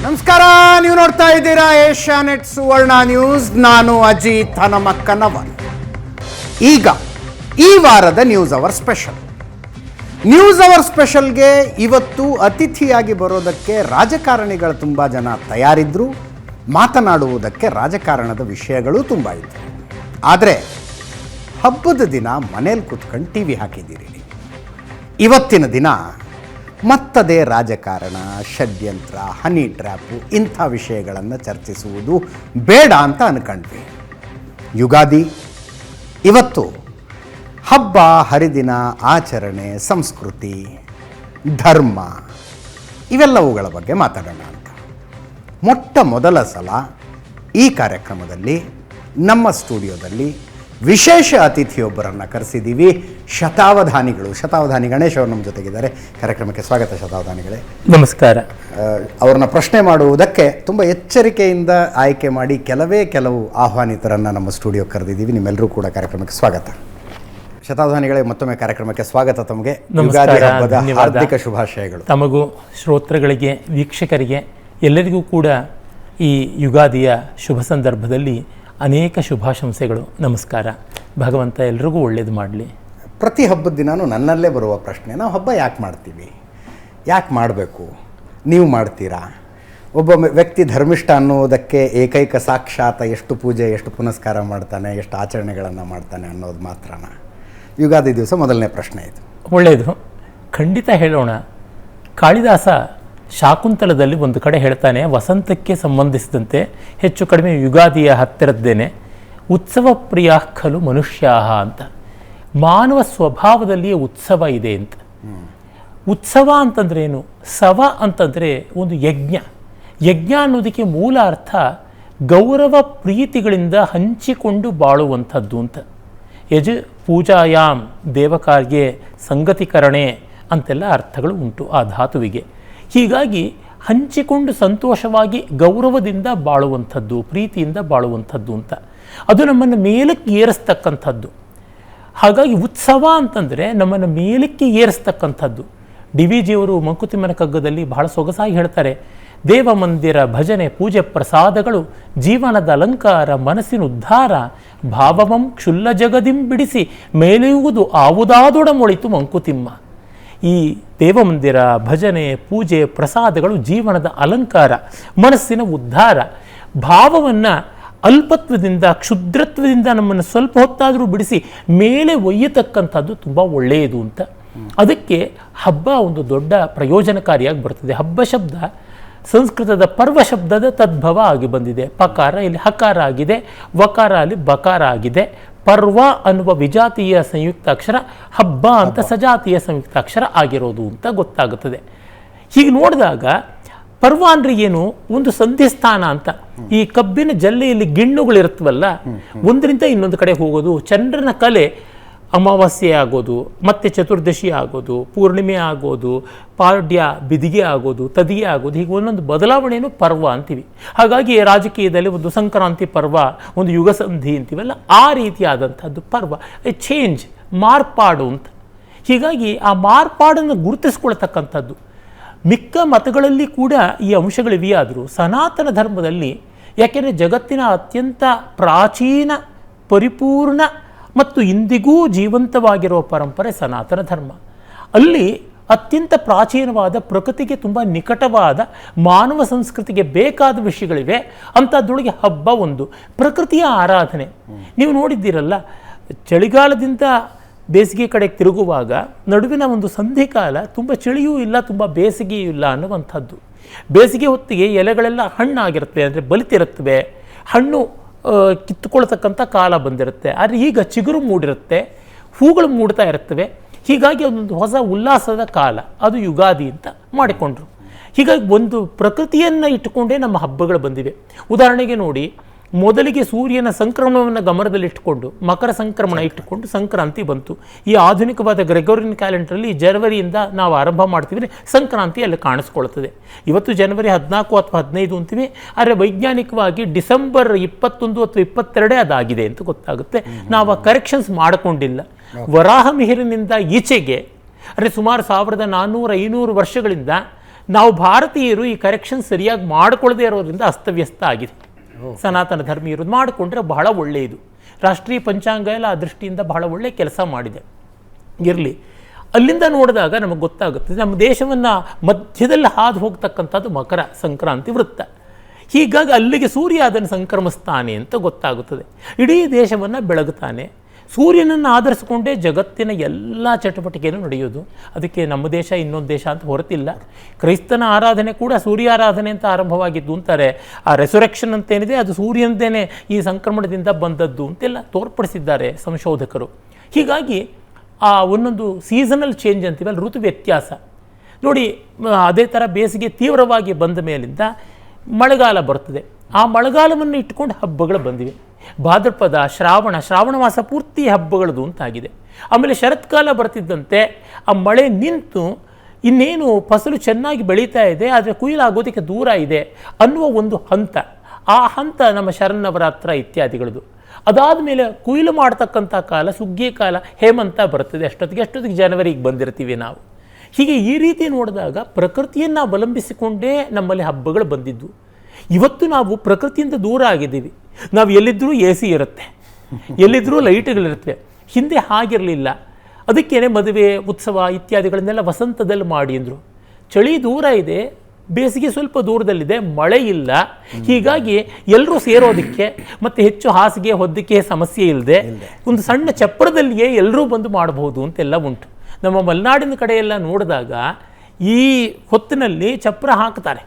ನಮಸ್ಕಾರ, ನೀವು ನೋಡ್ತಾ ಇದ್ದೀರಾ ಏಷ್ಯಾನೆಟ್ ಸುವರ್ಣ ನ್ಯೂಸ್. ನಾನು ಅಜಿತ್ ಹನುಮಕ್ಕನವರ್. ಈಗ ಈ ವಾರದ news hour special. News hour ಸ್ಪೆಷಲ್ಗೆ ಇವತ್ತು ಅತಿಥಿಯಾಗಿ ಬರೋದಕ್ಕೆ ರಾಜಕಾರಣಿಗಳು ತುಂಬ ಜನ ತಯಾರಿದ್ರು. ಮಾತನಾಡುವುದಕ್ಕೆ ರಾಜಕಾರಣದ ವಿಷಯಗಳು ತುಂಬ ಇತ್ತು. ಆದರೆ ಹಬ್ಬದ ದಿನ ಮನೇಲಿ ಕೂತ್ಕೊಂಡು ಟಿ ವಿ ಹಾಕಿದ್ದೀರಿ. ಇವತ್ತಿನ ದಿನ ಮತ್ತದೇ ರಾಜಕಾರಣ, ಷಡ್ಯಂತ್ರ, ಹನಿ ಟ್ರ್ಯಾಪು ಇಂಥ ವಿಷಯಗಳನ್ನು ಚರ್ಚಿಸುವುದು ಬೇಡ ಅಂತ ಅನ್ಕೊಂಡ್ವಿ. ಯುಗಾದಿ ಇವತ್ತು ಹಬ್ಬ, ಹರಿದಿನ, ಆಚರಣೆ, ಸಂಸ್ಕೃತಿ, ಧರ್ಮ ಇವೆಲ್ಲವುಗಳ ಬಗ್ಗೆ ಮಾತಾಡೋಣ ಅಂತ ಮೊಟ್ಟ ಮೊದಲ ಸಲ ಈ ಕಾರ್ಯಕ್ರಮದಲ್ಲಿ ನಮ್ಮ ಸ್ಟುಡಿಯೋದಲ್ಲಿ ವಿಶೇಷ ಅತಿಥಿಯೊಬ್ಬರನ್ನು ಕರೆಸಿದ್ದೀವಿ. ಶತಾವಧಾನಿ ಗಣೇಶ್ ಅವರು ನಮ್ಮ ಜೊತೆಗಿದ್ದಾರೆ. ಕಾರ್ಯಕ್ರಮಕ್ಕೆ ಸ್ವಾಗತ ಶತಾವಧಾನಿಗಳೇ. ನಮಸ್ಕಾರ. ಅವ್ರನ್ನ ಪ್ರಶ್ನೆ ಮಾಡುವುದಕ್ಕೆ ತುಂಬ ಎಚ್ಚರಿಕೆಯಿಂದ ಆಯ್ಕೆ ಮಾಡಿ ಕೆಲವು ಆಹ್ವಾನಿತರನ್ನು ನಮ್ಮ ಸ್ಟುಡಿಯೋಕ್ಕೆ ಕರೆದಿದ್ದೀವಿ. ನಿಮ್ಮೆಲ್ಲರೂ ಕೂಡ ಕಾರ್ಯಕ್ರಮಕ್ಕೆ ಸ್ವಾಗತ. ಶತಾವಧಾನಿಗಳೇ, ಮತ್ತೊಮ್ಮೆ ಕಾರ್ಯಕ್ರಮಕ್ಕೆ ಸ್ವಾಗತ. ತಮಗೆ ಯುಗಾದಿ ಹಬ್ಬದ ಹಾರ್ದಿಕ ಶುಭಾಶಯಗಳು. ತಮಗೂ, ಶ್ರೋತೃಗಳಿಗೆ, ವೀಕ್ಷಕರಿಗೆ ಎಲ್ಲರಿಗೂ ಕೂಡ ಈ ಯುಗಾದಿಯ ಶುಭ ಸಂದರ್ಭದಲ್ಲಿ ಅನೇಕ ಶುಭಾಶಂಸೆಗಳು. ನಮಸ್ಕಾರ. ಭಗವಂತ ಎಲ್ರಿಗೂ ಒಳ್ಳೇದು ಮಾಡಲಿ. ಪ್ರತಿ ಹಬ್ಬದ ದಿನಾನು ನನ್ನಲ್ಲೇ ಬರುವ ಪ್ರಶ್ನೆ, ನಾವು ಹಬ್ಬ ಯಾಕೆ ಮಾಡ್ತೀವಿ, ಯಾಕೆ ಮಾಡಬೇಕು, ನೀವು ಮಾಡ್ತೀರಾ? ಒಬ್ಬ ವ್ಯಕ್ತಿ ಧರ್ಮಿಷ್ಠ ಅನ್ನೋದಕ್ಕೆ ಏಕೈಕ ಸಾಕ್ಷಾತ್ ಎಷ್ಟು ಪೂಜೆ, ಎಷ್ಟು ಪುನಸ್ಕಾರ ಮಾಡ್ತಾನೆ, ಎಷ್ಟು ಆಚರಣೆಗಳನ್ನು ಮಾಡ್ತಾನೆ ಅನ್ನೋದು ಮಾತ್ರನ? ಯುಗಾದಿ ದಿವಸ ಮೊದಲನೇ ಪ್ರಶ್ನೆ ಇದು. ಒಳ್ಳೆಯದು, ಖಂಡಿತ ಹೇಳೋಣ. ಕಾಳಿದಾಸ ಶಾಕುಂತಲದಲ್ಲಿ ಒಂದು ಕಡೆ ಹೇಳ್ತಾನೆ, ವಸಂತಕ್ಕೆ ಸಂಬಂಧಿಸಿದಂತೆ ಹೆಚ್ಚು ಕಡಿಮೆ ಯುಗಾದಿಯ ಹತ್ತಿರದ್ದೇನೆ, ಉತ್ಸವ ಪ್ರಿಯ ಖಲು ಮನುಷ್ಯಾಹ ಅಂತ. ಮಾನವ ಸ್ವಭಾವದಲ್ಲಿಯೇ ಉತ್ಸವ ಇದೆ ಅಂತ. ಉತ್ಸವ ಅಂತಂದ್ರೆ ಏನು? ಸವ ಅಂತಂದರೆ ಒಂದು ಯಜ್ಞ ಅನ್ನೋದಕ್ಕೆ ಮೂಲ ಅರ್ಥ ಗೌರವ ಪ್ರೀತಿಗಳಿಂದ ಹಂಚಿಕೊಂಡು ಬಾಳುವಂಥದ್ದು ಅಂತ. ಯಜ್ ಪೂಜಾಯಾಮ್ ದೇವಕಾರ್ಯೆ ಸಂಗತಿಕರಣೆ ಅಂತೆಲ್ಲ ಅರ್ಥಗಳು ಉಂಟು ಆ ಧಾತುವಿಗೆ. ಹೀಗಾಗಿ ಹಂಚಿಕೊಂಡು ಸಂತೋಷವಾಗಿ ಗೌರವದಿಂದ ಬಾಳುವಂಥದ್ದು, ಪ್ರೀತಿಯಿಂದ ಬಾಳುವಂಥದ್ದು ಅಂತ. ಅದು ನಮ್ಮನ್ನು ಮೇಲಕ್ಕೆ ಏರಿಸ್ತಕ್ಕಂಥದ್ದು. ಹಾಗಾಗಿ ಉತ್ಸವ ಅಂತಂದರೆ ನಮ್ಮನ್ನು ಮೇಲಕ್ಕೆ ಏರಿಸ್ತಕ್ಕಂಥದ್ದು. ಡಿ ವಿ ಜಿಯವರು ಮಂಕುತಿಮ್ಮನ ಕಗ್ಗದಲ್ಲಿ ಬಹಳ ಸೊಗಸಾಗಿ ಹೇಳ್ತಾರೆ, ದೇವ ಮಂದಿರ ಭಜನೆ ಪೂಜೆ ಪ್ರಸಾದಗಳು ಜೀವನದ ಅಲಂಕಾರ ಮನಸ್ಸಿನ ಉದ್ಧಾರ, ಭಾವವಂ ಕ್ಷುಲ್ಲ ಜಗದಿಂ ಬಿಡಿಸಿ ಮೇಲೆಯುವುದು ಆವುದಾದೊಡಮೊಳಿತು ಮಂಕುತಿಮ್ಮ. ಈ ದೇವಮಂದಿರ ಭಜನೆ ಪೂಜೆ ಪ್ರಸಾದಗಳು ಜೀವನದ ಅಲಂಕಾರ, ಮನಸ್ಸಿನ ಉದ್ಧಾರ, ಭಾವವನ್ನು ಅಲ್ಪತ್ವದಿಂದ ಕ್ಷುದ್ರತ್ವದಿಂದ ನಮ್ಮನ್ನು ಸ್ವಲ್ಪ ಹೊತ್ತಾದರೂ ಬಿಡಿಸಿ ಮೇಲೆ ಒಯ್ಯತಕ್ಕಂಥದ್ದು ತುಂಬ ಒಳ್ಳೆಯದು ಅಂತ. ಅದಕ್ಕೆ ಹಬ್ಬ ಒಂದು ದೊಡ್ಡ ಪ್ರಯೋಜನಕಾರಿಯಾಗಿ ಬರ್ತದೆ. ಹಬ್ಬ ಶಬ್ದ ಸಂಸ್ಕೃತದ ಪರ್ವ ಶಬ್ದದ ತದ್ಭವ ಆಗಿ ಬಂದಿದೆ. ಪಕಾರ ಇಲ್ಲಿ ಹಕಾರ ಆಗಿದೆ, ವಕಾರ ಅಲ್ಲಿ ಬಕಾರ ಆಗಿದೆ. ಪರ್ವ ಅನ್ನುವ ವಿಜಾತೀಯ ಸಂಯುಕ್ತಾಕ್ಷರ, ಹಬ್ಬ ಅಂತ ಸಜಾತೀಯ ಸಂಯುಕ್ತಾಕ್ಷರ ಆಗಿರೋದು ಅಂತ ಗೊತ್ತಾಗುತ್ತದೆ. ಹೀಗೆ ನೋಡಿದಾಗ ಪರ್ವ ಅಂದರೆ ಏನು? ಒಂದು ಸಂಧಿಸ್ಥಾನ ಅಂತ. ಈ ಕಬ್ಬಿನ ಜಲ್ಲೆಯಲ್ಲಿ ಗಿಣ್ಣುಗಳಿರುತ್ತವಲ್ಲ, ಒಂದರಿಂದ ಇನ್ನೊಂದು ಕಡೆ ಹೋಗೋದು. ಚಂದ್ರನ ಕಲೆ ಅಮಾವಾಸ್ಯೆ ಆಗೋದು, ಮತ್ತೆ ಚತುರ್ದಶಿ ಆಗೋದು, ಪೂರ್ಣಿಮೆ ಆಗೋದು, ಪಾಡ್ಯ ಬಿದಿಗೆ ಆಗೋದು, ತದಿಗೆ ಆಗೋದು, ಹೀಗೆ ಒಂದೊಂದು ಬದಲಾವಣೆಯನ್ನು ಪರ್ವ ಅಂತೀವಿ. ಹಾಗಾಗಿ ರಾಜಕೀಯದಲ್ಲಿ ಒಂದು ಸಂಕ್ರಾಂತಿ ಪರ್ವ, ಒಂದು ಯುಗಸಂಧಿ ಅಂತೀವಲ್ಲ, ಆ ರೀತಿಯಾದಂಥದ್ದು ಪರ್ವ. ಚೇಂಜ್, ಮಾರ್ಪಾಡು ಅಂತ. ಹೀಗಾಗಿ ಆ ಮಾರ್ಪಾಡನ್ನು ಗುರುತಿಸ್ಕೊಳ್ತಕ್ಕಂಥದ್ದು. ಮಿಕ್ಕ ಮತಗಳಲ್ಲಿ ಕೂಡ ಈ ಅಂಶಗಳಿವೆಯಾದರೂ ಸನಾತನ ಧರ್ಮದಲ್ಲಿ, ಯಾಕೆಂದರೆ ಜಗತ್ತಿನ ಅತ್ಯಂತ ಪ್ರಾಚೀನ, ಪರಿಪೂರ್ಣ ಮತ್ತು ಇಂದಿಗೂ ಜೀವಂತವಾಗಿರುವ ಪರಂಪರೆ ಸನಾತನ ಧರ್ಮ. ಅಲ್ಲಿ ಅತ್ಯಂತ ಪ್ರಾಚೀನವಾದ, ಪ್ರಕೃತಿಗೆ ತುಂಬ ನಿಕಟವಾದ, ಮಾನವ ಸಂಸ್ಕೃತಿಗೆ ಬೇಕಾದ ವಿಷಯಗಳಿವೆ. ಅಂಥದ್ದೊಳಗೆ ಹಬ್ಬ ಒಂದು. ಪ್ರಕೃತಿಯ ಆರಾಧನೆ. ನೀವು ನೋಡಿದ್ದೀರಲ್ಲ, ಚಳಿಗಾಲದಿಂದ ಬೇಸಿಗೆ ಕಡೆಗೆ ತಿರುಗುವಾಗ ನಡುವಿನ ಒಂದು ಸಂಧಿಕಾಲ ತುಂಬ ಚಳಿಯೂ ಇಲ್ಲ, ತುಂಬ ಬೇಸಿಗೆಯೂ ಇಲ್ಲ ಅನ್ನುವಂಥದ್ದು. ಬೇಸಿಗೆ ಹೊತ್ತಿಗೆ ಎಲೆಗಳೆಲ್ಲ ಹಣ್ಣಾಗಿರುತ್ತವೆ, ಅಂದರೆ ಬಲಿತಿರುತ್ತವೆ, ಹಣ್ಣು ಕಿತ್ತುಕೊಳ್ತಕ್ಕಂಥ ಕಾಲ ಬಂದಿರುತ್ತೆ. ಆದರೆ ಈಗ ಚಿಗುರು ಮೂಡಿರುತ್ತೆ, ಹೂಗಳು ಮೂಡ್ತಾ ಇರ್ತವೆ. ಹೀಗಾಗಿ ಅದೊಂದು ಹೊಸ ಉಲ್ಲಾಸದ ಕಾಲ, ಅದು ಯುಗಾದಿ ಅಂತ ಮಾಡಿಕೊಂಡ್ರು. ಹೀಗಾಗಿ ಒಂದು ಪ್ರಕೃತಿಯನ್ನು ಇಟ್ಟುಕೊಂಡೇ ನಮ್ಮ ಹಬ್ಬಗಳು ಬಂದಿವೆ. ಉದಾಹರಣೆಗೆ ನೋಡಿ, ಮೊದಲಿಗೆ ಸೂರ್ಯನ ಸಂಕ್ರಮಣವನ್ನು ಗಮನದಲ್ಲಿಟ್ಟುಕೊಂಡು ಮಕರ ಸಂಕ್ರಮಣ ಇಟ್ಟುಕೊಂಡು ಸಂಕ್ರಾಂತಿ ಬಂತು. ಈ ಆಧುನಿಕವಾದ ಗ್ರೆಗೋರಿಯನ್ ಕ್ಯಾಲೆಂಡರಲ್ಲಿ ಜನವರಿಯಿಂದ ನಾವು ಆರಂಭ ಮಾಡ್ತೀವಿ, ಸಂಕ್ರಾಂತಿ ಅಲ್ಲಿ ಕಾಣಿಸ್ಕೊಳ್ತದೆ. ಇವತ್ತು ಜನವರಿ 14 ಅಥವಾ 15 ಅಂತೀವಿ, ಆದರೆ ವೈಜ್ಞಾನಿಕವಾಗಿ ಡಿಸೆಂಬರ್ 21 ಅಥವಾ 22 ಅದಾಗಿದೆ ಅಂತ ಗೊತ್ತಾಗುತ್ತೆ. ನಾವು ಆ ಕರೆಕ್ಷನ್ಸ್ ಮಾಡಿಕೊಂಡಿಲ್ಲ. ವರಾಹ ಮಿಹಿರಿನಿಂದ ಈಚೆಗೆ, ಅಂದರೆ ಸುಮಾರು 1400-500 ವರ್ಷಗಳಿಂದ ನಾವು ಭಾರತೀಯರು ಈ ಕರೆಕ್ಷನ್ ಸರಿಯಾಗಿ ಮಾಡಿಕೊಳ್ಳದೆ ಇರೋದ್ರಿಂದ ಅಸ್ತವ್ಯಸ್ತ ಆಗಿದೆ. ಸನಾತನ ಧರ್ಮ ಇರೋದು ಮಾಡಿಕೊಂಡ್ರೆ ಬಹಳ ಒಳ್ಳೆಯದು. ರಾಷ್ಟ್ರೀಯ ಪಂಚಾಂಗ ಎಲ್ಲ ಆ ದೃಷ್ಟಿಯಿಂದ ಬಹಳ ಒಳ್ಳೆಯ ಕೆಲಸ ಮಾಡಿದೆ. ಇರಲಿ, ಅಲ್ಲಿಂದ ನೋಡಿದಾಗ ನಮಗೆ ಗೊತ್ತಾಗುತ್ತದೆ ನಮ್ಮ ದೇಶವನ್ನು ಮಧ್ಯದಲ್ಲಿ ಹಾದು ಹೋಗ್ತಕ್ಕಂಥದ್ದು ಮಕರ ಸಂಕ್ರಾಂತಿ ವೃತ್ತ. ಹೀಗಾಗಿ ಅಲ್ಲಿಗೆ ಸೂರ್ಯ ಅದನ್ನು ಸಂಕ್ರಮಿಸ್ತಾನೆ ಅಂತ ಗೊತ್ತಾಗುತ್ತದೆ. ಇಡೀ ದೇಶವನ್ನು ಬೆಳಗುತ್ತಾನೆ. ಸೂರ್ಯನನ್ನು ಆಧರಿಸಿಕೊಂಡೇ ಜಗತ್ತಿನ ಎಲ್ಲ ಚಟುವಟಿಕೆಯೂ ನಡೆಯೋದು. ಅದಕ್ಕೆ ನಮ್ಮ ದೇಶ ಇನ್ನೊಂದು ದೇಶ ಅಂತ ಹೊರತಿಲ್ಲ. ಕ್ರೈಸ್ತನ ಆರಾಧನೆ ಕೂಡ ಸೂರ್ಯಾರಾಧನೆ ಅಂತ ಆರಂಭವಾಗಿದ್ದು ಅಂತಾರೆ. ಆ ರೆಸೊರೆಕ್ಷನ್ ಅಂತೇನಿದೆ ಅದು ಸೂರ್ಯನದೇನೆ ಈ ಸಂಕ್ರಮಣದಿಂದ ಬಂದದ್ದು ಅಂತೆಲ್ಲ ತೋರ್ಪಡಿಸಿದ್ದಾರೆ ಸಂಶೋಧಕರು. ಹೀಗಾಗಿ ಆ ಒಂದೊಂದು ಸೀಸನಲ್ ಚೇಂಜ್ ಅಂತೀವಲ್ಲ, ಋತು ವ್ಯತ್ಯಾಸ ನೋಡಿ. ಅದೇ ಥರ ಬೇಸಿಗೆ ತೀವ್ರವಾಗಿ ಬಂದ ಮೇಲಿಂದ ಮಳೆಗಾಲ ಬರ್ತದೆ. ಆ ಮಳೆಗಾಲವನ್ನು ಇಟ್ಕೊಂಡು ಹಬ್ಬಗಳು ಬಂದಿವೆ. ಭಾದ್ರಪದ, ಶ್ರಾವಣ ಮಾಸ ಪೂರ್ತಿ ಹಬ್ಬಗಳದು ಅಂತಾಗಿದೆ. ಆಮೇಲೆ ಶರತ್ಕಾಲ ಬರ್ತಿದ್ದಂತೆ ಆ ಮಳೆ ನಿಂತು ಇನ್ನೇನು ಫಸಲು ಚೆನ್ನಾಗಿ ಬೆಳೀತಾ ಇದೆ, ಆದರೆ ಕುಯ್ಲಾಗೋದಕ್ಕೆ ದೂರ ಇದೆ ಅನ್ನುವ ಒಂದು ಹಂತ. ಆ ಹಂತ ನಮ್ಮ ಶರನ್ನವರಾತ್ರ ಇತ್ಯಾದಿಗಳದು. ಅದಾದ ಮೇಲೆ ಕುಯ್ಲು ಮಾಡ್ತಕ್ಕಂಥ ಕಾಲ ಸುಗ್ಗಿ ಕಾಲ, ಹೇಮಂತ ಬರ್ತದೆ. ಅಷ್ಟೊತ್ತಿಗೆ ಜನವರಿಗೆ ಬಂದಿರ್ತೀವಿ ನಾವು. ಹೀಗೆ ಈ ರೀತಿ ನೋಡಿದಾಗ ಪ್ರಕೃತಿಯನ್ನು ಅವಲಂಬಿಸಿಕೊಂಡೇ ನಮ್ಮಲ್ಲಿ ಹಬ್ಬಗಳು ಬಂದಿದ್ದು. ಇವತ್ತು ನಾವು ಪ್ರಕೃತಿಯಿಂದ ದೂರ ಆಗಿದ್ದೀವಿ. ನಾವು ಎಲ್ಲಿದ್ದರೂ ಎ ಸಿ ಇರುತ್ತೆ, ಎಲ್ಲಿದ್ದರೂ ಲೈಟ್ಗಳಿರುತ್ತೆ. ಹಿಂದೆ ಹಾಗಿರಲಿಲ್ಲ. ಅದಕ್ಕೇನೆ ಮದುವೆ, ಉತ್ಸವ ಇತ್ಯಾದಿಗಳನ್ನೆಲ್ಲ ವಸಂತದಲ್ಲಿ ಮಾಡಿ ಅಂದರು. ಚಳಿ ದೂರ ಇದೆ, ಬೇಸಿಗೆ ಸ್ವಲ್ಪ ದೂರದಲ್ಲಿದೆ, ಮಳೆ ಇಲ್ಲ. ಹೀಗಾಗಿ ಎಲ್ಲರೂ ಸೇರೋದಕ್ಕೆ ಮತ್ತು ಹೆಚ್ಚು ಹಾಸಿಗೆ ಹೊದ್ದಕ್ಕೆ ಸಮಸ್ಯೆ ಇಲ್ಲದೆ ಒಂದು ಸಣ್ಣ ಚಪ್ರದಲ್ಲಿಯೇ ಎಲ್ಲರೂ ಬಂದು ಮಾಡಬಹುದು ಅಂತೆಲ್ಲ ಉಂಟು. ನಮ್ಮ ಮಲೆನಾಡಿನ ಕಡೆ ಎಲ್ಲ ನೋಡಿದಾಗ ಈ ಹೊತ್ತಿನಲ್ಲಿ ಚಪ್ರ ಹಾಕ್ತಾರೆ.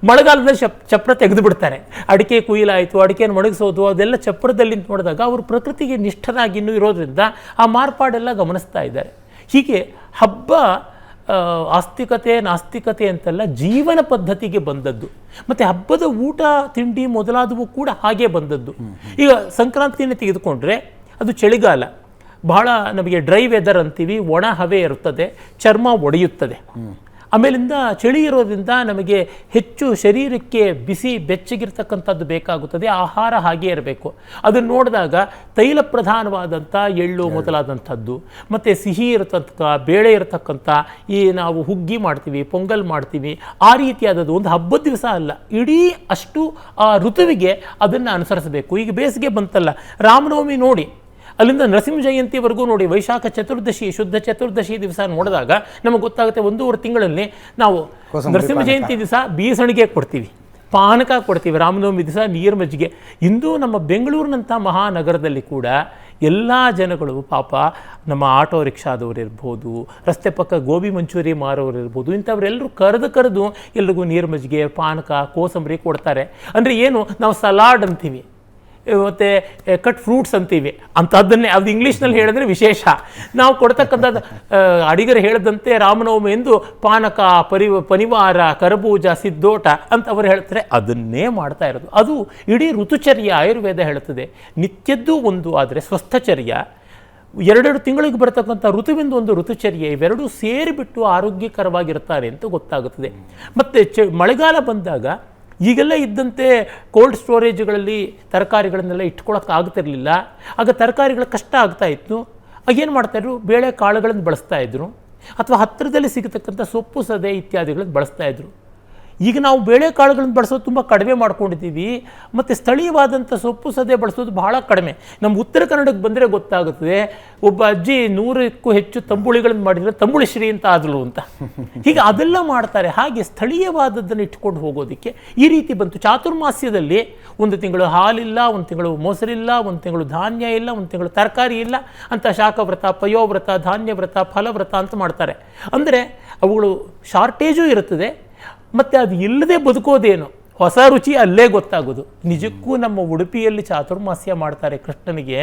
ಮಳೆಗಾಲದಲ್ಲಿ ಚಪ್ರ ತೆಗೆದು ಬಿಡ್ತಾರೆ. ಅಡಿಕೆ ಕುಯ್ಲಾಯಿತು, ಅಡಿಕೆಯನ್ನು ಒಣಗಿಸೋದು ಅದೆಲ್ಲ ಚಪ್ರದಲ್ಲಿ ನೋಡಿದಾಗ ಅವರು ಪ್ರಕೃತಿಗೆ ನಿಷ್ಠರಾಗಿ ಇನ್ನೂ ಇರೋದ್ರಿಂದ ಆ ಮಾರ್ಪಾಡೆಲ್ಲ ಗಮನಿಸ್ತಾ ಇದ್ದಾರೆ. ಹೀಗೆ ಹಬ್ಬ ಆಸ್ತಿಕತೆ ನಾಸ್ತಿಕತೆ ಅಂತೆಲ್ಲ ಜೀವನ ಪದ್ಧತಿಗೆ ಬಂದದ್ದು. ಮತ್ತು ಹಬ್ಬದ ಊಟ ತಿಂಡಿ ಮೊದಲಾದವು ಕೂಡ ಹಾಗೆ ಬಂದದ್ದು. ಈಗ ಸಂಕ್ರಾಂತಿಯನ್ನು ತೆಗೆದುಕೊಂಡ್ರೆ ಅದು ಚಳಿಗಾಲ, ಬಹಳ ನಮಗೆ ಡ್ರೈ ವೆದರ್ ಅಂತೀವಿ, ಒಣ ಹವೆ ಇರುತ್ತದೆ, ಚರ್ಮ ಒಡೆಯುತ್ತದೆ. ಆಮೇಲಿಂದ ಚಳಿ ಇರೋದ್ರಿಂದ ನಮಗೆ ಹೆಚ್ಚು ಶರೀರಕ್ಕೆ ಬಿಸಿ ಬೆಚ್ಚಗಿರ್ತಕ್ಕಂಥದ್ದು ಬೇಕಾಗುತ್ತದೆ. ಆಹಾರ ಹಾಗೇ ಇರಬೇಕು. ಅದನ್ನು ನೋಡಿದಾಗ ತೈಲ ಪ್ರಧಾನವಾದಂಥ ಎಳ್ಳು ಮೊದಲಾದಂಥದ್ದು, ಮತ್ತು ಸಿಹಿ ಇರತಕ್ಕ ಬೇಳೆ ಇರತಕ್ಕಂಥ ಈ ನಾವು ಹುಗ್ಗಿ ಮಾಡ್ತೀವಿ, ಪೊಂಗಲ್ ಮಾಡ್ತೀವಿ, ಆ ರೀತಿಯಾದದ್ದು ಒಂದು ಹಬ್ಬದ ದಿವಸ ಅಲ್ಲ, ಇಡೀ ಅಷ್ಟು ಆ ಋತುವಿಗೆ ಅದನ್ನು ಅನುಸರಿಸಬೇಕು. ಈಗ ಬೇಸಿಗೆ ಬಂತಲ್ಲ, ರಾಮನವಮಿ ನೋಡಿ, ಅಲ್ಲಿಂದ ನರಸಿಂಹ ಜಯಂತಿವರೆಗೂ ನೋಡಿ, ವೈಶಾಖ ಚತುರ್ದಶಿ ಶುದ್ಧ ಚತುರ್ದಶಿ ದಿವಸ ನೋಡಿದಾಗ ನಮಗೆ ಗೊತ್ತಾಗುತ್ತೆ 1.5 ತಿಂಗಳಲ್ಲಿ ನಾವು ನರಸಿಂಹ ಜಯಂತಿ ದಿವಸ ಬೀಸಣಿಗೆ ಕೊಡ್ತೀವಿ, ಪಾನಕ ಕೊಡ್ತೀವಿ, ರಾಮನವಮಿ ದಿವಸ ನೀರು ಮಜ್ಜಿಗೆ. ಇಂದು ನಮ್ಮ ಬೆಂಗಳೂರಿನಂಥ ಮಹಾನಗರದಲ್ಲಿ ಕೂಡ ಎಲ್ಲ ಜನಗಳು ಪಾಪ ನಮ್ಮ ಆಟೋ ರಿಕ್ಷಾದವರು ಇರ್ಬೋದು, ರಸ್ತೆ ಪಕ್ಕ ಗೋಬಿ ಮಂಚೂರಿ ಮಾರೋರು ಇರ್ಬೋದು, ಇಂಥವರೆಲ್ಲರೂ ಕರೆದು ಎಲ್ರಿಗೂ ನೀರು ಮಜ್ಜಿಗೆ, ಪಾನಕ, ಕೋಸಂಬರಿ ಕೊಡ್ತಾರೆ. ಅಂದರೆ ಏನು, ನಾವು ಸಲಾಡ್ ಅಂತೀವಿ ಮತ್ತು ಕಟ್ ಫ್ರೂಟ್ಸ್ ಅಂತೀವಿ, ಅಂಥದ್ದನ್ನೇ ಅದು ಇಂಗ್ಲೀಷ್ನಲ್ಲಿ ಹೇಳಿದ್ರೆ ವಿಶೇಷ. ನಾವು ಕೊಡ್ತಕ್ಕಂಥದ್ದು ಅಡಿಗರು ಹೇಳಿದಂತೆ ರಾಮನವಮಿ ಎಂದು ಪಾನಕ, ಪನಿವಾರ, ಕರಬೂಜ, ಸಿದ್ದೋಟ ಅಂತ ಅವರು ಹೇಳ್ತಾರೆ. ಅದನ್ನೇ ಮಾಡ್ತಾ ಇರೋದು. ಅದು ಇಡೀ ಋತುಚರ್ಯ ಆಯುರ್ವೇದ ಹೇಳುತ್ತದೆ. ನಿತ್ಯದ್ದು ಒಂದು, ಆದರೆ ಸ್ವಸ್ಥಚರ್ಯ 2 ತಿಂಗಳಿಗೆ ಬರತಕ್ಕಂಥ ಋತುವಿಂದ ಒಂದು ಋತುಚರ್ಯ, ಇವೆರಡೂ ಸೇರಿಬಿಟ್ಟು ಆರೋಗ್ಯಕರವಾಗಿರ್ತಾರೆ ಅಂತ ಗೊತ್ತಾಗುತ್ತದೆ. ಮತ್ತು ಮಳೆಗಾಲ ಬಂದಾಗ ಈಗೆಲ್ಲ ಇದ್ದಂತೆ ಕೋಲ್ಡ್ ಸ್ಟೋರೇಜ್ಗಳಲ್ಲಿ ತರಕಾರಿಗಳನ್ನೆಲ್ಲ ಇಟ್ಕೊಳ್ಳೋಕೆ ಆಗ್ತಿರಲಿಲ್ಲ. ಆಗ ತರಕಾರಿಗಳ ಕಷ್ಟ ಆಗ್ತಾಯಿತ್ತು. ಆಗೇನು ಮಾಡ್ತಾಯಿದ್ರು, ಬೇಳೆ ಕಾಳುಗಳನ್ನು ಬಳಸ್ತಾಯಿದ್ರು, ಅಥವಾ ಹತ್ತಿರದಲ್ಲಿ ಸಿಗತಕ್ಕಂಥ ಸೊಪ್ಪು ಸದೆ ಇತ್ಯಾದಿಗಳನ್ನು ಬಳಸ್ತಾಯಿದ್ರು. ಈಗ ನಾವು ಬೇಳೆಕಾಳುಗಳನ್ನು ಬಳಸೋದು ತುಂಬ ಕಡಿಮೆ ಮಾಡ್ಕೊಂಡಿದ್ದೀವಿ. ಮತ್ತು ಸ್ಥಳೀಯವಾದಂಥ ಸೊಪ್ಪು ಸದೆ ಬಳಸೋದು ಬಹಳ ಕಡಿಮೆ. ನಮ್ಮ ಉತ್ತರ ಕನ್ನಡಕ್ಕೆ ಬಂದರೆ ಗೊತ್ತಾಗುತ್ತದೆ, ಒಬ್ಬ ಅಜ್ಜಿ 100ಕ್ಕೂ ಹೆಚ್ಚು ತಂಬುಳಿಗಳನ್ನು ಮಾಡಿದರೆ ತಂಬುಳಿ ಶ್ರೀ ಅಂತ ಆದಳು ಅಂತ. ಹೀಗೆ ಅದೆಲ್ಲ ಮಾಡ್ತಾರೆ. ಹಾಗೆ ಸ್ಥಳೀಯವಾದದ್ದನ್ನು ಇಟ್ಕೊಂಡು ಹೋಗೋದಕ್ಕೆ ಈ ರೀತಿ ಬಂತು. ಚಾತುರ್ಮಾಸ್ಯದಲ್ಲಿ 1 ತಿಂಗಳು ಹಾಲಿಲ್ಲ, 1 ತಿಂಗಳು ಮೊಸರಿಲ್ಲ, 1 ತಿಂಗಳು ಧಾನ್ಯ ಇಲ್ಲ, 1 ತಿಂಗಳು ತರಕಾರಿ ಇಲ್ಲ ಅಂತ ಶಾಖವ್ರತ, ಪಯೋವ್ರತ, ಧಾನ್ಯವ್ರತ, ಫಲವ್ರತ ಅಂತ ಮಾಡ್ತಾರೆ. ಅಂದರೆ ಅವುಗಳು ಶಾರ್ಟೇಜು ಇರುತ್ತದೆ, ಮತ್ತು ಅದು ಇಲ್ಲದೆ ಬದುಕೋದೇನು, ಹೊಸ ರುಚಿ ಅಲ್ಲೇ ಗೊತ್ತಾಗೋದು. ನಿಜಕ್ಕೂ ನಮ್ಮ ಉಡುಪಿಯಲ್ಲಿ ಚಾತುರ್ಮಾಸ್ಯ ಮಾಡ್ತಾರೆ ಕೃಷ್ಣನಿಗೆ.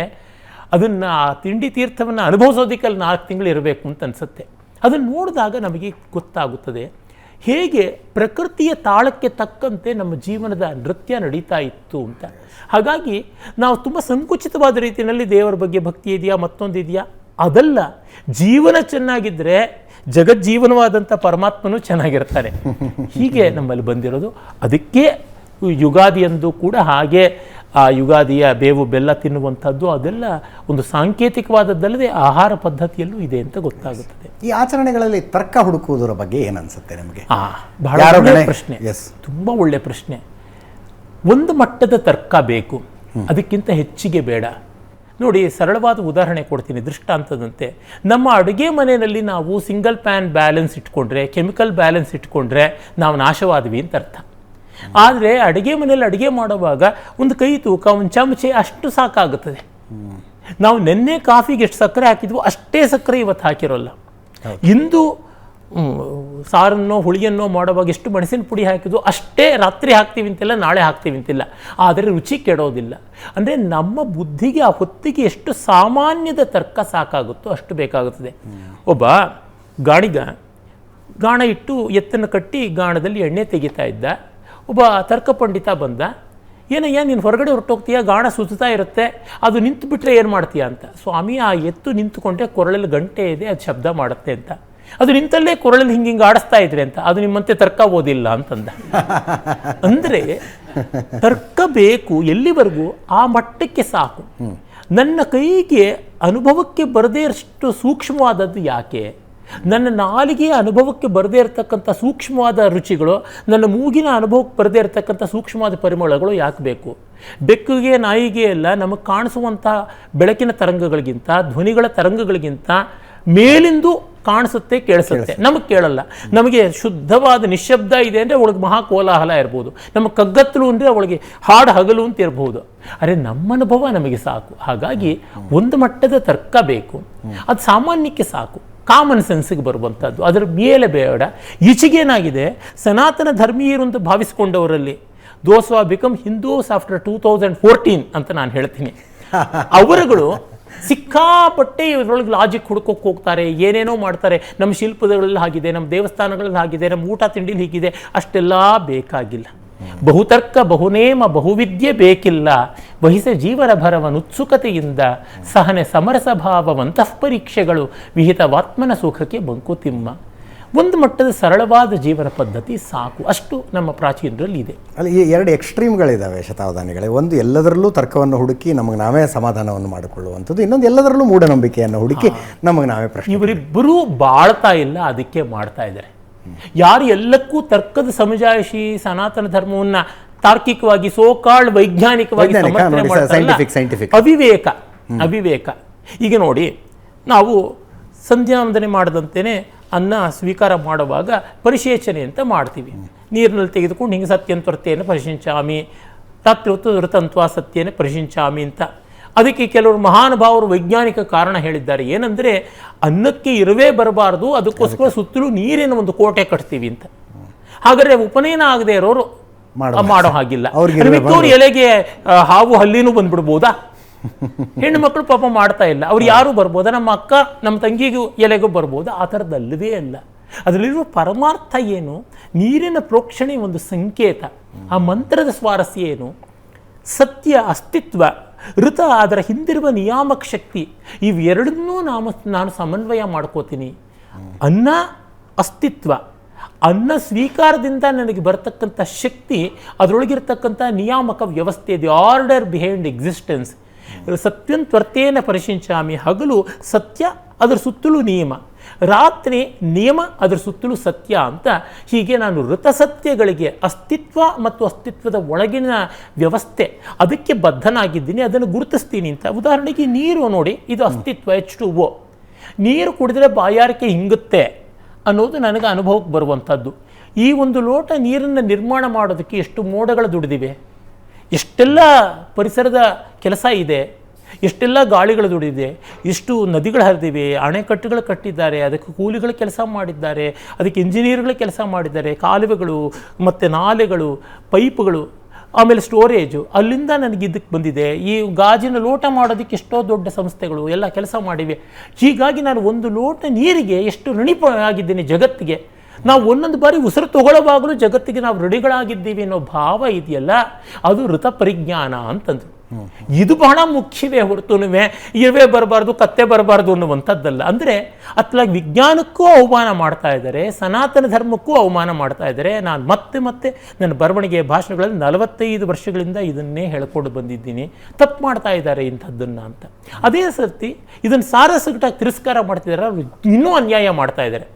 ಅದನ್ನು ಆ ತಿಂಡಿ ತೀರ್ಥವನ್ನು ಅನುಭವಿಸೋದಕ್ಕೆ ಅಲ್ಲಿ 4 ತಿಂಗಳು ಇರಬೇಕು ಅಂತ ಅನಿಸುತ್ತೆ. ಅದನ್ನು ನೋಡಿದಾಗ ನಮಗೆ ಗೊತ್ತಾಗುತ್ತದೆ ಹೇಗೆ ಪ್ರಕೃತಿಯ ತಾಳಕ್ಕೆ ತಕ್ಕಂತೆ ನಮ್ಮ ಜೀವನದ ನೃತ್ಯ ನಡೀತಾ ಇತ್ತು ಅಂತ. ಹಾಗಾಗಿ ನಾವು ತುಂಬ ಸಂಕುಚಿತವಾದ ರೀತಿಯಲ್ಲಿ ದೇವರ ಬಗ್ಗೆ ಭಕ್ತಿ ಇದೆಯಾ, ಮತ್ತೊಂದಿದೆಯಾ, ಅದಲ್ಲ. ಜೀವನ ಚೆನ್ನಾಗಿದ್ದರೆ ಜಗಜ್ಜೀವನವಾದಂಥ ಪರಮಾತ್ಮನೂ ಚೆನ್ನಾಗಿರ್ತಾರೆ. ಹೀಗೆ ನಮ್ಮಲ್ಲಿ ಬಂದಿರೋದು. ಅದಕ್ಕೆ ಯುಗಾದಿಯಂದು ಕೂಡ ಹಾಗೆ ಆ ಯುಗಾದಿಯ ಬೇವು ಬೆಲ್ಲ ತಿನ್ನುವಂಥದ್ದು ಅದೆಲ್ಲ ಒಂದು ಸಾಂಕೇತಿಕವಾದದ್ದಲ್ಲದೆ ಆಹಾರ ಪದ್ಧತಿಯಲ್ಲೂ ಇದೆ ಅಂತ ಗೊತ್ತಾಗುತ್ತದೆ. ಈ ಆಚರಣೆಗಳಲ್ಲಿ ತರ್ಕ ಹುಡುಕುವುದರ ಬಗ್ಗೆ ಏನನ್ಸುತ್ತೆ ನಿಮಗೆ? ಬಹಳ ಒಳ್ಳೆಯ ಪ್ರಶ್ನೆ, ತುಂಬ ಒಳ್ಳೆಯ ಪ್ರಶ್ನೆ. ಒಂದು ಮಟ್ಟದ ತರ್ಕ ಬೇಕು, ಅದಕ್ಕಿಂತ ಹೆಚ್ಚಿಗೆ ಬೇಡ. ನೋಡಿ, ಸರಳವಾದ ಉದಾಹರಣೆ ಕೊಡ್ತೀನಿ ದೃಷ್ಟಾಂತದಂತೆ. ನಮ್ಮ ಅಡುಗೆ ಮನೆಯಲ್ಲಿ ನಾವು ಸಿಂಗಲ್ ಪ್ಯಾನ್ ಬ್ಯಾಲೆನ್ಸ್ ಇಟ್ಕೊಂಡ್ರೆ, ಕೆಮಿಕಲ್ ಬ್ಯಾಲೆನ್ಸ್ ಇಟ್ಕೊಂಡ್ರೆ ನಾವು ನಾಶವಾದ್ವಿ ಅಂತ ಅರ್ಥ. ಆದರೆ ಅಡುಗೆ ಮನೆಯಲ್ಲಿ ಅಡುಗೆ ಮಾಡುವಾಗ ಒಂದು ಕೈ ತೂಕ, ಒಂದು ಚಮಚೆ ಅಷ್ಟು ಸಾಕಾಗುತ್ತದೆ. ನಾವು ನಿನ್ನೆ ಕಾಫಿಗೆ ಎಷ್ಟು ಸಕ್ಕರೆ ಹಾಕಿದ್ವು ಅಷ್ಟೇ ಸಕ್ಕರೆ ಇವತ್ತು ಹಾಕಿರೋಲ್ಲ. ಇಂದು ಸಾರನ್ನೋ ಹುಳಿಯನ್ನೋ ಮಾಡುವಾಗ ಎಷ್ಟು ಮೆಣಸಿನ ಪುಡಿ ಹಾಕಿದ್ವು ಅಷ್ಟೇ ರಾತ್ರಿ ಹಾಕ್ತೀವಿ ಅಂತಿಲ್ಲ, ನಾಳೆ ಹಾಕ್ತೀವಿ ಅಂತಿಲ್ಲ. ಆದರೆ ರುಚಿ ಕೆಡೋದಿಲ್ಲ. ಅಂದರೆ ನಮ್ಮ ಬುದ್ಧಿಗೆ ಆ ಹೊತ್ತಿಗೆ ಎಷ್ಟು ಸಾಮಾನ್ಯದ ತರ್ಕ ಸಾಕಾಗುತ್ತೋ ಅಷ್ಟು ಬೇಕಾಗುತ್ತದೆ. ಒಬ್ಬ ಗಾಣ ಇಟ್ಟು ಎತ್ತನ್ನು ಕಟ್ಟಿ ಗಾಣದಲ್ಲಿ ಎಣ್ಣೆ ತೆಗಿತಾ ಇದ್ದ. ಒಬ್ಬ ತರ್ಕ ಪಂಡಿತ ಬಂದ. ಏನಯ್ಯ, ನೀನು ಹೊರಗಡೆ ಹೊರಟೋಗ್ತೀಯ, ಗಾಣ ಸುತ್ತಾ ಇರುತ್ತೆ, ಅದು ನಿಂತು ಬಿಟ್ಟರೆ ಏನು ಮಾಡ್ತೀಯ ಅಂತ. ಸ್ವಾಮಿ, ಆ ಎತ್ತು ನಿಂತುಕೊಂಡ್ರೆ ಕೊರಳಲ್ಲಿ ಗಂಟೆ ಇದೆ, ಅದು ಶಬ್ದ ಮಾಡುತ್ತೆ ಅಂತ. ಅದು ನಿಂತಲ್ಲೇ ಕೊರಳಲ್ಲಿ ಹಿಂಗೆ ಆಡಿಸ್ತಾ ಇದ್ರೆ ಅಂತ. ಅದು ನಿಮ್ಮಂತೆ ತರ್ಕ ಓದಿಲ್ಲ ಅಂತಂದ. ಅಂದರೆ ತರ್ಕ ಬೇಕು ಎಲ್ಲಿವರೆಗೂ? ಆ ಮಟ್ಟಕ್ಕೆ ಸಾಕು. ನನ್ನ ಕೈಗೆ ಅನುಭವಕ್ಕೆ ಬರದೇ ಅಷ್ಟು ಸೂಕ್ಷ್ಮವಾದದ್ದು ಯಾಕೆ? ನನ್ನ ನಾಲಿಗೆಯ ಅನುಭವಕ್ಕೆ ಬರದೇ ಇರತಕ್ಕಂಥ ಸೂಕ್ಷ್ಮವಾದ ರುಚಿಗಳು, ನನ್ನ ಮೂಗಿನ ಅನುಭವಕ್ಕೆ ಬರದೇ ಇರತಕ್ಕಂಥ ಸೂಕ್ಷ್ಮವಾದ ಪರಿಮಳಗಳು ಯಾಕೆ ಬೇಕು? ಬೆಕ್ಕಿಗೆ ನಾಯಿಗೆ ಎಲ್ಲ ನಮಗೆ ಕಾಣಿಸುವಂಥ ಬೆಳಕಿನ ತರಂಗಗಳಿಗಿಂತ, ಧ್ವನಿಗಳ ತರಂಗಗಳಿಗಿಂತ ಮೇಲಿಂದು ಕಾಣಿಸುತ್ತೆ, ಕೇಳಿಸುತ್ತೆ. ನಮಗೆ ಕೇಳಲ್ಲ. ನಮಗೆ ಶುದ್ಧವಾದ ನಿಶ್ಶಬ್ದ ಇದೆ ಅಂದರೆ ಒಳಗೆ ಮಹಾ ಕೋಲಾಹಲ ಇರ್ಬೋದು. ನಮ್ಮ ಕಗ್ಗತ್ತಲು ಅಂದರೆ ಒಳಗೆ ಹಾಡು ಹಗಲು ಅಂತ ಇರ್ಬೋದು. ಅರೆ, ನಮ್ಮ ಅನುಭವ ನಮಗೆ ಸಾಕು. ಹಾಗಾಗಿ ಒಂದು ಮಟ್ಟದ ತರ್ಕ ಬೇಕು, ಅದು ಸಾಮಾನ್ಯಕ್ಕೆ ಸಾಕು, ಕಾಮನ್ ಸೆನ್ಸ್ಗೆ ಬರುವಂಥದ್ದು, ಅದರ ಮೇಲೆ ಬೇಡ. ಈಚೆಗೇನಾಗಿದೆ, ಸನಾತನ ಧರ್ಮೀಯರು ಅಂತ ಭಾವಿಸ್ಕೊಂಡವರಲ್ಲಿ those have become Hindus after 2014 ಅಂತ ನಾನು ಹೇಳ್ತೀನಿ. ಅವರುಗಳು ಸಿಕ್ಕಾಪಟ್ಟೆ ಇದರೊಳಗೆ ಲಾಜಿಕ್ ಹುಡ್ಕೋಕೆ ಹೋಗ್ತಾರೆ, ಏನೇನೋ ಮಾಡ್ತಾರೆ. ನಮ್ಮ ಶಿಲ್ಪಗಳಲ್ಲಿ ಆಗಿದೆ, ನಮ್ಮ ದೇವಸ್ಥಾನಗಳಲ್ಲಿ ಆಗಿದೆ, ನಮ್ಮ ಊಟ ತಿಂಡಿಲಿ ಹೀಗಿದೆ. ಅಷ್ಟೆಲ್ಲ ಬೇಕಾಗಿಲ್ಲ. ಬಹುತರ್ಕ ಬಹುನೇಮ ಬಹುವಿದ್ಯೆ ಬೇಕಿಲ್ಲ. ವಹಿಸ ಜೀವನ ಭರವನುತ್ಸುಕತೆಯಿಂದ ಸಹನೆ ಸಮರಸ ಭಾವವಂತಃ ಪರೀಕ್ಷೆಗಳು ವಿಹಿತವಾತ್ಮನ ಸುಖಕ್ಕೆ ಮಂಕುತಿಮ್ಮ. ಒಂದು ಮಟ್ಟದ ಸರಳವಾದ ಜೀವನ ಪದ್ಧತಿ ಸಾಕು. ಅಷ್ಟು ನಮ್ಮ ಪ್ರಾಚೀನರಲ್ಲಿ ಇದೆ. ಅಲ್ಲಿ ಈ ಎರಡು ಎಕ್ಸ್ಟ್ರೀಮ್ಗಳಿದ್ದಾವೆ ಶತಾವಧಾನಿಗಳೇ. ಒಂದು ಎಲ್ಲದರಲ್ಲೂ ತರ್ಕವನ್ನು ಹುಡುಕಿ ನಮಗೆ ನಾವೇ ಸಮಾಧಾನವನ್ನು ಮಾಡಿಕೊಳ್ಳುವಂಥದ್ದು, ಇನ್ನೊಂದು ಎಲ್ಲದರಲ್ಲೂ ಮೂಢನಂಬಿಕೆಯನ್ನು ಹುಡುಕಿ ನಮಗೆ ನಾವೇ ಪ್ರಶ್ನೆ. ಇವರಿಬ್ಬರೂ ಬಾಳ್ತಾ ಇಲ್ಲ, ಅದಕ್ಕೆ ಮಾಡ್ತಾ ಇದ್ದಾರೆ. ಯಾರು ಎಲ್ಲಕ್ಕೂ ತರ್ಕದ ಸಮಜಾಯಿಷಿ ಸನಾತನ ಧರ್ಮವನ್ನ ತಾರ್ಕಿಕವಾಗಿ ಸೋಕಾಳ್ ವೈಜ್ಞಾನಿಕವಾಗಿ ಅವಿವೇಕ. ಈಗ ನೋಡಿ, ನಾವು ಸಂಧ್ಯಾವಂದನೆ ಮಾಡದಂತೆಯೇ ಅನ್ನ ಸ್ವೀಕಾರ ಮಾಡುವಾಗ ಪರಿಶೇಚನೆ ಅಂತ ಮಾಡ್ತೀವಿ. ನೀರಿನಲ್ಲಿ ತೆಗೆದುಕೊಂಡು ಹಿಂಗೆ ಸತ್ಯಂತ್ವರ್ತೆಯನ್ನು ಪರಿಶಿಂಚಾಮಿ, ತತ್ವತ್ತು ಋತಂತ್ವ ಸತ್ಯನ ಪರಿಶಿಂಚಾಮಿ ಅಂತ. ಅದಕ್ಕೆ ಕೆಲವರು ಮಹಾನುಭಾವರು ವೈಜ್ಞಾನಿಕ ಕಾರಣ ಹೇಳಿದ್ದಾರೆ. ಏನಂದರೆ, ಅನ್ನಕ್ಕೆ ಇರುವೇ ಬರಬಾರ್ದು, ಅದಕ್ಕೋಸ್ಕರ ಸುತ್ತಲೂ ನೀರಿನ ಒಂದು ಕೋಟೆ ಕಟ್ತೀವಿ ಅಂತ. ಹಾಗಾದರೆ ಉಪನಯನ ಆಗದೆ ಇರೋರು ಮಾಡೋ ಹಾಗಿಲ್ಲ. ಮಿಕ್ಕವ್ರು ಎಲೆಗೆ ಹಾವು ಹಲ್ಲಿನೂ ಬಂದ್ಬಿಡ್ಬೋದಾ? ಹೆಣ್ಣು ಮಕ್ಕಳು ಪಾಪ ಮಾಡ್ತಾ ಇಲ್ಲ, ಅವ್ರು ಯಾರು ಬರ್ಬೋದಾ? ನಮ್ಮ ಅಕ್ಕ ನಮ್ಮ ತಂಗಿಗೂ ಎಲೆಗೂ ಬರ್ಬೋದಾ? ಆ ಥರದ್ದಲ್ಲವೇ ಅಲ್ಲ. ಅದರಲ್ಲಿರುವ ಪರಮಾರ್ಥ ಏನು? ನೀರಿನ ಪ್ರೋಕ್ಷಣೆ ಒಂದು ಸಂಕೇತ. ಆ ಮಂತ್ರದ ಸ್ವಾರಸ್ಯ ಏನು? ಸತ್ಯ ಅಸ್ತಿತ್ವ, ಋತ ಅದರ ಹಿಂದಿರುವ ನಿಯಾಮಕ ಶಕ್ತಿ, ಇವೆರಡನ್ನೂ ನಾನು ಸಮನ್ವಯ ಮಾಡ್ಕೋತೀನಿ. ಅನ್ನ ಅಸ್ತಿತ್ವ, ಅನ್ನ ಸ್ವೀಕಾರದಿಂದ ನನಗೆ ಬರತಕ್ಕಂಥ ಶಕ್ತಿ, ಅದರೊಳಗಿರ್ತಕ್ಕಂಥ ನಿಯಾಮಕ ವ್ಯವಸ್ಥೆ, ದಿ ಆರ್ಡರ್ ಬಿಹೈಂಡ್ ಎಕ್ಸಿಸ್ಟೆನ್ಸ್. ಸತ್ಯಂತ್ವರ್ತೇನ ಪರಿಶಿಂಚಾಮಿ, ಹಗಲು ಸತ್ಯ, ಅದರ ಸುತ್ತಲೂ ನಿಯಮ, ರಾತ್ರಿ ನಿಯಮ, ಅದರ ಸುತ್ತಲೂ ಸತ್ಯ ಅಂತ. ಹೀಗೆ ನಾನು ಋತಸತ್ಯಗಳಿಗೆ, ಅಸ್ತಿತ್ವ ಮತ್ತು ಅಸ್ತಿತ್ವದ ಒಳಗಿನ ವ್ಯವಸ್ಥೆ, ಅದಕ್ಕೆ ಬದ್ಧನಾಗಿದ್ದೀನಿ, ಅದನ್ನು ಗುರುತಿಸ್ತೀನಿ ಅಂತ. ಉದಾಹರಣೆಗೆ ನೀರು ನೋಡಿ, ಇದು ಅಸ್ತಿತ್ವ, H2O. ನೀರು ಕುಡಿದ್ರೆ ಬಾಯಾರಿಕೆ ಹಿಂಗುತ್ತೆ ಅನ್ನೋದು ನನಗೆ ಅನುಭವಕ್ಕೆ ಬರುವಂಥದ್ದು. ಈ ಒಂದು ಲೋಟ ನೀರನ್ನು ನಿರ್ಮಾಣ ಮಾಡೋದಕ್ಕೆ ಎಷ್ಟು ಮೋಡಗಳು ದುಡಿದಿವೆ, ಎಷ್ಟೆಲ್ಲ ಪರಿಸರದ ಕೆಲಸ ಇದೆ, ಎಷ್ಟೆಲ್ಲ ಗಾಳಿಗಳು ದುಡಿದಿದೆ, ಎಷ್ಟು ನದಿಗಳು ಹರಿದಿವೆ, ಅಣೆಕಟ್ಟುಗಳು ಕಟ್ಟಿದ್ದಾರೆ, ಅದಕ್ಕೆ ಕೂಲಿಗಳು ಕೆಲಸ ಮಾಡಿದ್ದಾರೆ, ಅದಕ್ಕೆ ಇಂಜಿನಿಯರ್ಗಳು ಕೆಲಸ ಮಾಡಿದ್ದಾರೆ, ಕಾಲುವೆಗಳು ಮತ್ತು ನಾಲೆಗಳು, ಪೈಪ್ಗಳು, ಆಮೇಲೆ ಸ್ಟೋರೇಜು, ಅಲ್ಲಿಂದ ನನಗೆ ಇದಕ್ಕೆ ಬಂದಿದೆ. ಈ ಗಾಜಿನ ಲೋಟ ಮಾಡೋದಕ್ಕೆ ಎಷ್ಟೋ ದೊಡ್ಡ ಸಂಸ್ಥೆಗಳು ಎಲ್ಲ ಕೆಲಸ ಮಾಡಿವೆ. ಹೀಗಾಗಿ ನಾನು ಒಂದು ಲೋಟ ನೀರಿಗೆ ಎಷ್ಟು ಋಣಿಯಾಗಿದ್ದೀನಿ ಜಗತ್ತಿಗೆ. ನಾವು ಒಂದೊಂದು ಬಾರಿ ಉಸಿರು ತಗೊಳ್ಳುವಾಗಲೂ ಜಗತ್ತಿಗೆ ನಾವು ಋಣಿಗಳಾಗಿದ್ದೀವಿ ಅನ್ನೋ ಭಾವ ಇದೆಯಲ್ಲ, ಅದು ಋತ ಪರಿಜ್ಞಾನ ಅಂತಂದು. ಇದು ಬಹಳ ಮುಖ್ಯವೇ ಹೊರತುನುವೆ ಇರುವೆ ಬರಬಾರ್ದು ಕತ್ತೆ ಬರಬಾರ್ದು ಅನ್ನುವಂಥದ್ದಲ್ಲ. ಅಂದರೆ ಅತ್ಲಾಗಿ ವಿಜ್ಞಾನಕ್ಕೂ ಅವಮಾನ ಮಾಡ್ತಾ ಇದ್ದಾರೆ, ಸನಾತನ ಧರ್ಮಕ್ಕೂ ಅವಮಾನ ಮಾಡ್ತಾ ಇದ್ದಾರೆ. ನಾನು ಮತ್ತೆ ಮತ್ತೆ ನನ್ನ ಬರವಣಿಗೆ ಭಾಷಣಗಳಲ್ಲಿ 45 ವರ್ಷಗಳಿಂದ ಇದನ್ನೇ ಹೇಳ್ಕೊಂಡು ಬಂದಿದ್ದೀನಿ. ತಪ್ಪು ಮಾಡ್ತಾ ಇದ್ದಾರೆ ಇಂಥದ್ದನ್ನು ಅಂತ. ಅದೇ ಸರ್ತಿ ಇದನ್ನು ಸಾರಸಗಟಾಗಿ ತಿರಸ್ಕಾರ ಮಾಡ್ತಿದ್ದಾರೆ, ಅವರು ಇನ್ನೂ ಅನ್ಯಾಯ ಮಾಡ್ತಾ ಇದ್ದಾರೆ.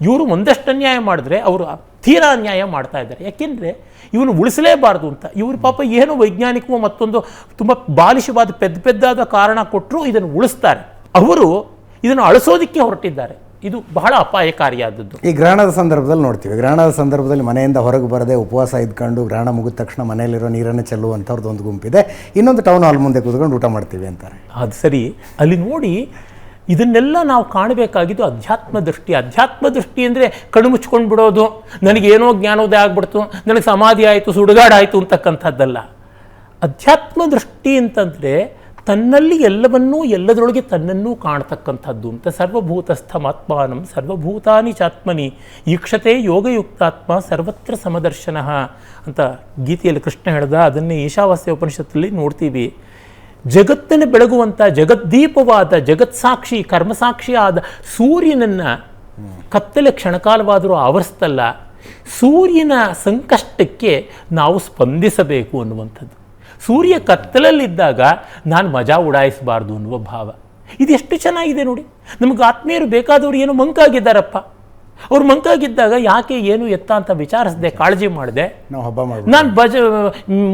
ಇವರು ಒಂದಷ್ಟು ಅನ್ಯಾಯ ಮಾಡಿದ್ರೆ ಅವರು ತೀರಾ ಅನ್ಯಾಯ ಮಾಡ್ತಾ ಇದ್ದಾರೆ. ಯಾಕೆಂದರೆ ಇವನು ಉಳಿಸಲೇಬಾರ್ದು ಅಂತ. ಇವರು ಪಾಪ ಏನೋ ವೈಜ್ಞಾನಿಕವೋ ಮತ್ತೊಂದು ತುಂಬ ಬಾಲಿಶವಾದ ಪೆದ್ದಾದ ಕಾರಣ ಕೊಟ್ಟರು ಇದನ್ನು ಉಳಿಸ್ತಾರೆ. ಅವರು ಇದನ್ನು ಅಳಿಸೋದಕ್ಕೆ ಹೊರಟಿದ್ದಾರೆ. ಇದು ಬಹಳ ಅಪಾಯಕಾರಿಯಾದದ್ದು. ಈ ಗ್ರಹಣದ ಸಂದರ್ಭದಲ್ಲಿ ನೋಡ್ತೀವಿ, ಗ್ರಹಣದ ಸಂದರ್ಭದಲ್ಲಿ ಮನೆಯಿಂದ ಹೊರಗೆ ಬರದೆ ಉಪವಾಸ ಇದ್ಕೊಂಡು ಗ್ರಹಣ ಮುಗಿದ ತಕ್ಷಣ ಮನೆಯಲ್ಲಿರೋ ನೀರನ್ನು ಚೆಲ್ಲುವಂಥವ್ರದ್ದು ಒಂದು ಗುಂಪಿದೆ. ಇನ್ನೊಂದು ಟೌನ್ ಹಾಲ್ ಮುಂದೆ ಕೂತ್ಕೊಂಡು ಊಟ ಮಾಡ್ತೀವಿ ಅಂತಾರೆ. ಅದು ಸರಿ. ಅಲ್ಲಿ ನೋಡಿ ಇದನ್ನೆಲ್ಲ ನಾವು ಕಾಣಬೇಕಾಗಿದ್ದು ಅಧ್ಯಾತ್ಮ ದೃಷ್ಟಿ. ಅಧ್ಯಾತ್ಮ ದೃಷ್ಟಿ ಅಂದರೆ ಕಣ್ಣು ಮುಚ್ಕೊಂಡು ಬಿಡೋದು, ನನಗೇನೋ ಜ್ಞಾನೋದಯ ಆಗ್ಬಿಡ್ತು, ನನಗೆ ಸಮಾಧಿ ಆಯಿತು, ಸುಡುಗಾಡಾಯಿತು ಅಂತಕ್ಕಂಥದ್ದಲ್ಲ. ಅಧ್ಯಾತ್ಮ ದೃಷ್ಟಿ ಅಂತಂದರೆ ತನ್ನಲ್ಲಿ ಎಲ್ಲವನ್ನೂ ಎಲ್ಲದರೊಳಗೆ ತನ್ನನ್ನೂ ಕಾಣ್ತಕ್ಕಂಥದ್ದು ಅಂತ. ಸರ್ವಭೂತಸ್ಥಮಾತ್ಮಾನಂ ಸರ್ವಭೂತಾನಿ ಚಾತ್ಮನಿ ಈಕ್ಷತೆ ಯೋಗಯುಕ್ತಾತ್ಮ ಸರ್ವತ್ರ ಸಮದರ್ಶನ ಅಂತ ಗೀತೆಯಲ್ಲಿ ಕೃಷ್ಣ ಹೇಳ್ದ. ಅದನ್ನೇ ಈಶಾವಾಸ್ಯ ಉಪನಿಷತ್ತಲ್ಲಿ ನೋಡ್ತೀವಿ. ಜಗತ್ತನ್ನು ಬೆಳಗುವಂಥ ಜಗದ್ದೀಪವಾದ ಜಗತ್ಸಾಕ್ಷಿ ಕರ್ಮಸಾಕ್ಷಿ ಆದ ಸೂರ್ಯನನ್ನು ಕತ್ತಲೆ ಕ್ಷಣಕಾಲವಾದರೂ ಆವರಿಸ್ತಲ್ಲ. ಸೂರ್ಯನ ಸಂಕಷ್ಟಕ್ಕೆ ನಾವು ಸ್ಪಂದಿಸಬೇಕು ಅನ್ನುವಂಥದ್ದು. ಸೂರ್ಯ ಕತ್ತಲಲ್ಲಿದ್ದಾಗ ನಾನು ಮಜಾ ಉಡಾಯಿಸಬಾರ್ದು ಅನ್ನುವ ಭಾವ. ಇದೆಷ್ಟು ಚೆನ್ನಾಗಿದೆ ನೋಡಿ. ನಮಗೆ ಆತ್ಮೀಯರು ಬೇಕಾದವರು ಏನೋ ಮಂಕಾಗಿದ್ದಾರಪ್ಪ, ಅವ್ರು ಮಂಕಾಗಿದ್ದಾಗ ಯಾಕೆ ಏನು ಎತ್ತ ಅಂತ ವಿಚಾರಿಸದೆ ಕಾಳಜಿ ಮಾಡಿದೆ ನಾವು ಹಬ್ಬ ಮಾಡಿ ನಾನು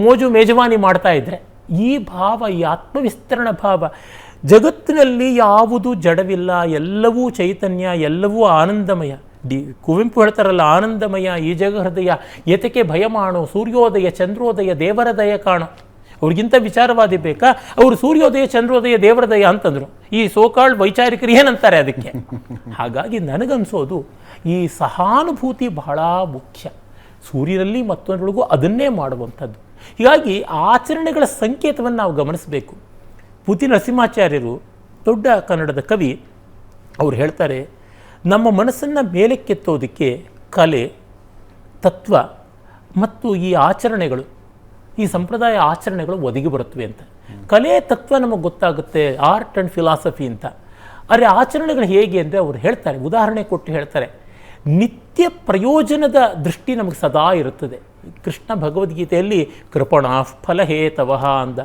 ಮೋಜು ಮೇಜವಾನಿ ಮಾಡ್ತಾ ಇದ್ದರೆ, ಈ ಭಾವ, ಈ ಆತ್ಮವಿಸ್ತರಣ ಭಾವ. ಜಗತ್ತಿನಲ್ಲಿ ಯಾವುದು ಜಡವಿಲ್ಲ, ಎಲ್ಲವೂ ಚೈತನ್ಯ, ಎಲ್ಲವೂ ಆನಂದಮಯ. ಕುವೆಂಪು ಹೇಳ್ತಾರಲ್ಲ, ಆನಂದಮಯ ಈ ಜಗ ಹೃದಯ ಏತಕ್ಕೆ ಭಯ ಮಾಡು, ಸೂರ್ಯೋದಯ ಚಂದ್ರೋದಯ ದೇವರ ದಯ ಕಾಣು. ಅವ್ರಿಗಿಂತ ವಿಚಾರವಾದಿ ಬೇಕಾ? ಅವರು ಸೂರ್ಯೋದಯ ಚಂದ್ರೋದಯ ದೇವರ ದಯ ಅಂತಂದರು. ಈ ಸೋಕಾಳ್ ವೈಚಾರಿಕರು ಏನಂತಾರೆ ಅದಕ್ಕೆ? ಹಾಗಾಗಿ ನನಗನ್ಸೋದು ಈ ಸಹಾನುಭೂತಿ ಬಹಳ ಮುಖ್ಯ. ಸೂರ್ಯನಲ್ಲಿ ಮತ್ತೊಂದರೊಳಗೂ ಅದನ್ನೇ ಮಾಡುವಂಥದ್ದು. ಹೀಗಾಗಿ ಆಚರಣೆಗಳ ಸಂಕೇತವನ್ನು ನಾವು ಗಮನಿಸಬೇಕು. ಪುತಿ ನರಸಿಂಹಾಚಾರ್ಯರು ದೊಡ್ಡ ಕನ್ನಡದ ಕವಿ, ಅವರು ಹೇಳ್ತಾರೆ, ನಮ್ಮ ಮನಸ್ಸನ್ನು ಮೇಲಕ್ಕೆತ್ತೋದಕ್ಕೆ ಕಲೆ, ತತ್ವ ಮತ್ತು ಈ ಆಚರಣೆಗಳು, ಈ ಸಂಪ್ರದಾಯ ಆಚರಣೆಗಳು ಒದಗಿ ಬರುತ್ತವೆ ಅಂತ. ಕಲೆ ತತ್ವ ನಮಗೆ ಗೊತ್ತಾಗುತ್ತೆ, ಆರ್ಟ್ ಆ್ಯಂಡ್ ಫಿಲಾಸಫಿ ಅಂತ. ಆದರೆ ಆಚರಣೆಗಳು ಹೇಗೆ ಅಂದರೆ ಅವರು ಹೇಳ್ತಾರೆ, ಉದಾಹರಣೆ ಕೊಟ್ಟು ಹೇಳ್ತಾರೆ, ನಿತ್ಯ ಪ್ರಯೋಜನದ ದೃಷ್ಟಿ ನಮಗೆ ಸದಾ ಇರುತ್ತದೆ. ಕೃಷ್ಣ ಭಗವದ್ಗೀತೆಯಲ್ಲಿ ಕೃಪಣ ಫಲಹೇತವಃ ಅಂದ.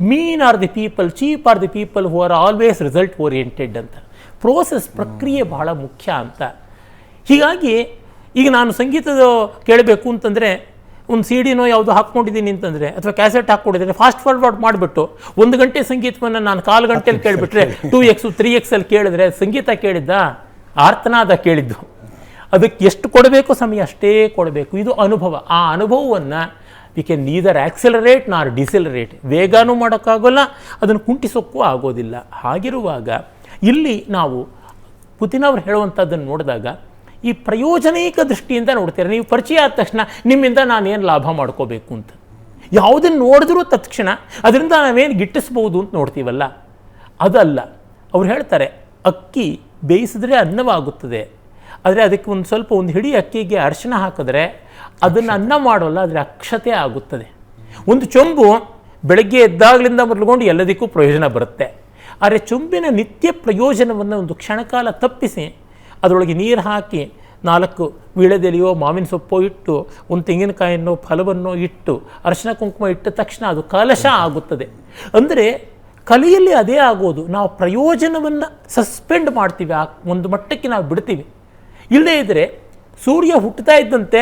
Mean are the people, cheap are the people who are always result oriented ಅಂತ. ಪ್ರೋಸೆಸ್, ಪ್ರಕ್ರಿಯೆ ಬಹಳ ಮುಖ್ಯ ಅಂತ. ಹೀಗಾಗಿ ಈಗ ನಾನು ಸಂಗೀತದ ಕೇಳಬೇಕು ಅಂತಂದರೆ ಒಂದು ಸಿ ಡಿನೋ ಯಾವುದು ಹಾಕ್ಕೊಂಡಿದ್ದೀನಿ ಅಂತಂದರೆ, ಅಥವಾ ಕ್ಯಾಸೆಟ್ ಹಾಕ್ಕೊಂಡಿದ್ದೀನಿ, ಫಾಸ್ಟ್ ಫಾರ್ವರ್ಡ್ ಮಾಡಿಬಿಟ್ಟು 1 ಗಂಟೆ ಸಂಗೀತವನ್ನು ನಾನು 4 ಗಂಟೆಯಲ್ಲಿ ಕೇಳಿಬಿಟ್ರೆ 2x 3x ಅಲ್ಲಿ ಕೇಳಿದ್ರೆ ಸಂಗೀತ ಕೇಳಿದ್ದ, ಆರ್ತನಾದ ಕೇಳಿದ್ದು. ಅದಕ್ಕೆ ಎಷ್ಟು ಕೊಡಬೇಕು ಸಮಯ ಅಷ್ಟೇ ಕೊಡಬೇಕು. ಇದು ಅನುಭವ. ಆ ಅನುಭವವನ್ನು ವಿ ಕ್ಯಾನ್ ನೀದರ್ ಆಕ್ಸೆಲರೇಟ್ ನಾರ್ ಡಿಸೆಲರೇಟ್. ವೇಗನೂ ಮಾಡೋಕ್ಕಾಗೋಲ್ಲ, ಅದನ್ನು ಕುಂಟಿಸೋಕ್ಕೂ ಆಗೋದಿಲ್ಲ. ಹಾಗಿರುವಾಗ ಇಲ್ಲಿ ನಾವು ಪುತಿನವ್ರು ಹೇಳುವಂಥದ್ದನ್ನು ನೋಡಿದಾಗ ಈ ಪ್ರಯೋಜನೈಕ ದೃಷ್ಟಿಯಿಂದ ನೋಡ್ತೀರ. ನೀವು ಪರಿಚಯ ಆದ ತಕ್ಷಣ ನಿಮ್ಮಿಂದ ನಾನೇನು ಲಾಭ ಮಾಡ್ಕೋಬೇಕು ಅಂತ, ಯಾವುದನ್ನು ನೋಡಿದ್ರೂ ತತ್ಕ್ಷಣ ಅದರಿಂದ ನಾವೇನು ಗಿಟ್ಟಿಸ್ಬೋದು ಅಂತ ನೋಡ್ತೀವಲ್ಲ, ಅದಲ್ಲ. ಅವ್ರು ಹೇಳ್ತಾರೆ, ಅಕ್ಕಿ ಬೇಯಿಸಿದ್ರೆ ಅನ್ನವಾಗುತ್ತದೆ, ಆದರೆ ಅದಕ್ಕೆ ಒಂದು ಹಿಡಿ ಅಕ್ಕಿಗೆ ಅರಿಶಿನ ಹಾಕಿದ್ರೆ ಅದನ್ನು ಅನ್ನ ಮಾಡೋಲ್ಲ, ಆದರೆ ಅಕ್ಷತೆ ಆಗುತ್ತದೆ. ಒಂದು ಚೊಂಬು ಬೆಳಗ್ಗೆ ಎದ್ದಾಗಲಿಂದ ಮೊದಲುಕೊಂಡು ಎಲ್ಲದಕ್ಕೂ ಪ್ರಯೋಜನ ಬರುತ್ತೆ. ಆದರೆ ಚೊಂಬಿನ ನಿತ್ಯ ಪ್ರಯೋಜನವನ್ನು ಒಂದು ಕ್ಷಣಕಾಲ ತಪ್ಪಿಸಿ ಅದರೊಳಗೆ ನೀರು ಹಾಕಿ 4 ವೀಳ್ಯದೆಲೆಯೋ ಮಾವಿನ ಸೊಪ್ಪೋ ಇಟ್ಟು ಒಂದು ತೆಂಗಿನಕಾಯಿನೋ ಫಲವನ್ನೋ ಇಟ್ಟು ಅರಿಶಿನ ಕುಂಕುಮ ಇಟ್ಟ ತಕ್ಷಣ ಅದು ಕಲಶ ಆಗುತ್ತದೆ. ಅಂದರೆ ಕಲೆಯಲ್ಲಿ ಅದೇ ಆಗೋದು. ನಾವು ಪ್ರಯೋಜನವನ್ನು ಸಸ್ಪೆಂಡ್ ಮಾಡ್ತೀವಿ, ಆ ಒಂದು ಮಟ್ಟಕ್ಕೆ ನಾವು ಬಿಡ್ತೀವಿ. ಇಲ್ಲದೇ ಇದ್ದರೆ ಸೂರ್ಯ ಹುಟ್ಟುತ್ತಾ ಇದ್ದಂತೆ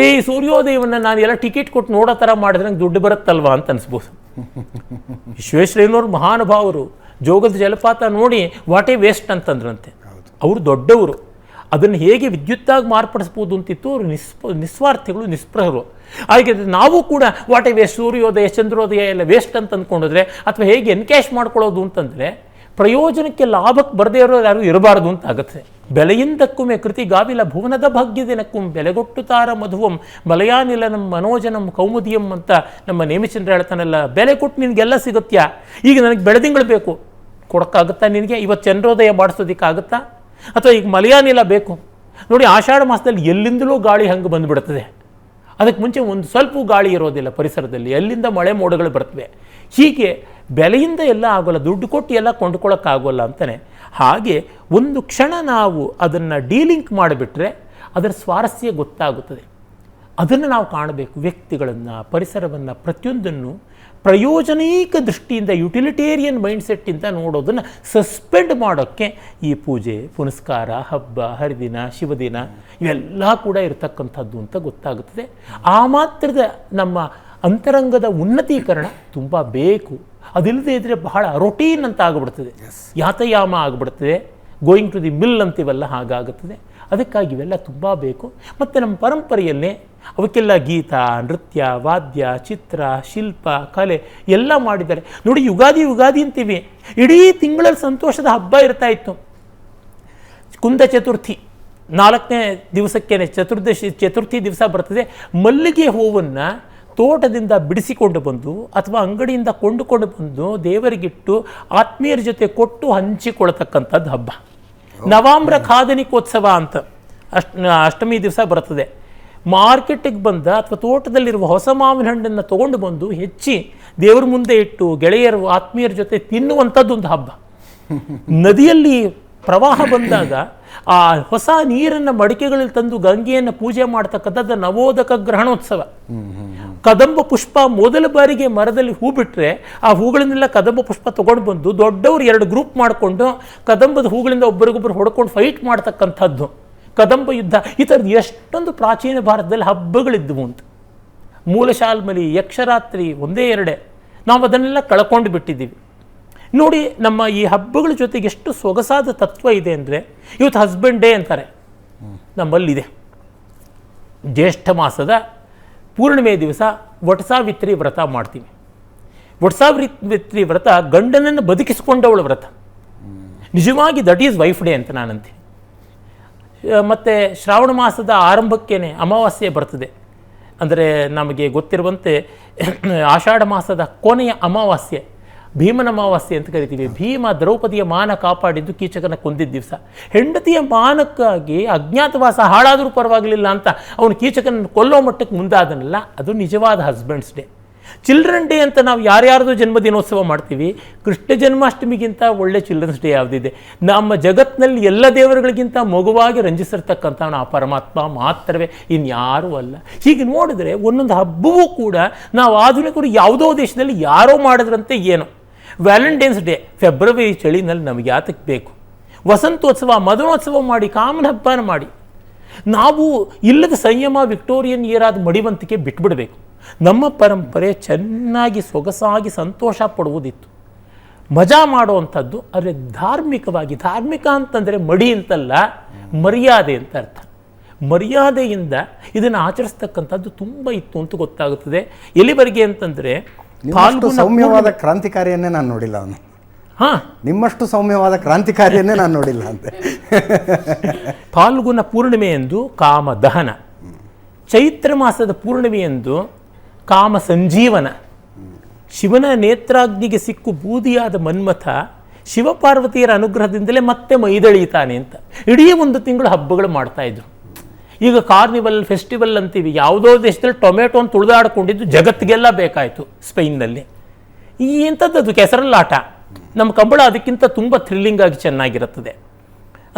ಈ ಸೂರ್ಯೋದಯವನ್ನು ನಾನು ಎಲ್ಲ ಟಿಕೆಟ್ ಕೊಟ್ಟು ನೋಡೋ ಥರ ಮಾಡಿದ್ರೆ ನಂಗೆ ದುಡ್ಡು ಬರುತ್ತಲ್ವಾ ಅಂತ ಅನಿಸ್ಬೋದು. ವಿಶ್ವೇಶ್ವರಯ್ಯನವರು ಮಹಾನುಭಾವರು ಜೋಗದ ಜಲಪಾತ ನೋಡಿ ವಾಟೇ ವೇಸ್ಟ್ ಅಂತಂದ್ರಂತೆ. ಅವರು ದೊಡ್ಡವರು, ಅದನ್ನು ಹೇಗೆ ವಿದ್ಯುತ್ತಾಗಿ ಮಾರ್ಪಡಿಸ್ಬೋದು ಅಂತಿತ್ತು. ಅವರು ನಿಸ್ವಾರ್ಥಿಗಳು, ನಿಸ್ಪೃಹರು. ಹಾಗೆ ನಾವು ಕೂಡ ವಾಟೇ ವೇಸ್ಟ್, ಸೂರ್ಯೋದಯ ಚಂದ್ರೋದಯ ಎಲ್ಲ ವೇಸ್ಟ್ ಅಂತ ಅಂದ್ಕೊಂಡಿದ್ರೆ, ಅಥವಾ ಹೇಗೆ ಎನ್ಕ್ಯಾಶ್ ಮಾಡ್ಕೊಳ್ಳೋದು ಅಂತಂದರೆ ಪ್ರಯೋಜನಕ್ಕೆ ಲಾಭಕ್ಕೆ ಬರದೇ ಇರೋರು ಯಾರು ಇರಬಾರ್ದು ಅಂತ ಆಗುತ್ತೆ. ಬೆಲೆಯಿಂದಕ್ಕುಮೆ ಕೃತಿ ಗಾವಿಲ ಭುವನದ ಭಾಗ್ಯದಿನಕ್ಕುಂ ಬೆಲೆಗೊಟ್ಟುತ್ತಾರ ಮಧುವಂ ಮಲಯಾನಿಲನಂ ಮನೋಜನಂ ಕೌಮುದಿಯಂ ಅಂತ ನಮ್ಮ ನೇಮಿಚಂದ್ರ ಹೇಳ್ತಾನಲ್ಲ. ಬೆಲೆ ಕೊಟ್ಟು ನಿನಗೆಲ್ಲ ಸಿಗುತ್ತಾ? ಈಗ ನನಗೆ ಬೆಳೆದಿಂಗಳು ಬೇಕು, ಕೊಡೋಕ್ಕಾಗುತ್ತಾ ನಿನಗೆ? ಇವತ್ತು ಚಂದ್ರೋದಯ ಮಾಡಿಸೋದಕ್ಕಾಗುತ್ತಾ? ಅಥವಾ ಈಗ ಮಲಯಾನಿಲ ಬೇಕು ನೋಡಿ, ಆಷಾಢ ಮಾಸದಲ್ಲಿ ಎಲ್ಲಿಂದಲೂ ಗಾಳಿ ಹಂಗೆ ಬಂದುಬಿಡ್ತದೆ. ಅದಕ್ಕೆ ಮುಂಚೆ ಒಂದು ಸ್ವಲ್ಪ ಗಾಳಿ ಇರೋದಿಲ್ಲ ಪರಿಸರದಲ್ಲಿ, ಅಲ್ಲಿಂದ ಮಳೆ ಮೋಡಗಳು ಬರ್ತವೆ. ಹೀಗೆ ಬೆಲೆಯಿಂದ ಎಲ್ಲ ಆಗೋಲ್ಲ, ದುಡ್ಡು ಕೊಟ್ಟು ಎಲ್ಲ ಕೊಂಡ್ಕೊಳ್ಳೋಕ್ಕಾಗೋಲ್ಲ ಅಂತಾನೆ. ಹಾಗೆ ಒಂದು ಕ್ಷಣ ನಾವು ಅದನ್ನು ಡೀಲಿಂಕ್ ಮಾಡಿಬಿಟ್ರೆ ಅದರ ಸ್ವಾರಸ್ಯ ಗೊತ್ತಾಗುತ್ತದೆ. ಅದನ್ನು ನಾವು ಕಾಣಬೇಕು. ವ್ಯಕ್ತಿಗಳನ್ನು, ಪರಿಸರವನ್ನು, ಪ್ರತಿಯೊಂದನ್ನು ಪ್ರಯೋಜನೀಕ ದೃಷ್ಟಿಯಿಂದ, ಯುಟಿಲಿಟೇರಿಯನ್ ಮೈಂಡ್ಸೆಟ್ಟಿಂದ ನೋಡೋದನ್ನು ಸಸ್ಪೆಂಡ್ ಮಾಡೋಕ್ಕೆ ಈ ಪೂಜೆ, ಪುನಸ್ಕಾರ, ಹಬ್ಬ, ಹರಿದಿನ, ಶಿವದಿನ ಇವೆಲ್ಲ ಕೂಡ ಇರತಕ್ಕಂಥದ್ದು ಅಂತ ಗೊತ್ತಾಗುತ್ತದೆ. ಆ ಮಾತ್ರದ ನಮ್ಮ ಅಂತರಂಗದ ಉನ್ನತೀಕರಣ ತುಂಬ ಬೇಕು. ಅದಿಲ್ಲದೆ ಇದ್ದರೆ ಬಹಳ ರೊಟೀನ್ ಅಂತ ಆಗಿಬಿಡ್ತದೆ, ಯಾತಯಾಮ ಆಗಿಬಿಡ್ತದೆ, ಗೋಯಿಂಗ್ ಟು ದಿ ಮಿಲ್ ಅಂತೀವಲ್ಲ ಹಾಗಾಗುತ್ತದೆ. ಅದಕ್ಕಾಗಿ ಇವೆಲ್ಲ ತುಂಬ ಬೇಕು. ಮತ್ತು ನಮ್ಮ ಪರಂಪರೆಯಲ್ಲೇ ಅವಕ್ಕೆಲ್ಲ ಗೀತ, ನೃತ್ಯ, ವಾದ್ಯ, ಚಿತ್ರ, ಶಿಲ್ಪ, ಕಲೆ ಎಲ್ಲ ಮಾಡಿದ್ದಾರೆ ನೋಡಿ. ಯುಗಾದಿ ಅಂತೀವಿ, ಇಡೀ ತಿಂಗಳಲ್ಲಿ ಸಂತೋಷದ ಹಬ್ಬ ಇರ್ತಾ ಇತ್ತು. ಕುಂದ ಚತುರ್ಥಿ 4ನೇ ದಿವಸಕ್ಕೇನೆ ಚತುರ್ಥಿ ದಿವಸ ಬರ್ತದೆ. ಮಲ್ಲಿಗೆ ಹೂವನ್ನು ತೋಟದಿಂದ ಬಿಡಿಸಿಕೊಂಡು ಬಂದು ಅಥವಾ ಅಂಗಡಿಯಿಂದ ಕೊಂಡುಕೊಂಡು ಬಂದು ದೇವರಿಗಿಟ್ಟು ಆತ್ಮೀಯರ ಜೊತೆ ಕೊಟ್ಟು ಹಂಚಿಕೊಳ್ತಕ್ಕಂಥದ್ದು ಹಬ್ಬ. ನವಾಮ್ರ ಖಾದನಿಕೋತ್ಸವ ಅಂತ ಅಷ್ಟಮಿ ದಿವಸ ಬರ್ತದೆ. ಮಾರ್ಕೆಟಿಗೆ ಬಂದ ಅಥವಾ ತೋಟದಲ್ಲಿರುವ ಹೊಸ ಮಾವಿನ ಹಣ್ಣನ್ನು ತೊಗೊಂಡು ಬಂದು ಹೆಚ್ಚಿ ದೇವರ ಮುಂದೆ ಇಟ್ಟು ಗೆಳೆಯರು ಆತ್ಮೀಯರ ಜೊತೆ ತಿನ್ನುವಂಥದ್ದು ಒಂದು ಹಬ್ಬ. ನದಿಯಲ್ಲಿ ಪ್ರವಾಹ ಬಂದಾಗ ಆ ಹೊಸ ನೀರನ್ನು ಮಡಿಕೆಗಳಲ್ಲಿ ತಂದು ಗಂಗೆಯನ್ನು ಪೂಜೆ ಮಾಡ್ತಕ್ಕಂಥದ್ದು ನವೋದಕ ಗ್ರಹಣೋತ್ಸವ. ಕದಂಬ ಪುಷ್ಪ ಮೊದಲ ಬಾರಿಗೆ ಮರದಲ್ಲಿ ಹೂ ಬಿಟ್ಟರೆ ಆ ಹೂಗಳನ್ನೆಲ್ಲ ಕದಂಬ ಪುಷ್ಪ ತೊಗೊಂಡು ಬಂದು ದೊಡ್ಡವರು 2 ಗ್ರೂಪ್ ಮಾಡಿಕೊಂಡು ಕದಂಬದ ಹೂಗಳಿಂದ ಒಬ್ಬರಿಗೊಬ್ಬರು ಹೊಡ್ಕೊಂಡು ಫೈಟ್ ಮಾಡ್ತಕ್ಕಂಥದ್ದು ಕದಂಬ ಯುದ್ಧ. ಈ ಥರದ್ದು ಎಷ್ಟೊಂದು ಪ್ರಾಚೀನ ಭಾರತದಲ್ಲಿ ಹಬ್ಬಗಳಿದ್ದವು ಅಂತ. ಮೂಲಶಾಲ್ಮಲಿ, ಯಕ್ಷರಾತ್ರಿ ಒಂದೇ 2 ನಾವು ಅದನ್ನೆಲ್ಲ ಕಳ್ಕೊಂಡು ಬಿಟ್ಟಿದ್ದೀವಿ ನೋಡಿ. ನಮ್ಮ ಈ ಹಬ್ಬಗಳ ಜೊತೆಗೆ ಎಷ್ಟು ಸೊಗಸಾದ ತತ್ವ ಇದೆ ಅಂದರೆ, ಇವತ್ತು ಹಸ್ಬೆಂಡ್ ಡೇ ಅಂತಾರೆ, ನಮ್ಮಲ್ಲಿದೆ. ಜ್ಯೇಷ್ಠ ಮಾಸದ ಪೂರ್ಣಿಮೆ ದಿವಸ ವಟಸಾವಿತ್ರಿ ವ್ರತ ಮಾಡ್ತೀವಿ. ವಟಸಾವಿತ್ರಿ ವ್ರತ ಗಂಡನನ್ನು ಬದುಕಿಸಿಕೊಂಡವಳ ವ್ರತ. ನಿಜವಾಗಿ ದಟ್ ಈಸ್ ವೈಫ್ ಡೇ ಅಂತ ನಾನಂತೆ. ಮತ್ತು ಶ್ರಾವಣ ಮಾಸದ ಆರಂಭಕ್ಕೇನೆ ಅಮಾವಾಸ್ಯೆ ಬರ್ತದೆ. ಅಂದರೆ ನಮಗೆ ಗೊತ್ತಿರುವಂತೆ ಆಷಾಢ ಮಾಸದ ಕೊನೆಯ ಅಮಾವಾಸ್ಯೆ ಭೀಮನ ಅಮಾವಾಸ್ಯೆ ಅಂತ ಕರಿತೀವಿ. ಭೀಮ ದ್ರೌಪದಿಯ ಮಾನ ಕಾಪಾಡಿದ್ದು ಕೀಚಕನ ಕೊಂದಿದ್ದ ದಿವಸ. ಹೆಂಡತಿಯ ಮಾನಕ್ಕಾಗಿ ಅಜ್ಞಾತವಾಸ ಹಾಳಾದರೂ ಪರವಾಗಿಲ್ಲ ಅಂತ ಅವನು ಕೀಚಕನ ಕೊಲ್ಲೋ ಮಟ್ಟಕ್ಕೆ ಮುಂದಾದನಲ್ಲ, ಅದು ನಿಜವಾದ ಹಸ್ಬೆಂಡ್ಸ್ ಡೇ. ಚಿಲ್ಡ್ರನ್ ಡೇ ಅಂತ ನಾವು ಯಾರ್ಯಾರ್ದು ಜನ್ಮದಿನೋತ್ಸವ ಮಾಡ್ತೀವಿ. ಕೃಷ್ಣ ಜನ್ಮಾಷ್ಟಮಿಗಿಂತ ಒಳ್ಳೆ ಚಿಲ್ಡ್ರನ್ಸ್ ಡೇ ಯಾವುದಿದೆ? ನಮ್ಮ ಜಗತ್ತಿನಲ್ಲಿ ಎಲ್ಲ ದೇವರುಗಳಿಗಿಂತ ಮಗುವಾಗಿ ರಂಜಿಸಿರ್ತಕ್ಕಂಥ ಆ ಪರಮಾತ್ಮ ಮಾತ್ರವೇ, ಇನ್ಯಾರೂ ಅಲ್ಲ. ಹೀಗೆ ನೋಡಿದ್ರೆ ಒಂದೊಂದು ಹಬ್ಬವೂ ಕೂಡ ನಾವು ಆಧುನಿಕರು ಯಾವುದೋ ದೇಶದಲ್ಲಿ ಯಾರೋ ಮಾಡಿದ್ರಂತೆ ಏನೋ. ವ್ಯಾಲೆಂಟೈನ್ಸ್ ಡೇ ಫೆಬ್ರವರಿ ಚಳಿನಲ್ಲಿ ನಮಗೆ ಯಾತಕ್ಕೆ ಬೇಕು? ವಸಂತೋತ್ಸವ, ಮದನೋತ್ಸವ ಮಾಡಿ, ಕಾಮನ ಹಬ್ಬನ ಮಾಡಿ. ನಾವು ಇಲ್ಲದ ಸಂಯಮ, ವಿಕ್ಟೋರಿಯನ್ ಏರಾದ ಮಡಿವಂತಿಕೆ ಬಿಟ್ಬಿಡಬೇಕು. ನಮ್ಮ ಪರಂಪರೆ ಚೆನ್ನಾಗಿ ಸೊಗಸಾಗಿ ಸಂತೋಷ ಪಡುವುದಿತ್ತು, ಮಜಾ ಮಾಡುವಂಥದ್ದು. ಆದರೆ ಧಾರ್ಮಿಕವಾಗಿ, ಧಾರ್ಮಿಕ ಅಂತಂದರೆ ಮಡಿ ಅಂತಲ್ಲ, ಮರ್ಯಾದೆ ಅಂತ ಅರ್ಥ. ಮರ್ಯಾದೆಯಿಂದ ಇದನ್ನು ಆಚರಿಸ್ತಕ್ಕಂಥದ್ದು ತುಂಬ ಇತ್ತು ಅಂತ ಗೊತ್ತಾಗುತ್ತದೆ. ಎಲ್ಲಿವರೆಗೆ ಅಂತಂದರೆ ಸೌಮ್ಯವಾದ ಕ್ರಾಂತಿಕಾರಿಯನ್ನೇ ನಾನು ನೋಡಿಲ್ಲ ಅವನು. ನಿಮ್ಮಷ್ಟು ಸೌಮ್ಯವಾದ ಕ್ರಾಂತಿಕಾರಿಯನ್ನೇ ನಾನು ನೋಡಿಲ್ಲ ಅಂತೆ. ಫಾಲ್ಗುಣ ಪೂರ್ಣಿಮೆಯೆಂದು ಕಾಮ ದಹನ, ಚೈತ್ರ ಮಾಸದ ಪೂರ್ಣಿಮೆಯೆಂದು ಕಾಮ ಸಂಜೀವನ. ಶಿವನ ನೇತ್ರಾಗ್ನಿಗೆ ಸಿಕ್ಕು ಬೂದಿಯಾದ ಮನ್ಮಥ ಶಿವಪಾರ್ವತಿಯರ ಅನುಗ್ರಹದಿಂದಲೇ ಮತ್ತೆ ಮೈದಳೀತಾನೆ ಅಂತ ಇಡೀ ಒಂದು ತಿಂಗಳು ಹಬ್ಬಗಳು ಮಾಡ್ತಾ ಇದ್ರು. ಈಗ ಕಾರ್ನಿವಲ್, ಫೆಸ್ಟಿವಲ್ ಅಂತೀವಿ. ಯಾವುದೋ ದೇಶದಲ್ಲಿ ಟೊಮೆಟೊನ ತುಳಿದಾಡಿಕೊಂಡಿದ್ದು ಜಗತ್ತಿಗೆಲ್ಲ ಬೇಕಾಯಿತು. ಸ್ಪೈನ್ನಲ್ಲಿ ಈ ಎಂಥದ್ದು ಕೆಸರಲ್ಲಾಟ. ನಮ್ಮ ಕಂಬಳ ಅದಕ್ಕಿಂತ ತುಂಬ ಥ್ರಿಲ್ಲಿಂಗ್ ಆಗಿ ಚೆನ್ನಾಗಿರುತ್ತದೆ.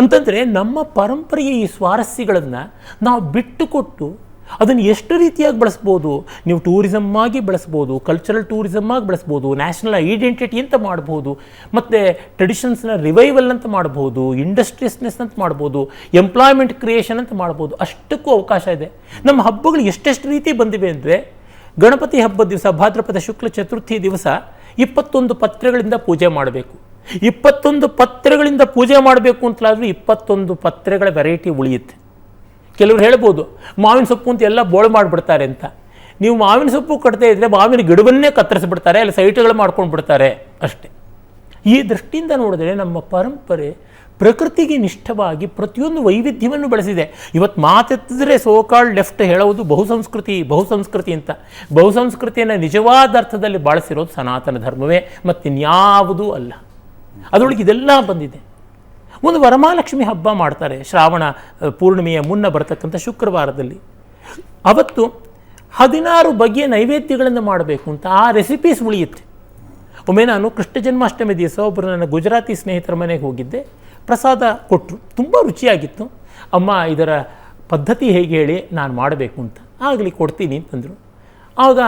ಅಂತಂದರೆ ನಮ್ಮ ಪರಂಪರೆಯ ಈ ಸ್ವಾರಸ್ಯಗಳನ್ನು ನಾವು ಬಿಟ್ಟುಕೊಟ್ಟು ಅದನ್ನು ಎಷ್ಟು ರೀತಿಯಾಗಿ ಬಳಸ್ಬೋದು? ನೀವು ಟೂರಿಸಮ್ ಆಗಿ ಬೆಳೆಸ್ಬೋದು, ಕಲ್ಚರಲ್ ಟೂರಿಸಮ್ ಆಗಿ ಬೆಳೆಸ್ಬೋದು, ನ್ಯಾಷನಲ್ ಐಡೆಂಟಿಟಿ ಅಂತ ಮಾಡ್ಬೋದು, ಮತ್ತು ಟ್ರೆಡಿಷನ್ಸ್ನ ರಿವೈವಲ್ ಅಂತ ಮಾಡ್ಬೋದು, ಇಂಡಸ್ಟ್ರಿಯಸ್ನೆಸ್ ಅಂತ ಮಾಡ್ಬೋದು, ಎಂಪ್ಲಾಯ್ಮೆಂಟ್ ಕ್ರಿಯೇಷನ್ ಅಂತ ಮಾಡ್ಬೋದು. ಅಷ್ಟಕ್ಕೂ ಅವಕಾಶ ಇದೆ. ನಮ್ಮ ಹಬ್ಬಗಳು ಎಷ್ಟೆಷ್ಟು ರೀತಿ ಬಂದಿವೆ ಅಂದರೆ, ಗಣಪತಿ ಹಬ್ಬದ ದಿವಸ ಭಾದ್ರಪದ ಶುಕ್ಲ ಚತುರ್ಥಿ ದಿವಸ 21 ಪತ್ರೆಗಳಿಂದ ಪೂಜೆ ಮಾಡಬೇಕು. 21 ಪತ್ರೆಗಳಿಂದ ಪೂಜೆ ಮಾಡಬೇಕು ಅಂತಲಾದರೂ 21 ಪತ್ರೆಗಳ ವೆರೈಟಿ ಉಳಿಯುತ್ತೆ. ಕೆಲವರು ಹೇಳ್ಬೋದು ಮಾವಿನ ಸೊಪ್ಪು ಅಂತ ಎಲ್ಲ ಬೋಳು ಮಾಡಿಬಿಡ್ತಾರೆ ಅಂತ. ನೀವು ಮಾವಿನ ಸೊಪ್ಪು ಕಟ್ತಾ ಇದ್ದರೆ ಮಾವಿನ ಗಿಡವನ್ನೇ ಕತ್ತರಿಸ್ಬಿಡ್ತಾರೆ, ಅಲ್ಲಿ ಸೈಟ್ಗಳು ಮಾಡ್ಕೊಂಡು ಬಿಡ್ತಾರೆ ಅಷ್ಟೇ. ಈ ದೃಷ್ಟಿಯಿಂದ ನೋಡಿದ್ರೆ ನಮ್ಮ ಪರಂಪರೆ ಪ್ರಕೃತಿಗೆ ನಿಷ್ಠವಾಗಿ ಪ್ರತಿಯೊಂದು ವೈವಿಧ್ಯವನ್ನು ಬೆಳೆಸಿದೆ. ಇವತ್ತು ಮಾತೆತ್ತಿದ್ರೆ ಸೋಕಾಲ್ಡ್ ಲೆಫ್ಟ್ ಹೇಳುವುದು ಬಹುಸಂಸ್ಕೃತಿ ಅಂತ. ಬಹುಸಂಸ್ಕೃತಿಯನ್ನು ನಿಜವಾದ ಅರ್ಥದಲ್ಲಿ ಬಳಸಿರೋದು ಸನಾತನ ಧರ್ಮವೇ, ಮತ್ತಿನ್ಯಾವುದೂ ಅಲ್ಲ. ಅದರೊಳಗೆ ಇದೆಲ್ಲ ಬಂದಿದೆ. ಒಂದು ವರಮಹಾಲಕ್ಷ್ಮಿ ಹಬ್ಬ ಮಾಡ್ತಾರೆ ಶ್ರಾವಣ ಪೂರ್ಣಿಮೆಯ ಮುನ್ನ ಬರತಕ್ಕಂಥ ಶುಕ್ರವಾರದಲ್ಲಿ. ಅವತ್ತು 16 ಬಗೆಯ ನೈವೇದ್ಯಗಳನ್ನು ಮಾಡಬೇಕು ಅಂತ ಆ ರೆಸಿಪೀಸ್ ಉಳಿಯುತ್ತೆ. ಒಮ್ಮೆ ನಾನು ಕೃಷ್ಣ ಜನ್ಮಾಷ್ಟಮಿ ದಿವಸ ಒಬ್ಬರು ನನ್ನ ಗುಜರಾತಿ ಸ್ನೇಹಿತರ ಮನೆಗೆ ಹೋಗಿದ್ದೆ. ಪ್ರಸಾದ ಕೊಟ್ಟರು, ತುಂಬ ರುಚಿಯಾಗಿತ್ತು. ಅಮ್ಮ ಇದರ ಪದ್ಧತಿ ಹೇಗೆ ಹೇಳಿ, ನಾನು ಮಾಡಬೇಕು ಅಂತ. ಆಗಲಿ ಕೊಡ್ತೀನಿ ಅಂತಂದರು. ಆವಾಗ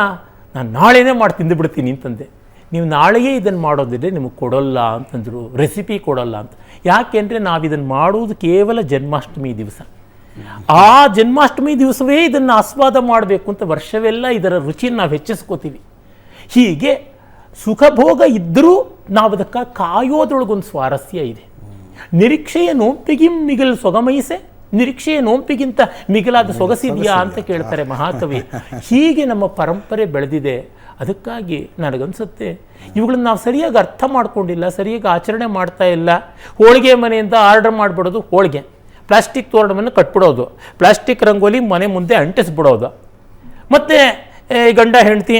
ನಾನು ನಾಳೆನೇ ಮಾಡಿ ತಿಂದುಬಿಡ್ತೀನಿ ಅಂತಂದೆ. ನೀವು ನಾಳೆಯೇ ಇದನ್ನು ಮಾಡೋದಿದ್ರೆ ನಿಮಗೆ ಕೊಡೋಲ್ಲ ಅಂತಂದರು, ರೆಸಿಪಿ ಕೊಡೋಲ್ಲ ಅಂತ. ಯಾಕೆಂದರೆ ನಾವು ಇದನ್ನು ಮಾಡುವುದು ಕೇವಲ ಜನ್ಮಾಷ್ಟಮಿ ದಿವಸ. ಆ ಜನ್ಮಾಷ್ಟಮಿ ದಿವಸವೇ ಇದನ್ನು ಆಸ್ವಾದ ಮಾಡಬೇಕು ಅಂತ ವರ್ಷವೆಲ್ಲ ಇದರ ರುಚಿಯನ್ನು ನಾವು ಹೆಚ್ಚಿಸ್ಕೋತೀವಿ. ಹೀಗೆ ಸುಖಭೋಗ ಇದ್ದರೂ ನಾವು ಅದಕ್ಕೆ ಕಾಯೋದ್ರೊಳಗೊಂದು ಸ್ವಾರಸ್ಯ ಇದೆ. ನಿರೀಕ್ಷೆಯ ನೋಂಪಿಗಿಂ ಮಿಗಿಲ್ ಸೊಗಮೈಸೆ, ನಿರೀಕ್ಷೆಯ ನೋಂಪಿಗಿಂತ ಮಿಗಿಲಾದ ಸೊಗಸಿದೆಯಾ ಅಂತ ಕೇಳ್ತಾರೆ ಮಹಾಕವಿ. ಹೀಗೆ ನಮ್ಮ ಪರಂಪರೆ ಬೆಳೆದಿದೆ. ಅದಕ್ಕಾಗಿ ನನಗನ್ಸುತ್ತೆ ಇವುಗಳನ್ನ ನಾವು ಸರಿಯಾಗಿ ಅರ್ಥ ಮಾಡ್ಕೊಂಡಿಲ್ಲ, ಸರಿಯಾಗಿ ಆಚರಣೆ ಮಾಡ್ತಾ ಇಲ್ಲ. ಹೋಳಿಗೆ ಮನೆಯಿಂದ ಆರ್ಡರ್ ಮಾಡಿಬಿಡೋದು, ಹೋಳಿಗೆ ಪ್ಲಾಸ್ಟಿಕ್ ತೋರಣವನ್ನು ಕಟ್ಬಿಡೋದು, ಪ್ಲಾಸ್ಟಿಕ್ ರಂಗೋಲಿ ಮನೆ ಮುಂದೆ ಅಂಟಿಸ್ಬಿಡೋದು, ಮತ್ತು ಗಂಡ ಹೆಂಡತಿ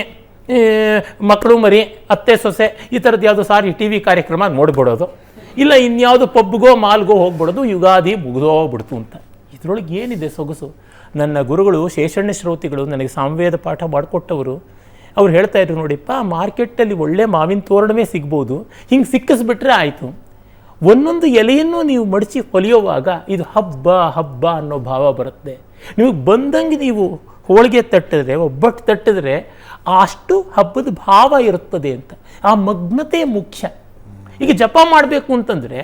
ಮಕ್ಕಳು ಮರಿ ಅತ್ತೆ ಸೊಸೆ ಈ ಥರದ್ದು ಯಾವುದು ಸಾರಿ ಟಿ ವಿ ಕಾರ್ಯಕ್ರಮ ನೋಡ್ಬಿಡೋದು, ಇಲ್ಲ ಇನ್ಯಾವುದು ಪಬ್ಗೋ ಮಾಲ್ಗೋ ಹೋಗ್ಬಿಡೋದು, ಯುಗಾದಿ ಮುಗಿದೋಗ್ಬಿಡ್ತು ಅಂತ. ಇದರೊಳಗೆ ಏನಿದೆ ಸೊಗಸು? ನನ್ನ ಗುರುಗಳು ಶೇಷಣ್ಣ ಶ್ರೋತಿಗಳು ನನಗೆ ಸಾಮವೇದ ಪಾಠ ಮಾಡಿಕೊಟ್ಟವರು. ಅವ್ರು ಹೇಳ್ತಾ ಇದ್ರು, ನೋಡಿಪ್ಪ ಮಾರ್ಕೆಟಲ್ಲಿ ಒಳ್ಳೆ ಮಾವಿನ ತೋರಣವೇ ಸಿಗ್ಬೋದು, ಹಿಂಗೆ ಸಿಕ್ಕಿಸ್ಬಿಟ್ರೆ ಆಯಿತು. ಒಂದೊಂದು ಎಲೆಯನ್ನು ನೀವು ಮಡಚಿ ಹೊಲಿಯುವಾಗ ಇದು ಹಬ್ಬ ಹಬ್ಬ ಅನ್ನೋ ಭಾವ ಬರುತ್ತೆ. ನೀವು ಬಂದಂಗೆ ನೀವು ಹೋಳಿಗೆ ತಟ್ಟಿದ್ರೆ, ಒಬ್ಬಟ್ಟು ತಟ್ಟಿದ್ರೆ ಅಷ್ಟು ಹಬ್ಬದ ಭಾವ ಇರುತ್ತದೆ ಅಂತ. ಆ ಮಗ್ನತೆ ಮುಖ್ಯ. ಈಗ ಜಪ ಮಾಡಬೇಕು ಅಂತಂದರೆ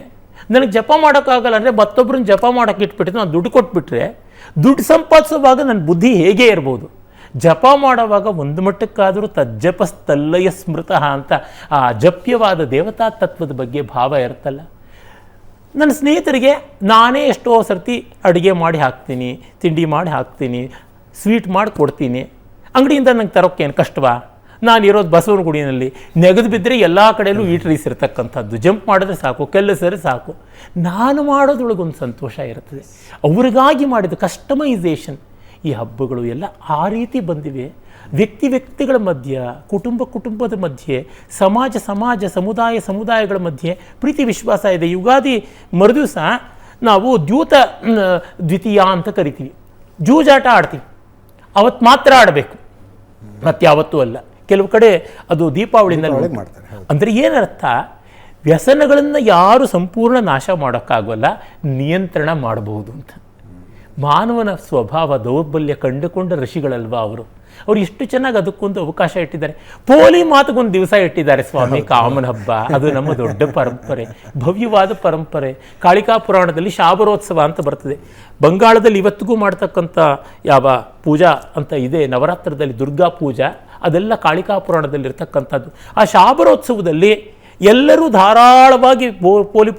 ನನಗೆ ಜಪ ಮಾಡೋಕ್ಕಾಗಲ್ಲ ಅಂದರೆ ಮತ್ತೊಬ್ಬರನ್ನ ಜಪ ಮಾಡೋಕ್ಕೆ ಇಟ್ಬಿಟ್ಟು ನಾನು ದುಡ್ಡು ಕೊಟ್ಬಿಟ್ರೆ ದುಡ್ಡು ಸಂಪಾದಿಸುವಾಗ ನನ್ನ ಬುದ್ಧಿ ಹೇಗೆ ಇರ್ಬೋದು. ಜಪ ಮಾಡುವಾಗ ಒಂದು ಮಟ್ಟಕ್ಕಾದರೂ ತಜ್ಜಪಸ್ತಲ್ಲಯ ಸ್ಮೃತಃ ಅಂತ ಆ ಜಪ್ಯವಾದ ದೇವತಾ ತತ್ವದ ಬಗ್ಗೆ ಭಾವ ಇರುತ್ತಲ್ಲ. ನನ್ನ ಸ್ನೇಹಿತರಿಗೆ ನಾನೇ ಎಷ್ಟೋ ಸರ್ತಿ ಅಡುಗೆ ಮಾಡಿ ಹಾಕ್ತೀನಿ, ತಿಂಡಿ ಮಾಡಿ ಹಾಕ್ತೀನಿ, ಸ್ವೀಟ್ ಮಾಡಿ ಕೊಡ್ತೀನಿ. ಅಂಗಡಿಯಿಂದ ನಂಗೆ ತರೋಕ್ಕೇನು ಕಷ್ಟವಾ? ನಾನಿರೋದು ಬಸವನಗುಡಿಯಲ್ಲಿ, ನೆಗೆದು ಬಿದ್ದರೆ ಎಲ್ಲ ಕಡೆಯಲ್ಲೂ ಈಟ್ರೀಸ್ ಇರ್ತಕ್ಕಂಥದ್ದು, ಜಂಪ್ ಮಾಡಿದ್ರೆ ಸಾಕು, ಕೆಲಸರೆ ಸಾಕು. ನಾನು ಮಾಡೋದ್ರೊಳಗೊಂದು ಸಂತೋಷ ಇರ್ತದೆ. ಅವ್ರಿಗಾಗಿ ಮಾಡಿದ ಕಸ್ಟಮೈಸೇಷನ್. ಈ ಹಬ್ಬಗಳು ಎಲ್ಲ ಆ ರೀತಿ ಬಂದಿವೆ. ವ್ಯಕ್ತಿಗಳ ಮಧ್ಯೆ, ಕುಟುಂಬದ ಮಧ್ಯೆ, ಸಮಾಜ ಸಮುದಾಯಗಳ ಮಧ್ಯೆ ಪ್ರೀತಿ ವಿಶ್ವಾಸ ಇದೆ. ಯುಗಾದಿ ಮರುದಿವಸ ನಾವು ದ್ವಿತೀಯ ಅಂತ ಕರಿತೀವಿ. ಜೂಜಾಟ ಆಡ್ತೀವಿ, ಅವತ್ತು ಮಾತ್ರ ಆಡಬೇಕು, ಮತ್ತೆ ಯಾವತ್ತೂ ಅಲ್ಲ. ಕೆಲವು ಕಡೆ ಅದು ದೀಪಾವಳಿನಲ್ಲಿ ಮಾಡ್ತಾರೆ. ಅಂದರೆ ಏನರ್ಥ? ವ್ಯಸನಗಳನ್ನು ಯಾರು ಸಂಪೂರ್ಣ ನಾಶ ಮಾಡೋಕ್ಕಾಗಲ್ಲ, ನಿಯಂತ್ರಣ ಮಾಡಬಹುದು ಅಂತ. ಮಾನವನ ಸ್ವಭಾವ ದೌರ್ಬಲ್ಯ ಕಂಡುಕೊಂಡ ಋಷಿಗಳಲ್ವಾ ಅವರು. ಅವ್ರು ಎಷ್ಟು ಚೆನ್ನಾಗಿ ಅದಕ್ಕೊಂದು ಅವಕಾಶ ಇಟ್ಟಿದ್ದಾರೆ. ಪೋಲಿ ಮಾತುಗೊಂದು ದಿವಸ ಇಟ್ಟಿದ್ದಾರೆ ಸ್ವಾಮಿ, ಕಾಮನ ಹಬ್ಬ. ಅದು ನಮ್ಮ ದೊಡ್ಡ ಪರಂಪರೆ, ಭವ್ಯವಾದ ಪರಂಪರೆ. ಕಾಳಿಕಾ ಪುರಾಣದಲ್ಲಿ ಶಾಬರೋತ್ಸವ ಅಂತ ಬರ್ತದೆ. ಬಂಗಾಳದಲ್ಲಿ ಇವತ್ತಿಗೂ ಮಾಡ್ತಕ್ಕಂಥ ಯಾವ ಪೂಜಾ ಅಂತ ಇದೆ, ನವರಾತ್ರದಲ್ಲಿ ದುರ್ಗಾ ಪೂಜಾ, ಅದೆಲ್ಲ ಕಾಳಿಕಾ ಪುರಾಣದಲ್ಲಿರ್ತಕ್ಕಂಥದ್ದು. ಆ ಶಾಬರೋತ್ಸವದಲ್ಲಿ ಎಲ್ಲರೂ ಧಾರಾಳವಾಗಿ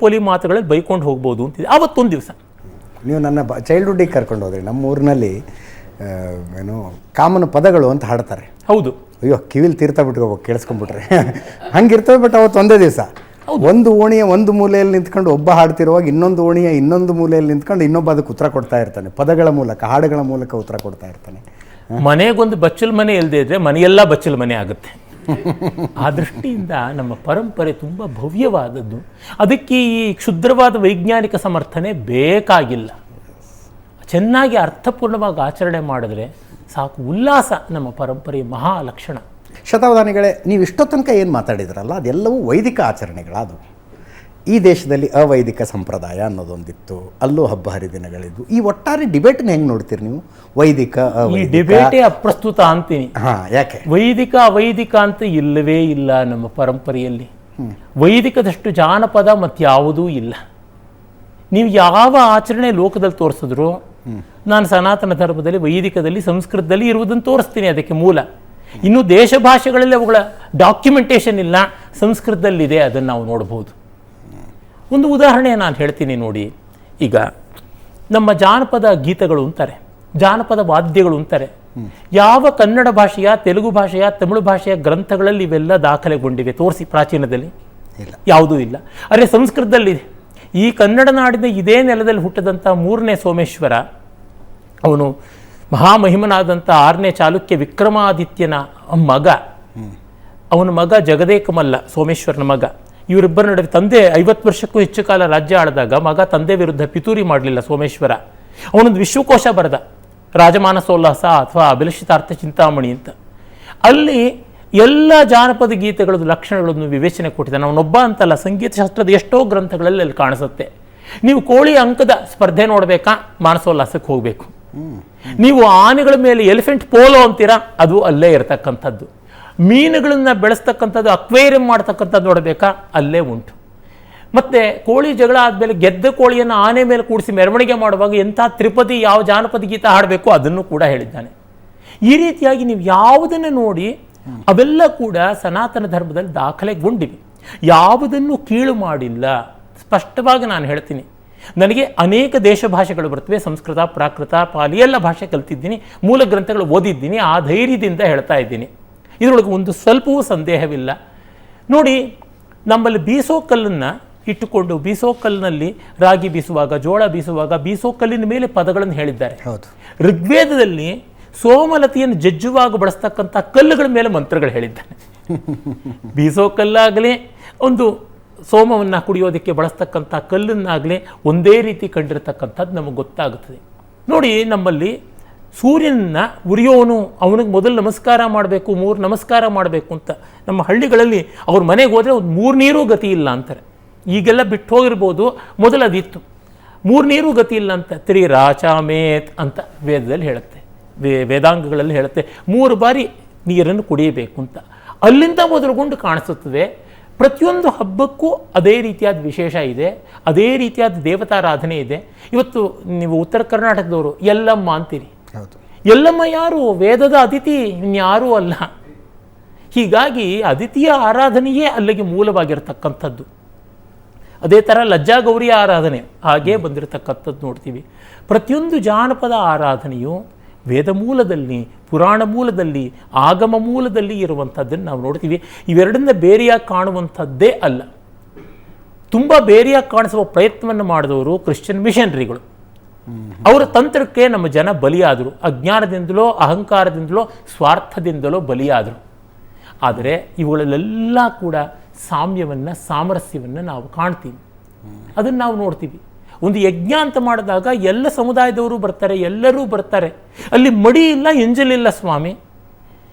ಪೋಲಿ ಮಾತುಗಳಲ್ಲಿ ಬೈಕೊಂಡು ಹೋಗ್ಬೋದು ಅಂತಿದೆ ಆವತ್ತೊಂದು ದಿವಸ. ನೀವು ನನ್ನ ಚೈಲ್ಡ್ಹುಡ್ಡಿಗೆ ಕರ್ಕೊಂಡು ಹೋದ್ರಿ. ನಮ್ಮ ಊರಿನಲ್ಲಿ ಏನು ಕಾಮನ ಪದಗಳು ಅಂತ ಹಾಡ್ತಾರೆ. ಹೌದು. ಅಯ್ಯೋ ಕಿವಿಲಿ ತೀರ್ಥ ಬಿಟ್ಕೋಬೇಕು, ಕೇಳಿಸ್ಕೊಂಡ್ಬಿಟ್ರೆ ಹಂಗಿರ್ತವೆ. ಬಟ್ ಅವತ್ತು ಒಂದೇ ದಿವಸ ಒಂದು ಓಣಿಯ ಒಂದು ಮೂಲೆಯಲ್ಲಿ ನಿಂತ್ಕೊಂಡು ಒಬ್ಬ ಹಾಡ್ತಿರುವಾಗ ಇನ್ನೊಂದು ಓಣಿಯ ಇನ್ನೊಂದು ಮೂಲೆಯಲ್ಲಿ ನಿಂತ್ಕೊಂಡು ಇನ್ನೊಬ್ಬ ಅದಕ್ಕೆ ಉತ್ತರ ಕೊಡ್ತಾ ಇರ್ತಾನೆ. ಪದಗಳ ಮೂಲಕ, ಹಾಡುಗಳ ಮೂಲಕ ಉತ್ತರ ಕೊಡ್ತಾ ಇರ್ತಾನೆ. ಮನೆಗೊಂದು ಬಚ್ಚಲು ಮನೆ ಇಲ್ಲದೆ ಇದ್ರೆ ಮನೆಯೆಲ್ಲ ಬಚ್ಚಲು ಮನೆ ಆಗುತ್ತೆ. ಆ ದೃಷ್ಟಿಯಿಂದ ನಮ್ಮ ಪರಂಪರೆ ತುಂಬ ಭವ್ಯವಾದದ್ದು. ಅದಕ್ಕೆ ಈ ಕ್ಷುದ್ರವಾದ ವೈಜ್ಞಾನಿಕ ಸಮರ್ಥನೆ ಬೇಕಾಗಿಲ್ಲ. ಚೆನ್ನಾಗಿ ಅರ್ಥಪೂರ್ಣವಾಗಿ ಆಚರಣೆ ಮಾಡಿದ್ರೆ ಸಾಕು. ಉಲ್ಲಾಸ ನಮ್ಮ ಪರಂಪರೆಯ ಮಹಾ ಲಕ್ಷಣ. ಶತಾವಧಾನಿಗಳೇ, ನೀವು ಇಷ್ಟೋ ತನಕ ಏನು ಮಾತಾಡಿದ್ರಲ್ಲ ಅದೆಲ್ಲವೂ ವೈದಿಕ ಆಚರಣೆಗಳದು. ಈ ದೇಶದಲ್ಲಿ ಅವೈದಿಕ ಸಂಪ್ರದಾಯ ಅನ್ನೋದೊಂದಿತ್ತು, ಅಲ್ಲೂ ಹಬ್ಬ ಹರಿದಿನಗಳಿದ್ದು. ಈ ಒಟ್ಟಾರೆ ಡಿಬೇಟ್ನ ಹೆಂಗೆ ನೋಡ್ತೀರಿ ನೀವು? ವೈದಿಕ ಈ ಡಿಬೇಟೇ ಅಪ್ರಸ್ತುತ ಅಂತೀನಿ. ಯಾಕೆ? ವೈದಿಕ ಅವೈದಿಕ ಅಂತ ಇಲ್ಲವೇ ಇಲ್ಲ ನಮ್ಮ ಪರಂಪರೆಯಲ್ಲಿ. ವೈದಿಕದಷ್ಟು ಜಾನಪದ ಮತ್ಯಾವುದೂ ಇಲ್ಲ. ನೀವು ಯಾವ ಆಚರಣೆ ಲೋಕದಲ್ಲಿ ತೋರಿಸಿದ್ರು, ನಾನು ಸನಾತನ ಧರ್ಮದಲ್ಲಿ ವೈದಿಕದಲ್ಲಿ ಸಂಸ್ಕೃತದಲ್ಲಿ ಇರುವುದನ್ನು ತೋರಿಸ್ತೀನಿ. ಅದಕ್ಕೆ ಮೂಲ ಇನ್ನು ದೇಶ ಭಾಷೆಗಳಲ್ಲಿ ಅವುಗಳ ಡಾಕ್ಯುಮೆಂಟೇಷನ್ ಇಲ್ಲ, ಸಂಸ್ಕೃತದಲ್ಲಿದೆ, ಅದನ್ನು ನಾವು ನೋಡ್ಬೋದು. ಒಂದು ಉದಾಹರಣೆ ನಾನು ಹೇಳ್ತೀನಿ ನೋಡಿ. ಈಗ ನಮ್ಮ ಜಾನಪದ ಗೀತೆಗಳು ಅಂತಾರೆ, ಜಾನಪದ ವಾದ್ಯಗಳು ಅಂತಾರೆ. ಯಾವ ಕನ್ನಡ ಭಾಷೆಯ, ತೆಲುಗು ಭಾಷೆಯ, ತಮಿಳು ಭಾಷೆಯ ಗ್ರಂಥಗಳಲ್ಲಿ ಇವೆಲ್ಲ ದಾಖಲೆಗೊಂಡಿವೆ? ತೋರಿಸಿ. ಪ್ರಾಚೀನದಲ್ಲಿ ಯಾವುದೂ ಇಲ್ಲ. ಅರೆ ಸಂಸ್ಕೃತದಲ್ಲಿದೆ. ಈ ಕನ್ನಡ ನಾಡಿನ ಇದೇ ನೆಲದಲ್ಲಿ ಹುಟ್ಟಿದಂಥ 3ನೇ ಸೋಮೇಶ್ವರ, ಅವನು ಮಹಾಮಹಿಮನಾದಂಥ 6ನೇ ಚಾಲುಕ್ಯ ವಿಕ್ರಮಾದಿತ್ಯನ ಮಗ. ಅವನ ಮಗ ಜಗದೇಕಮಲ್ಲ, ಸೋಮೇಶ್ವರನ ಮಗ. ಇವರಿಬ್ಬರ ನಡುವೆ ತಂದೆ 50 ವರ್ಷಕ್ಕೂ ಹೆಚ್ಚು ಕಾಲ ರಾಜ್ಯ ಆಳಿದಾಗ ಮಗ ತಂದೆ ವಿರುದ್ಧ ಪಿತೂರಿ ಮಾಡಲಿಲ್ಲ ಸೋಮೇಶ್ವರ. ಅವನೊಂದು ವಿಶ್ವಕೋಶ ಬರೆದ. ರಾಜಮಾನಸೋಲ್ಲಾಸ ಅಥವಾ ಅಭಿಲಷಿತಾರ್ಥ ಚಿಂತಾಮಣಿ ಅಂತ. ಅಲ್ಲಿ ಎಲ್ಲ ಜಾನಪದ ಗೀತೆಗಳದ್ದು ಲಕ್ಷಣಗಳನ್ನು ವಿವೇಚನೆ ಕೊಟ್ಟಿದ್ದಾನೆ. ಅವನೊಬ್ಬ ಅಂತಲ್ಲ, ಸಂಗೀತ ಶಾಸ್ತ್ರದ ಎಷ್ಟೋ ಗ್ರಂಥಗಳಲ್ಲಿ ಅಲ್ಲಿ ಕಾಣಿಸುತ್ತೆ. ನೀವು ಕೋಳಿ ಅಂಕದ ಸ್ಪರ್ಧೆ ನೋಡಬೇಕಾ, ಮಾನಸೋಲ್ಲಾಸಕ್ಕೆ ಹೋಗಬೇಕು. ನೀವು ಆನೆಗಳ ಮೇಲೆ ಎಲಿಫೆಂಟ್ ಪೋಲೋ ಅಂತೀರಾ, ಅದು ಅಲ್ಲೇ ಇರತಕ್ಕಂಥದ್ದು. ಮೀನುಗಳನ್ನು ಬೆಳೆಸ್ತಕ್ಕಂಥದ್ದು, ಅಕ್ವೇರಿಯಂ ಮಾಡ್ತಕ್ಕಂಥದ್ದು ನೋಡಬೇಕಾ, ಅಲ್ಲೇ ಉಂಟು. ಮತ್ತು ಕೋಳಿ ಜಗಳ ಆದಮೇಲೆ ಗೆದ್ದ ಕೋಳಿಯನ್ನು ಆನೆ ಮೇಲೆ ಕೂಡಿಸಿ ಮೆರವಣಿಗೆ ಮಾಡುವಾಗ ಎಂಥ ತ್ರಿಪದಿ ಯಾವ ಜಾನಪದ ಗೀತ ಹಾಡಬೇಕು ಅದನ್ನು ಕೂಡ ಹೇಳಿದ್ದಾನೆ. ಈ ರೀತಿಯಾಗಿ ನೀವು ಯಾವುದನ್ನು ನೋಡಿ ಅವೆಲ್ಲ ಕೂಡ ಸನಾತನ ಧರ್ಮದಲ್ಲಿ ದಾಖಲೆಗೊಂಡಿವೆ. ಯಾವುದನ್ನು ಕೀಳು ಮಾಡಿಲ್ಲ. ಸ್ಪಷ್ಟವಾಗಿ ನಾನು ಹೇಳ್ತೀನಿ, ನನಗೆ ಅನೇಕ ದೇಶ ಭಾಷೆಗಳು ಬರ್ತವೆ. ಸಂಸ್ಕೃತ, ಪ್ರಾಕೃತ, ಪಾಲಿ ಎಲ್ಲ ಭಾಷೆ ಕಲ್ತಿದ್ದೀನಿ, ಮೂಲ ಗ್ರಂಥಗಳು ಓದಿದ್ದೀನಿ. ಆ ಧೈರ್ಯದಿಂದ ಹೇಳ್ತಾ ಇದ್ದೀನಿ. ಇದರೊಳಗೆ ಒಂದು ಸ್ವಲ್ಪವೂ ಸಂದೇಹವಿಲ್ಲ. ನೋಡಿ, ನಮ್ಮಲ್ಲಿ ಬೀಸೋ ಕಲ್ಲನ್ನು ಇಟ್ಟುಕೊಂಡು ಬೀಸೋ ಕಲ್ಲಿನಲ್ಲಿ ರಾಗಿ ಬೀಸುವಾಗ, ಜೋಳ ಬೀಸುವಾಗ ಬೀಸೋ ಕಲ್ಲಿನ ಮೇಲೆ ಪದಗಳನ್ನು ಹೇಳಿದ್ದಾರೆ. ಋಗ್ವೇದದಲ್ಲಿ ಸೋಮಲತೆಯನ್ನು ಜಜ್ಜುವಾಗ ಬಳಸ್ತಕ್ಕಂಥ ಕಲ್ಲುಗಳ ಮೇಲೆ ಮಂತ್ರಗಳು ಹೇಳಿದ್ದಾನೆ. ಬೀಸೋ ಕಲ್ಲಾಗಲಿ, ಒಂದು ಸೋಮವನ್ನು ಕುಡಿಯೋದಕ್ಕೆ ಬಳಸ್ತಕ್ಕಂಥ ಕಲ್ಲನ್ನಾಗಲಿ ಒಂದೇ ರೀತಿ ಕಂಡಿರತಕ್ಕಂಥದ್ದು ನಮಗೆ ಗೊತ್ತಾಗುತ್ತದೆ. ನೋಡಿ, ನಮ್ಮಲ್ಲಿ ಸೂರ್ಯನನ್ನ ಉರಿಯೋನು ಅವನಿಗೆ ಮೊದಲು ನಮಸ್ಕಾರ ಮಾಡಬೇಕು, 3 ನಮಸ್ಕಾರ ಮಾಡಬೇಕು ಅಂತ. ನಮ್ಮ ಹಳ್ಳಿಗಳಲ್ಲಿ ಅವ್ರ ಮನೆಗೆ ಹೋದರೆ ಒಂದು 3 ನೀರು ಗತಿ ಇಲ್ಲ ಅಂತಾರೆ. ಈಗೆಲ್ಲ ಬಿಟ್ಟು ಹೋಗಿರ್ಬೋದು, ಮೊದಲು ಅದಿತ್ತು. 3 ನೀರು ಗತಿ ಇಲ್ಲ ಅಂತ ತ್ರಿರಾಚಾಮೇತ್ ಅಂತ ವೇದದಲ್ಲಿ ಹೇಳುತ್ತೆ, ವೇದಾಂಗಗಳಲ್ಲಿ ಹೇಳುತ್ತೆ. 3 ಬಾರಿ ನೀರನ್ನು ಕುಡಿಯಬೇಕು ಅಂತ. ಅಲ್ಲಿಂದ ಮೊದಲುಗೊಂಡು ಕಾಣಿಸುತ್ತದೆ. ಪ್ರತಿಯೊಂದು ಹಬ್ಬಕ್ಕೂ ಅದೇ ರೀತಿಯಾದ ವಿಶೇಷ ಇದೆ, ಅದೇ ರೀತಿಯಾದ ದೇವತಾರಾಧನೆ ಇದೆ. ಇವತ್ತು ನೀವು ಉತ್ತರ ಕರ್ನಾಟಕದವರು ಎಲ್ಲಮ್ಮ ಅಂತೀರಿ. ಎಲ್ಲಮ್ಮ ಯಾರು? ವೇದದ ಅತಿಥಿ, ಇನ್ಯಾರೂ ಅಲ್ಲ. ಹೀಗಾಗಿ ಅತಿಥಿಯ ಆರಾಧನೆಯೇ ಅಲ್ಲಿಗೆ ಮೂಲವಾಗಿರತಕ್ಕಂಥದ್ದು. ಅದೇ ಥರ ಲಜ್ಜಾಗೌರಿಯ ಆರಾಧನೆ ಹಾಗೇ ಬಂದಿರತಕ್ಕಂಥದ್ದು ನೋಡ್ತೀವಿ. ಪ್ರತಿಯೊಂದು ಜಾನಪದ ಆರಾಧನೆಯು ವೇದ ಮೂಲದಲ್ಲಿ, ಪುರಾಣ ಮೂಲದಲ್ಲಿ, ಆಗಮ ಮೂಲದಲ್ಲಿ ಇರುವಂಥದ್ದನ್ನು ನಾವು ನೋಡ್ತೀವಿ. ಇವೆರಡನ್ನ ಬೇರೆಯಾಗಿ ಕಾಣುವಂಥದ್ದೇ ಅಲ್ಲ. ತುಂಬ ಬೇರೆಯಾಗಿ ಕಾಣಿಸುವ ಪ್ರಯತ್ನವನ್ನು ಮಾಡಿದವರು ಕ್ರಿಶ್ಚಿಯನ್ ಮಿಷನರಿಗಳು. ಅವರ ತಂತ್ರಕ್ಕೆ ನಮ್ಮ ಜನ ಬಲಿಯಾದರು. ಅಜ್ಞಾನದಿಂದಲೋ, ಅಹಂಕಾರದಿಂದಲೋ, ಸ್ವಾರ್ಥದಿಂದಲೋ ಬಲಿಯಾದರು. ಆದರೆ ಇವುಗಳಲ್ಲೆಲ್ಲ ಕೂಡ ಸಾಮ್ಯವನ್ನು, ಸಾಮರಸ್ಯವನ್ನು ನಾವು ಕಾಣ್ತೀವಿ. ಅದನ್ನು ನಾವು ನೋಡ್ತೀವಿ. ಒಂದು ಯಜ್ಞ ಅಂತ ಮಾಡಿದಾಗ ಎಲ್ಲ ಸಮುದಾಯದವರು ಬರ್ತಾರೆ, ಎಲ್ಲರೂ ಬರ್ತಾರೆ. ಅಲ್ಲಿ ಮಡಿ ಇಲ್ಲ, ಎಂಜಲಿಲ್ಲ ಸ್ವಾಮಿ.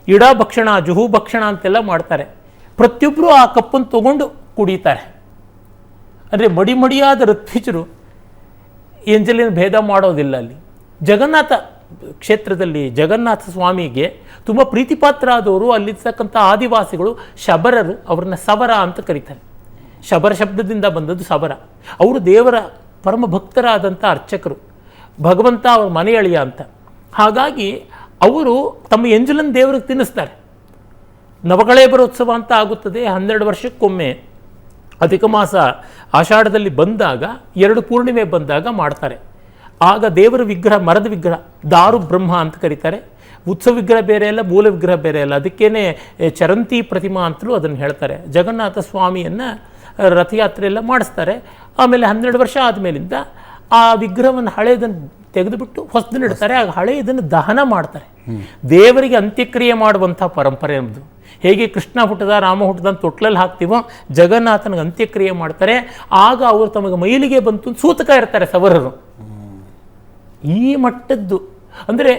ಇಡಾ ಭಕ್ಷಣ, ಜುಹು ಭಕ್ಷಣ ಅಂತೆಲ್ಲ ಮಾಡ್ತಾರೆ. ಪ್ರತಿಯೊಬ್ಬರು ಆ ಕಪ್ಪನ್ನು ತಗೊಂಡು ಕುಡಿತಾರೆ. ಅಂದರೆ ಮಡಿಯಾದ ಋತ್ವಿಜರು ಎಂಜಲಿನ ಭೇದ ಮಾಡೋದಿಲ್ಲ. ಅಲ್ಲಿ ಜಗನ್ನಾಥ ಕ್ಷೇತ್ರದಲ್ಲಿ ಜಗನ್ನಾಥ ಸ್ವಾಮಿಗೆ ತುಂಬ ಪ್ರೀತಿಪಾತ್ರ ಆದವರು ಅಲ್ಲಿರ್ತಕ್ಕಂಥ ಆದಿವಾಸಿಗಳು, ಶಬರರು. ಅವ್ರನ್ನ ಸವರ ಅಂತ ಕರೀತಾರೆ. ಶಬರ ಶಬ್ದದಿಂದ ಬಂದದ್ದು ಸವರ. ಅವರು ದೇವರ ಪರಮ ಭಕ್ತರಾದಂಥ ಅರ್ಚಕರು, ಭಗವಂತ ಅವ್ರ ಮನೆಯಳಿಯ ಅಂತ. ಹಾಗಾಗಿ ಅವರು ತಮ್ಮ ಎಂಜಲನ್ನು ದೇವರಿಗೆ ತಿನ್ನಿಸ್ತಾರೆ. ನವಕಳೇಬರೋತ್ಸವ ಅಂತ ಆಗುತ್ತದೆ 12 ವರ್ಷಕ್ಕೊಮ್ಮೆ. ಅಧಿಕ ಮಾಸ ಆಷಾಢದಲ್ಲಿ ಬಂದಾಗ, 2 ಪೂರ್ಣಿಮೆ ಬಂದಾಗ ಮಾಡ್ತಾರೆ. ಆಗ ದೇವರ ವಿಗ್ರಹ, ಮರದ ವಿಗ್ರಹ, ದಾರು ಬ್ರಹ್ಮ ಅಂತ ಕರೀತಾರೆ. ಉತ್ಸವ ವಿಗ್ರಹ ಬೇರೆ ಅಲ್ಲ, ಮೂಲ ವಿಗ್ರಹ ಬೇರೆ ಅಲ್ಲ. ಅದಕ್ಕೇನೆ ಚರಂತಿ ಪ್ರತಿಮಾ ಅಂತಲೂ ಅದನ್ನು ಹೇಳ್ತಾರೆ. ಜಗನ್ನಾಥ ಸ್ವಾಮಿಯನ್ನು ರಥಯಾತ್ರೆ ಎಲ್ಲ ಮಾಡಿಸ್ತಾರೆ. ಆಮೇಲೆ 12 ವರ್ಷ ಆದಮೇಲಿಂದ ಆ ವಿಗ್ರಹವನ್ನು ಹಳೆಯದನ್ನು ತೆಗೆದುಬಿಟ್ಟು ಹೊಸದನ್ನು ಇಡ್ತಾರೆ. ಆಗ ಹಳೆಯದನ್ನು ದಹನ ಮಾಡ್ತಾರೆ. ದೇವರಿಗೆ ಅಂತ್ಯಕ್ರಿಯೆ ಮಾಡುವಂಥ ಪರಂಪರೆ ನಮ್ಮದು. ಹೇಗೆ ಕೃಷ್ಣ ಹುಟ್ಟದ, ರಾಮ ಹುಟ್ಟದ ಅಂತ ತೊಟ್ಲಲ್ಲಿ ಹಾಕ್ತೀವೋ, ಜಗನ್ನಾಥನಿಗೆ ಅಂತ್ಯಕ್ರಿಯೆ ಮಾಡ್ತಾರೆ. ಆಗ ಅವರು ತಮಗೆ ಮೈಲಿಗೆ ಬಂತು ಸೂತಕ ಇರ್ತಾರೆ ಸವರರು. ಈ ಮಟ್ಟದ್ದು. ಅಂದರೆ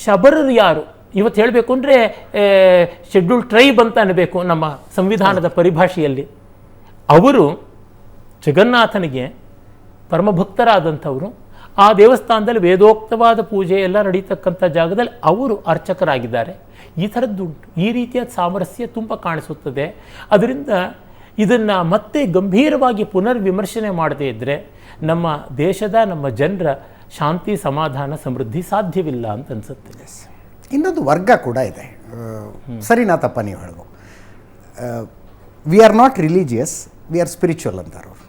ಶಬರರು ಯಾರು ಇವತ್ತು ಹೇಳಬೇಕು ಅಂದರೆ ಶೆಡ್ಯೂಲ್ ಟ್ರೈಬ್ ಅಂತ ಅನ್ನಬೇಕು ನಮ್ಮ ಸಂವಿಧಾನದ ಪರಿಭಾಷೆಯಲ್ಲಿ. ಅವರು ಜಗನ್ನಾಥನಿಗೆ ಪರಮಭಕ್ತರಾದಂಥವರು. ಆ ದೇವಸ್ಥಾನದಲ್ಲಿ ವೇದೋಕ್ತವಾದ ಪೂಜೆ ಎಲ್ಲ ನಡೀತಕ್ಕಂಥ ಜಾಗದಲ್ಲಿ ಅವರು ಅರ್ಚಕರಾಗಿದ್ದಾರೆ. ಈ ಥರದ್ದುಂಟು. ಈ ರೀತಿಯಾದ ಸಾಮರಸ್ಯ ತುಂಬ ಕಾಣಿಸುತ್ತದೆ. ಅದರಿಂದ ಇದನ್ನು ಮತ್ತೆ ಗಂಭೀರವಾಗಿ ಪುನರ್ವಿಮರ್ಶನೆ ಮಾಡದೇ ಇದ್ದರೆ ನಮ್ಮ ದೇಶದ, ನಮ್ಮ ಜನರ ಶಾಂತಿ, ಸಮಾಧಾನ, ಸಮೃದ್ಧಿ ಸಾಧ್ಯವಿಲ್ಲ ಅಂತ ಅನಿಸುತ್ತೆ. ಇನ್ನೊಂದು ವರ್ಗ ಕೂಡ ಇದೆ. ಸರಿನಾ ತಪ್ಪ ನೀವು ಹೇಳೋದು? We are not religious, we are spiritual ಅಂತಾರೆ ಅವರು.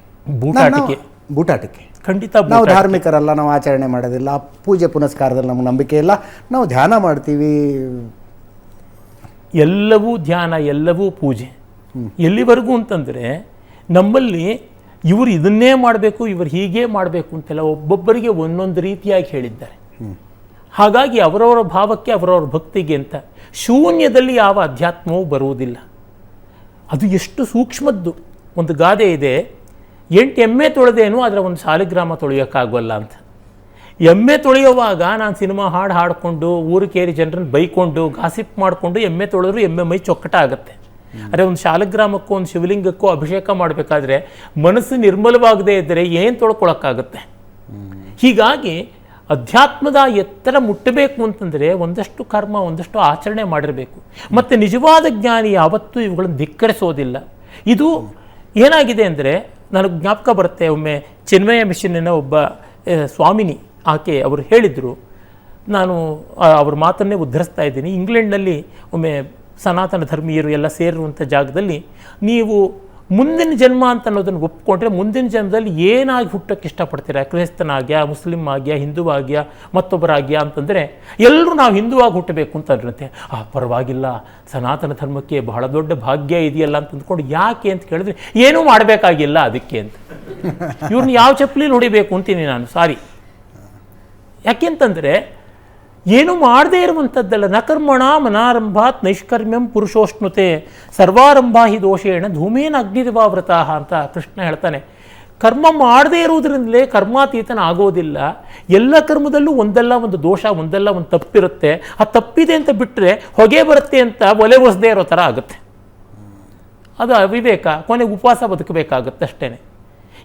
ಬೂಟಾಟಿಕೆ. ಖಂಡಿತ. ನಾವು ಧಾರ್ಮಿಕರಲ್ಲ, ನಾವು ಆಚರಣೆ ಮಾಡೋದಿಲ್ಲ, ಪೂಜೆ ಪುನಸ್ಕಾರದಲ್ಲಿ ನಮಗೆ ನಂಬಿಕೆ ಇಲ್ಲ, ನಾವು ಧ್ಯಾನ ಮಾಡ್ತೀವಿ. ಎಲ್ಲವೂ ಧ್ಯಾನ, ಎಲ್ಲವೂ ಪೂಜೆ. ಎಲ್ಲಿವರೆಗೂ ಅಂತಂದರೆ ನಮ್ಮಲ್ಲಿ ಇವರು ಇದನ್ನೇ ಮಾಡಬೇಕು, ಇವರು ಹೀಗೆ ಮಾಡಬೇಕು ಅಂತೆಲ್ಲ ಒಬ್ಬೊಬ್ಬರಿಗೆ ಒಂದೊಂದು ರೀತಿಯಾಗಿ ಹೇಳಿದ್ದಾರೆ. ಹಾಗಾಗಿ ಅವರವರ ಭಾವಕ್ಕೆ, ಅವರವರ ಭಕ್ತಿಗೆ ಅಂತ ಶೂನ್ಯದಲ್ಲಿ ಯಾವ ಅಧ್ಯಾತ್ಮವೂ ಬರುವುದಿಲ್ಲ. ಅದು ಎಷ್ಟು ಸೂಕ್ಷ್ಮದ್ದು. ಒಂದು ಗಾದೆ ಇದೆ, 8 ಎಮ್ಮೆ ತೊಳೆದೇನು ಅದರ ಒಂದು ಸಾಲಿಗ್ರಾಮ ತೊಳೆಯೋಕ್ಕಾಗೋಲ್ಲ ಅಂತ. ಎಮ್ಮೆ ತೊಳೆಯುವಾಗ ನಾನು ಸಿನಿಮಾ ಹಾಡು ಹಾಡಿಕೊಂಡು ಊರು ಕೇರಿ ಜನರನ್ನು ಬೈಕೊಂಡು ಗಾಸಿಪ್ ಮಾಡಿಕೊಂಡು ಎಮ್ಮೆ ತೊಳೆದ್ರು ಎಮ್ಮೆ ಮೈ ಚೊಕ್ಕಟ ಆಗುತ್ತೆ. ಅರೆ ಒಂದು ಶಾಲಗ್ರಾಮಕ್ಕೂ ಒಂದು ಶಿವಲಿಂಗಕ್ಕೂ ಅಭಿಷೇಕ ಮಾಡಬೇಕಾದ್ರೆ ಮನಸ್ಸು ನಿರ್ಮಲವಾಗದೇ ಇದ್ದರೆ ಏನು ತೊಳ್ಕೊಳಕ್ಕಾಗುತ್ತೆ. ಹೀಗಾಗಿ ಅಧ್ಯಾತ್ಮದ ಎತ್ತರ ಮುಟ್ಟಬೇಕು ಅಂತಂದರೆ ಒಂದಷ್ಟು ಕರ್ಮ, ಒಂದಷ್ಟು ಆಚರಣೆ ಮಾಡಿರಬೇಕು. ಮತ್ತು ನಿಜವಾದ ಜ್ಞಾನಿ ಯಾವತ್ತೂ ಇವುಗಳನ್ನು ಧಿಕ್ಕರಿಸೋದಿಲ್ಲ. ಇದು ಏನಾಗಿದೆ ಅಂದರೆ ನನಗೆ ಜ್ಞಾಪಕ ಬರುತ್ತೆ, ಒಮ್ಮೆ ಚಿನ್ಮಯ ಮಿಷನ್ನಿನ ಒಬ್ಬ ಸ್ವಾಮಿನಿ ಆಕೆ ಅವರು ಹೇಳಿದರು, ನಾನು ಅವ್ರ ಮಾತನ್ನೇ ಉದ್ಧರಿಸ್ತಾ ಇದ್ದೀನಿ. ಇಂಗ್ಲೆಂಡ್ನಲ್ಲಿ ಒಮ್ಮೆ ಸನಾತನ ಧರ್ಮೀಯರು ಎಲ್ಲ ಸೇರಿರುವಂಥ ಜಾಗದಲ್ಲಿ ನೀವು ಮುಂದಿನ ಜನ್ಮ ಅಂತ ಅನ್ನೋದನ್ನು ಒಪ್ಕೊಂಡ್ರೆ ಮುಂದಿನ ಜನ್ಮದಲ್ಲಿ ಏನಾಗಿ ಹುಟ್ಟೋಕ್ಕೆ ಇಷ್ಟಪಡ್ತೀರಾ, ಕ್ರೈಸ್ತನಾಗ್ಯಾ, ಮುಸ್ಲಿಮ್ ಆಗ್ಯಾ, ಹಿಂದುವಾಗ್ಯಾ, ಮತ್ತೊಬ್ಬರಾಗ್ಯಾ ಅಂತಂದರೆ ಎಲ್ಲರೂ ನಾವು ಹಿಂದುವಾಗಿ ಹುಟ್ಟಬೇಕು ಅಂತ ಅನ್ನತ್ತೆ. ಪರವಾಗಿಲ್ಲ, ಸನಾತನ ಧರ್ಮಕ್ಕೆ ಬಹಳ ದೊಡ್ಡ ಭಾಗ್ಯ ಇದೆಯಲ್ಲ ಅಂತ ಅಂದ್ಕೊಂಡು ಯಾಕೆ ಅಂತ ಕೇಳಿದ್ರೆ ಏನೂ ಮಾಡಬೇಕಾಗಿಲ್ಲ ಅದಕ್ಕೆ ಅಂತ. ಇವ್ರನ್ನ ಯಾವ ಚಪ್ಪಲಿಲಿ ಹೊಡಿಬೇಕು ಅಂತೀನಿ ನಾನು, ಸಾರಿ. ಯಾಕೆಂತಂದರೆ ಏನು ಮಾಡದೇ ಇರುವಂಥದ್ದಲ್ಲ. ನಕರ್ಮಣ ಮನಾರಂಭಾತ್ ನೈಷ್ಕರ್ಮ್ಯಂ ಪುರುಷೋಷ್ಣುತೆ ಸರ್ವಾರಂಭ ಹಿ ದೋಷೇಣ ಧೂಮೇನ ಅಗ್ನಿರ್ವಾವೃತ ಅಂತ ಕೃಷ್ಣ ಹೇಳ್ತಾನೆ. ಕರ್ಮ ಮಾಡದೇ ಇರುವುದರಿಂದಲೇ ಕರ್ಮಾತೀತನ ಆಗೋದಿಲ್ಲ. ಎಲ್ಲ ಕರ್ಮದಲ್ಲೂ ಒಂದಲ್ಲ ಒಂದು ದೋಷ, ಒಂದಲ್ಲ ಒಂದು ತಪ್ಪಿರುತ್ತೆ. ಆ ತಪ್ಪಿದೆ ಅಂತ ಬಿಟ್ಟರೆ ಹೊಗೆ ಬರುತ್ತೆ ಅಂತ ಒಲೆ ಒಸದೇ ಇರೋ ಥರ ಆಗುತ್ತೆ. ಅದು ಅವಿವೇಕ. ಕೊನೆಗೆ ಉಪವಾಸ ಬದುಕಬೇಕಾಗುತ್ತೆ ಅಷ್ಟೇ.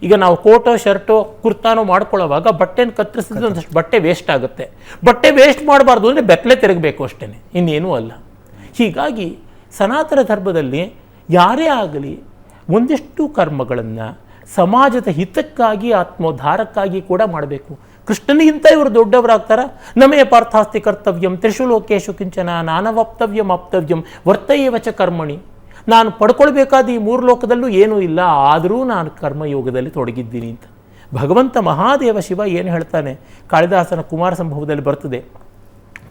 ಈಗ ನಾವು ಕೋಟೋ ಶರ್ಟೋ ಕುರ್ತಾನೋ ಮಾಡ್ಕೊಳ್ಳೋವಾಗ ಬಟ್ಟೆನ ಕತ್ತರಿಸಿದ್ರೆ ಒಂದಷ್ಟು ಬಟ್ಟೆ ವೇಸ್ಟ್ ಆಗುತ್ತೆ. ಬಟ್ಟೆ ವೇಸ್ಟ್ ಮಾಡಬಾರ್ದು ಅಂದರೆ ಬೆತ್ತಲೆ ತಿರುಗಬೇಕು ಅಷ್ಟೇ, ಇನ್ನೇನೂ ಅಲ್ಲ. ಹೀಗಾಗಿ ಸನಾತನ ಧರ್ಮದಲ್ಲಿ ಯಾರೇ ಆಗಲಿ ಒಂದಿಷ್ಟು ಕರ್ಮಗಳನ್ನು ಸಮಾಜದ ಹಿತಕ್ಕಾಗಿ, ಆತ್ಮೋದ್ಧಾರಕ್ಕಾಗಿ ಕೂಡ ಮಾಡಬೇಕು. ಕೃಷ್ಣನಿಗಿಂತ ಇವರು ದೊಡ್ಡವರಾಗ್ತಾರ? ನಮೇ ಪಾರ್ಥಾಸ್ತಿ ಕರ್ತವ್ಯಂ ತ್ರಿಷು ಲೋಕೇಶು ಕಿಂಚನ ನಾನವಾಪ್ತವ್ಯಂ ಆಪ್ತವ್ಯಂ ವರ್ತಯೇವಚ ಕರ್ಮಣಿ. ನಾನು ಪಡ್ಕೊಳ್ಬೇಕಾದ ಈ ಮೂರು ಲೋಕದಲ್ಲೂ ಏನೂ ಇಲ್ಲ, ಆದರೂ ನಾನು ಕರ್ಮಯೋಗದಲ್ಲಿ ತೊಡಗಿದ್ದೀನಿ ಅಂತ ಭಗವಂತ ಮಹಾದೇವ ಶಿವ ಏನು ಹೇಳ್ತಾನೆ. ಕಾಳಿದಾಸನ ಕುಮಾರ ಸಂಭವದಲ್ಲಿ ಬರ್ತದೆ,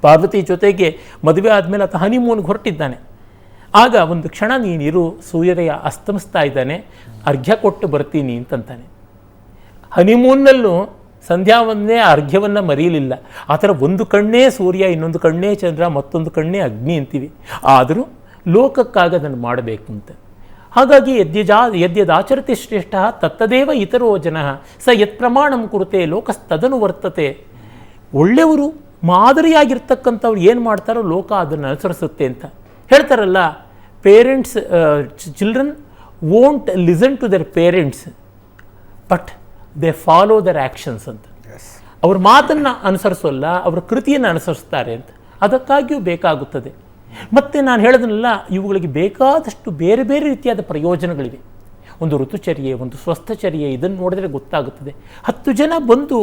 ಪಾರ್ವತಿ ಜೊತೆಗೆ ಮದುವೆ ಆದಮೇಲೆ ಆತ ಹನಿಮೂನ್ಗೆ ಹೊರಟಿದ್ದಾನೆ. ಆಗ ಒಂದು ಕ್ಷಣ ನೀನಿರು, ಸೂರ್ಯ ಅಸ್ತಮಿಸ್ತಾ ಇದ್ದಾನೆ, ಅರ್ಘ್ಯ ಕೊಟ್ಟು ಬರ್ತೀನಿ ಅಂತಂತಾನೆ. ಹನಿಮೂನ್ನಲ್ಲೂ ಸಂಧ್ಯಾವನ್ನೇ ಅರ್ಘ್ಯವನ್ನು ಮರೆಯಲಿಲ್ಲ. ಆ ಥರ ಒಂದು ಕಣ್ಣೇ ಸೂರ್ಯ, ಇನ್ನೊಂದು ಕಣ್ಣೇ ಚಂದ್ರ, ಮತ್ತೊಂದು ಕಣ್ಣೇ ಅಗ್ನಿ ಅಂತೀವಿ. ಆದರೂ ಲೋಕಕ್ಕಾಗ ಅದನ್ನು ಮಾಡಬೇಕು ಅಂತ. ಹಾಗಾಗಿ ಯದ್ಯದಾಚರತಿ ಶ್ರೇಷ್ಠ ತತ್ತದೇವ ಇತರೋ ಜನ ಸ ಯತ್ ಪ್ರಮಾಣಂ ಕುರುತೆ ಲೋಕಸ್ತದನು ವರ್ತತೆ. ಒಳ್ಳೆಯವರು ಮಾದರಿಯಾಗಿರ್ತಕ್ಕಂಥವ್ರು ಏನು ಮಾಡ್ತಾರೋ ಲೋಕ ಅದನ್ನು ಅನುಸರಿಸುತ್ತೆ ಅಂತ ಹೇಳ್ತಾರಲ್ಲ. Parents children won't listen to their parents but they follow their actions ಅಂತ. ಅವ್ರ ಮಾತನ್ನು ಅನುಸರಿಸೋಲ್ಲ, ಅವರ ಕೃತಿಯನ್ನು ಅನುಸರಿಸ್ತಾರೆ ಅಂತ. ಅದಕ್ಕಾಗಿಯೂ ಬೇಕಾಗುತ್ತದೆ. ಮತ್ತು ನಾನು ಹೇಳಿದ್ನಲ್ಲ, ಇವುಗಳಿಗೆ ಬೇಕಾದಷ್ಟು ಬೇರೆ ಬೇರೆ ರೀತಿಯಾದ ಪ್ರಯೋಜನಗಳಿವೆ. ಒಂದು ಋತುಚರ್ಯೆ, ಒಂದು ಸ್ವಸ್ಥಚರ್ಯೆ, ಇದನ್ನು ನೋಡಿದ್ರೆ ಗೊತ್ತಾಗುತ್ತದೆ. 10 ಜನ ಬಂದು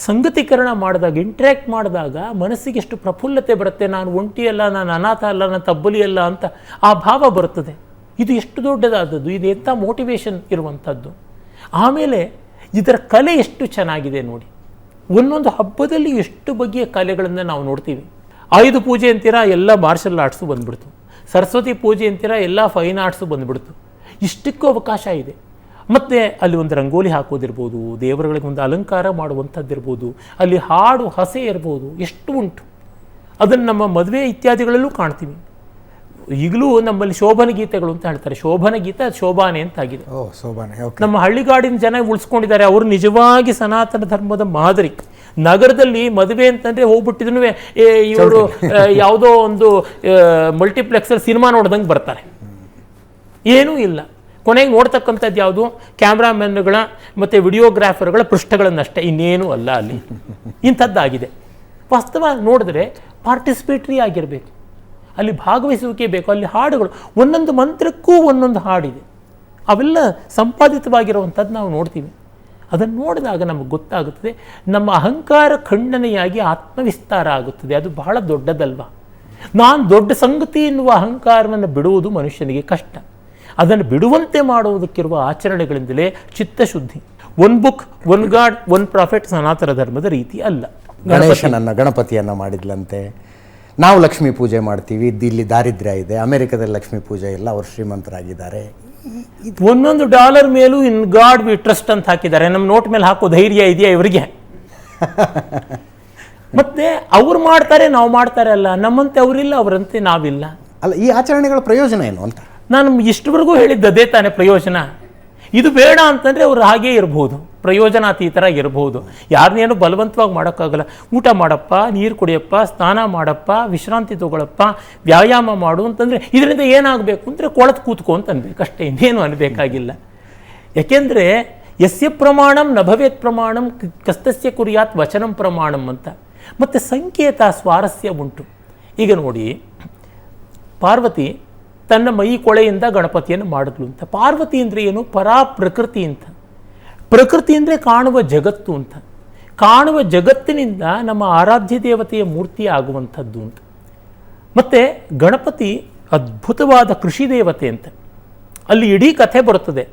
ಸಂಗತೀಕರಣ ಮಾಡಿದಾಗ, ಇಂಟ್ರ್ಯಾಕ್ಟ್ ಮಾಡಿದಾಗ ಮನಸ್ಸಿಗೆ ಎಷ್ಟು ಪ್ರಫುಲ್ಲತೆ ಬರುತ್ತೆ. ನಾನು ಒಂಟಿಯಲ್ಲ, ನಾನು ಅನಾಥ ಅಲ್ಲ, ನಾನು ತಬ್ಬಲಿಯಲ್ಲ ಅಂತ ಆ ಭಾವ ಬರುತ್ತದೆ. ಇದು ಎಷ್ಟು ದೊಡ್ಡದಾದದ್ದು, ಇದು ಎಂಥ ಮೋಟಿವೇಶನ್ ಇರುವಂಥದ್ದು. ಆಮೇಲೆ ಇದರ ಕಲೆ ಎಷ್ಟು ಚೆನ್ನಾಗಿದೆ ನೋಡಿ. ಒಂದೊಂದು ಹಬ್ಬದಲ್ಲಿ ಎಷ್ಟು ಬಗೆಯ ಕಲೆಗಳನ್ನು ನಾವು ನೋಡ್ತೀವಿ. ಆಯುಧ ಪೂಜೆ ಅಂತೀರಾ, ಎಲ್ಲ ಮಾರ್ಷಲ್ ಆರ್ಟ್ಸು ಬಂದುಬಿಡ್ತು. ಸರಸ್ವತಿ ಪೂಜೆ ಅಂತೀರಾ, ಎಲ್ಲ ಫೈನ್ ಆರ್ಟ್ಸು ಬಂದುಬಿಡ್ತು. ಇಷ್ಟಕ್ಕೂ ಅವಕಾಶ ಇದೆ. ಮತ್ತು ಅಲ್ಲಿ ಒಂದು ರಂಗೋಲಿ ಹಾಕೋದಿರ್ಬೋದು, ದೇವರುಗಳಿಗೆ ಒಂದು ಅಲಂಕಾರ ಮಾಡುವಂಥದ್ದಿರ್ಬೋದು, ಅಲ್ಲಿ ಹಾಡು ಹಸೆ ಇರ್ಬೋದು, ಎಷ್ಟು ಉಂಟು. ಅದನ್ನು ನಮ್ಮ ಮದುವೆ ಇತ್ಯಾದಿಗಳಲ್ಲೂ ಕಾಣ್ತೀವಿ. ಈಗಲೂ ನಮ್ಮಲ್ಲಿ ಶೋಭನ ಗೀತೆಗಳು ಅಂತ ಹೇಳ್ತಾರೆ. ಶೋಭನ ಗೀತೆ ಅದು ಶೋಭಾನೆ ಅಂತಾಗಿದೆ. ನಮ್ಮ ಹಳ್ಳಿಗಾಡಿನ ಜನ ಉಳಿಸ್ಕೊಂಡಿದ್ದಾರೆ. ಅವರು ನಿಜವಾಗಿ ಸನಾತನ ಧರ್ಮದ ಮಾದರಿ. ನಗರದಲ್ಲಿ ಮದುವೆ ಅಂತಂದರೆ ಹೋಗ್ಬಿಟ್ಟಿದ್ರೂ ಇವರು ಯಾವುದೋ ಒಂದು ಮಲ್ಟಿಪ್ಲೆಕ್ಸಲ್ಲಿ ಸಿನಿಮಾ ನೋಡ್ದಂಗೆ ಬರ್ತಾರೆ. ಏನೂ ಇಲ್ಲ. ಕೊನೆಗೆ ನೋಡ್ತಕ್ಕಂಥದ್ದು ಯಾವುದು, ಕ್ಯಾಮ್ರಾಮನ್ಗಳ ಮತ್ತು ವಿಡಿಯೋಗ್ರಾಫರ್ಗಳ ಪೃಷ್ಠಗಳನ್ನಷ್ಟೇ, ಇನ್ನೇನೂ ಅಲ್ಲ ಅಲ್ಲಿ. ಇಂಥದ್ದಾಗಿದೆ. ವಾಸ್ತವ ನೋಡಿದ್ರೆ ಪಾರ್ಟಿಸಿಪೇಟ್ರಿ ಆಗಿರಬೇಕು, ಅಲ್ಲಿ ಭಾಗವಹಿಸುವಿಕೆ ಬೇಕು. ಅಲ್ಲಿ ಹಾಡುಗಳು, ಒಂದೊಂದು ಮಂತ್ರಕ್ಕೂ ಒಂದೊಂದು ಹಾಡಿದೆ. ಅವೆಲ್ಲ ಸಂಪಾದಿತವಾಗಿರುವಂಥದ್ದು ನಾವು ನೋಡ್ತೀವಿ. ಅದನ್ನು ನೋಡಿದಾಗ ನಮಗೆ ಗೊತ್ತಾಗುತ್ತದೆ, ನಮ್ಮ ಅಹಂಕಾರ ಖಂಡನೆಯಾಗಿ ಆತ್ಮವಿಸ್ತಾರ ಆಗುತ್ತದೆ. ಅದು ಬಹಳ ದೊಡ್ಡದಲ್ವ. ನಾನು ದೊಡ್ಡ ಸಂಗತಿ ಎನ್ನುವ ಅಹಂಕಾರವನ್ನು ಬಿಡುವುದು ಮನುಷ್ಯನಿಗೆ ಕಷ್ಟ. ಅದನ್ನು ಬಿಡುವಂತೆ ಮಾಡುವುದಕ್ಕಿರುವ ಆಚರಣೆಗಳಿಂದಲೇ ಚಿತ್ತಶುದ್ಧಿ. One book, one god, one prophet ಸನಾತನ ಧರ್ಮದ ರೀತಿ ಅಲ್ಲ. ಗಣಪತಿಯನ್ನು ಮಾಡಿದ್ಲಂತೆ. ನಾವು ಲಕ್ಷ್ಮೀ ಪೂಜೆ ಮಾಡ್ತೀವಿ, ಇಲ್ಲಿ ದಾರಿದ್ರ್ಯ ಇದೆ. ಅಮೆರಿಕದಲ್ಲಿ ಲಕ್ಷ್ಮೀ ಪೂಜೆ ಇಲ್ಲ, ಅವರು ಶ್ರೀಮಂತರಾಗಿದ್ದಾರೆ. ಒಂದೊಂದು ಡಾಲರ್ ಮೇಲೂ ಇನ್ ಗಾಡ್ ವಿ ಟ್ರಸ್ಟ್ ಅಂತ ಹಾಕಿದ್ದಾರೆ. ನಮ್ಮ ನೋಟ್ ಮೇಲೆ ಹಾಕೋ ಧೈರ್ಯ ಇದೆಯಾ ಇವರಿಗೆ? ಮತ್ತೆ ಅವ್ರು ಮಾಡ್ತಾರೆ, ನಾವು ಮಾಡ್ತಾರೆ ಅಲ್ಲ. ನಮ್ಮಂತೆ ಅವರಿಲ್ಲ, ಅವರಂತೆ ನಾವಿಲ್ಲ ಅಲ್ಲ. ಈ ಆಚರಣೆಗಳ ಪ್ರಯೋಜನ ಏನು ಅಂತ ನಾನು ಇಷ್ಟವರೆಗೂ ಹೇಳಿದ್ದು ಅದೇ ತಾನೇ ಪ್ರಯೋಜನ. ಇದು ಬೇಡ ಅಂತಂದರೆ ಅವರು ಹಾಗೇ ಇರ್ಬೋದು. ಪ್ರಯೋಜನಾತೀತರ ಇರಬಹುದು. ಯಾರನ್ನೇನು ಬಲವಂತವಾಗಿ ಮಾಡೋಕ್ಕಾಗಲ್ಲ. ಊಟ ಮಾಡಪ್ಪ, ನೀರು ಕುಡಿಯಪ್ಪ, ಸ್ನಾನ ಮಾಡಪ್ಪ, ವಿಶ್ರಾಂತಿ ತಗೊಳಪ್ಪ, ವ್ಯಾಯಾಮ ಮಾಡು ಅಂತಂದರೆ ಇದರಿಂದ ಏನಾಗಬೇಕು ಅಂದರೆ ಕೊಳತು ಕೂತ್ಕೊ ಅಂತ ಅನ್ಬೇಕು ಅಷ್ಟೇ, ಇನ್ನೇನು ಅನ್ಬೇಕಾಗಿಲ್ಲ. ಯಾಕೆಂದರೆ ಯಸ್ಯ ಪ್ರಮಾಣಂ ನ ಭವೇತ್ ಪ್ರಮಾಣಂ ಕಸ್ತಸ್ಯ ಕುರ್ಯಾತ್ ವಚನಂ ಪ್ರಮಾಣಂ ಅಂತ. ಮತ್ತು ಸಂಕೇತ ಸ್ವಾರಸ್ಯ ಉಂಟು. ಈಗ ನೋಡಿ, ಪಾರ್ವತಿ ತನ್ನ ಮೈ ಕೊಳೆಯಿಂದ ಗಣಪತಿಯನ್ನು ಮಾಡಿದ್ಲು ಅಂತ. ಪಾರ್ವತಿ ಅಂದರೆ ಏನು? ಪರಾ ಪ್ರಕೃತಿ ಅಂತ. ಪ್ರಕೃತಿ ಅಂದರೆ ಕಾಣುವ ಜಗತ್ತು ಅಂತ. ಕಾಣುವ ಜಗತ್ತಿನಿಂದ ನಮ್ಮ ಆರಾಧ್ಯ ದೇವತೆಯ ಮೂರ್ತಿ ಆಗುವಂಥದ್ದು ಅಂತ. ಮತ್ತು ಗಣಪತಿ ಅದ್ಭುತವಾದ ಕೃಷಿ ದೇವತೆ ಅಂತ. ಅಲ್ಲಿ ಇಡೀ ಕಥೆ ಬರುತ್ತದೆ.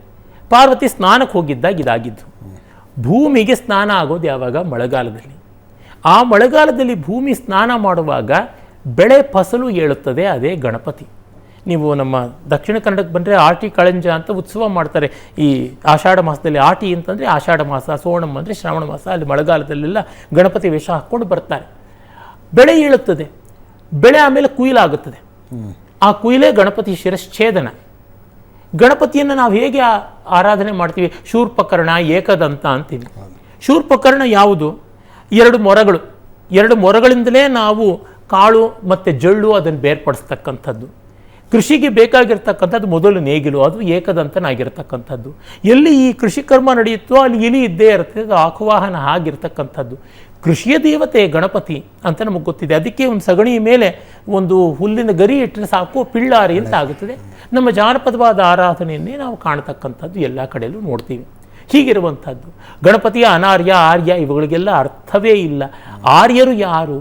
ಪಾರ್ವತಿ ಸ್ನಾನಕ್ಕೆ ಹೋಗಿದ್ದಾಗ ಇದಾಗಿದ್ದು. ಭೂಮಿಗೆ ಸ್ನಾನ ಆಗೋದು ಯಾವಾಗ? ಮಳೆಗಾಲದಲ್ಲಿ. ಆ ಮಳೆಗಾಲದಲ್ಲಿ ಭೂಮಿ ಸ್ನಾನ ಮಾಡುವಾಗ ಬೆಳೆ ಫಸಲು ಏಳುತ್ತದೆ, ಅದೇ ಗಣಪತಿ. ನೀವು ನಮ್ಮ ದಕ್ಷಿಣ ಕನ್ನಡಕ್ಕೆ ಬಂದರೆ ಆಟಿ ಕಳಂಜ ಅಂತ ಉತ್ಸವ ಮಾಡ್ತಾರೆ ಈ ಆಷಾಢ ಮಾಸದಲ್ಲಿ. ಆಟಿ ಅಂತಂದರೆ ಆಷಾಢ ಮಾಸ, ಸೋಣಂ ಅಂದರೆ ಶ್ರಾವಣ ಮಾಸ. ಅಲ್ಲಿ ಮಳೆಗಾಲದಲ್ಲೆಲ್ಲ ಗಣಪತಿ ವೇಷ ಹಾಕ್ಕೊಂಡು ಬರ್ತಾರೆ. ಬೆಳೆ ಏಳುತ್ತದೆ, ಬೆಳೆ ಆಮೇಲೆ ಕುಯ್ಲಾಗುತ್ತದೆ. ಆ ಕುಯ್ಲೇ ಗಣಪತಿ ಶಿರಶ್ಛೇದನ. ಗಣಪತಿಯನ್ನು ನಾವು ಹೇಗೆ ಆರಾಧನೆ ಮಾಡ್ತೀವಿ? ಶೂರ್ಪಕರ್ಣ, ಏಕದಂತ ಅಂತೀವಿ. ಶೂರ್ಪಕರ್ಣ ಯಾವುದು? ಎರಡು ಮೊರಗಳು. ಎರಡು ಮೊರಗಳಿಂದಲೇ ನಾವು ಕಾಳು ಮತ್ತು ಜಳ್ಳು ಅದನ್ನು ಬೇರ್ಪಡಿಸ್ತಕ್ಕಂಥದ್ದು. ಕೃಷಿಗೆ ಬೇಕಾಗಿರ್ತಕ್ಕಂಥದ್ದು ಮೊದಲು ನೇಗಿಲು, ಅದು ಏಕದಂತನಾಗಿರ್ತಕ್ಕಂಥದ್ದು. ಎಲ್ಲಿ ಈ ಕೃಷಿ ಕರ್ಮ ನಡೆಯುತ್ತೋ ಅಲ್ಲಿ ಇಲಿ ಇದ್ದೇ ಇರುತ್ತೆ, ಅದು ಆಕುವಾಹನ ಆಗಿರ್ತಕ್ಕಂಥದ್ದು. ಕೃಷಿಯ ದೇವತೆ ಗಣಪತಿ ಅಂತ ನಮಗೆ ಗೊತ್ತಿದೆ. ಅದಕ್ಕೆ ಒಂದು ಸಗಣಿಯ ಮೇಲೆ ಒಂದು ಹುಲ್ಲಿನ ಗರಿ ಇಟ್ಟರೆ ಸಾಕು, ಪಿಳ್ಳಾರಿ ಅಂತ ಆಗುತ್ತದೆ. ನಮ್ಮ ಜಾನಪದವಾದ ಆರಾಧನೆಯನ್ನೇ ನಾವು ಕಾಣತಕ್ಕಂಥದ್ದು ಎಲ್ಲ ಕಡೆಯಲ್ಲೂ ನೋಡ್ತೀವಿ. ಹೀಗಿರುವಂಥದ್ದು ಗಣಪತಿಯ ಅನಾರ್ಯ, ಆರ್ಯ ಇವುಗಳಿಗೆಲ್ಲ ಅರ್ಥವೇ ಇಲ್ಲ. ಆರ್ಯರು ಯಾರು?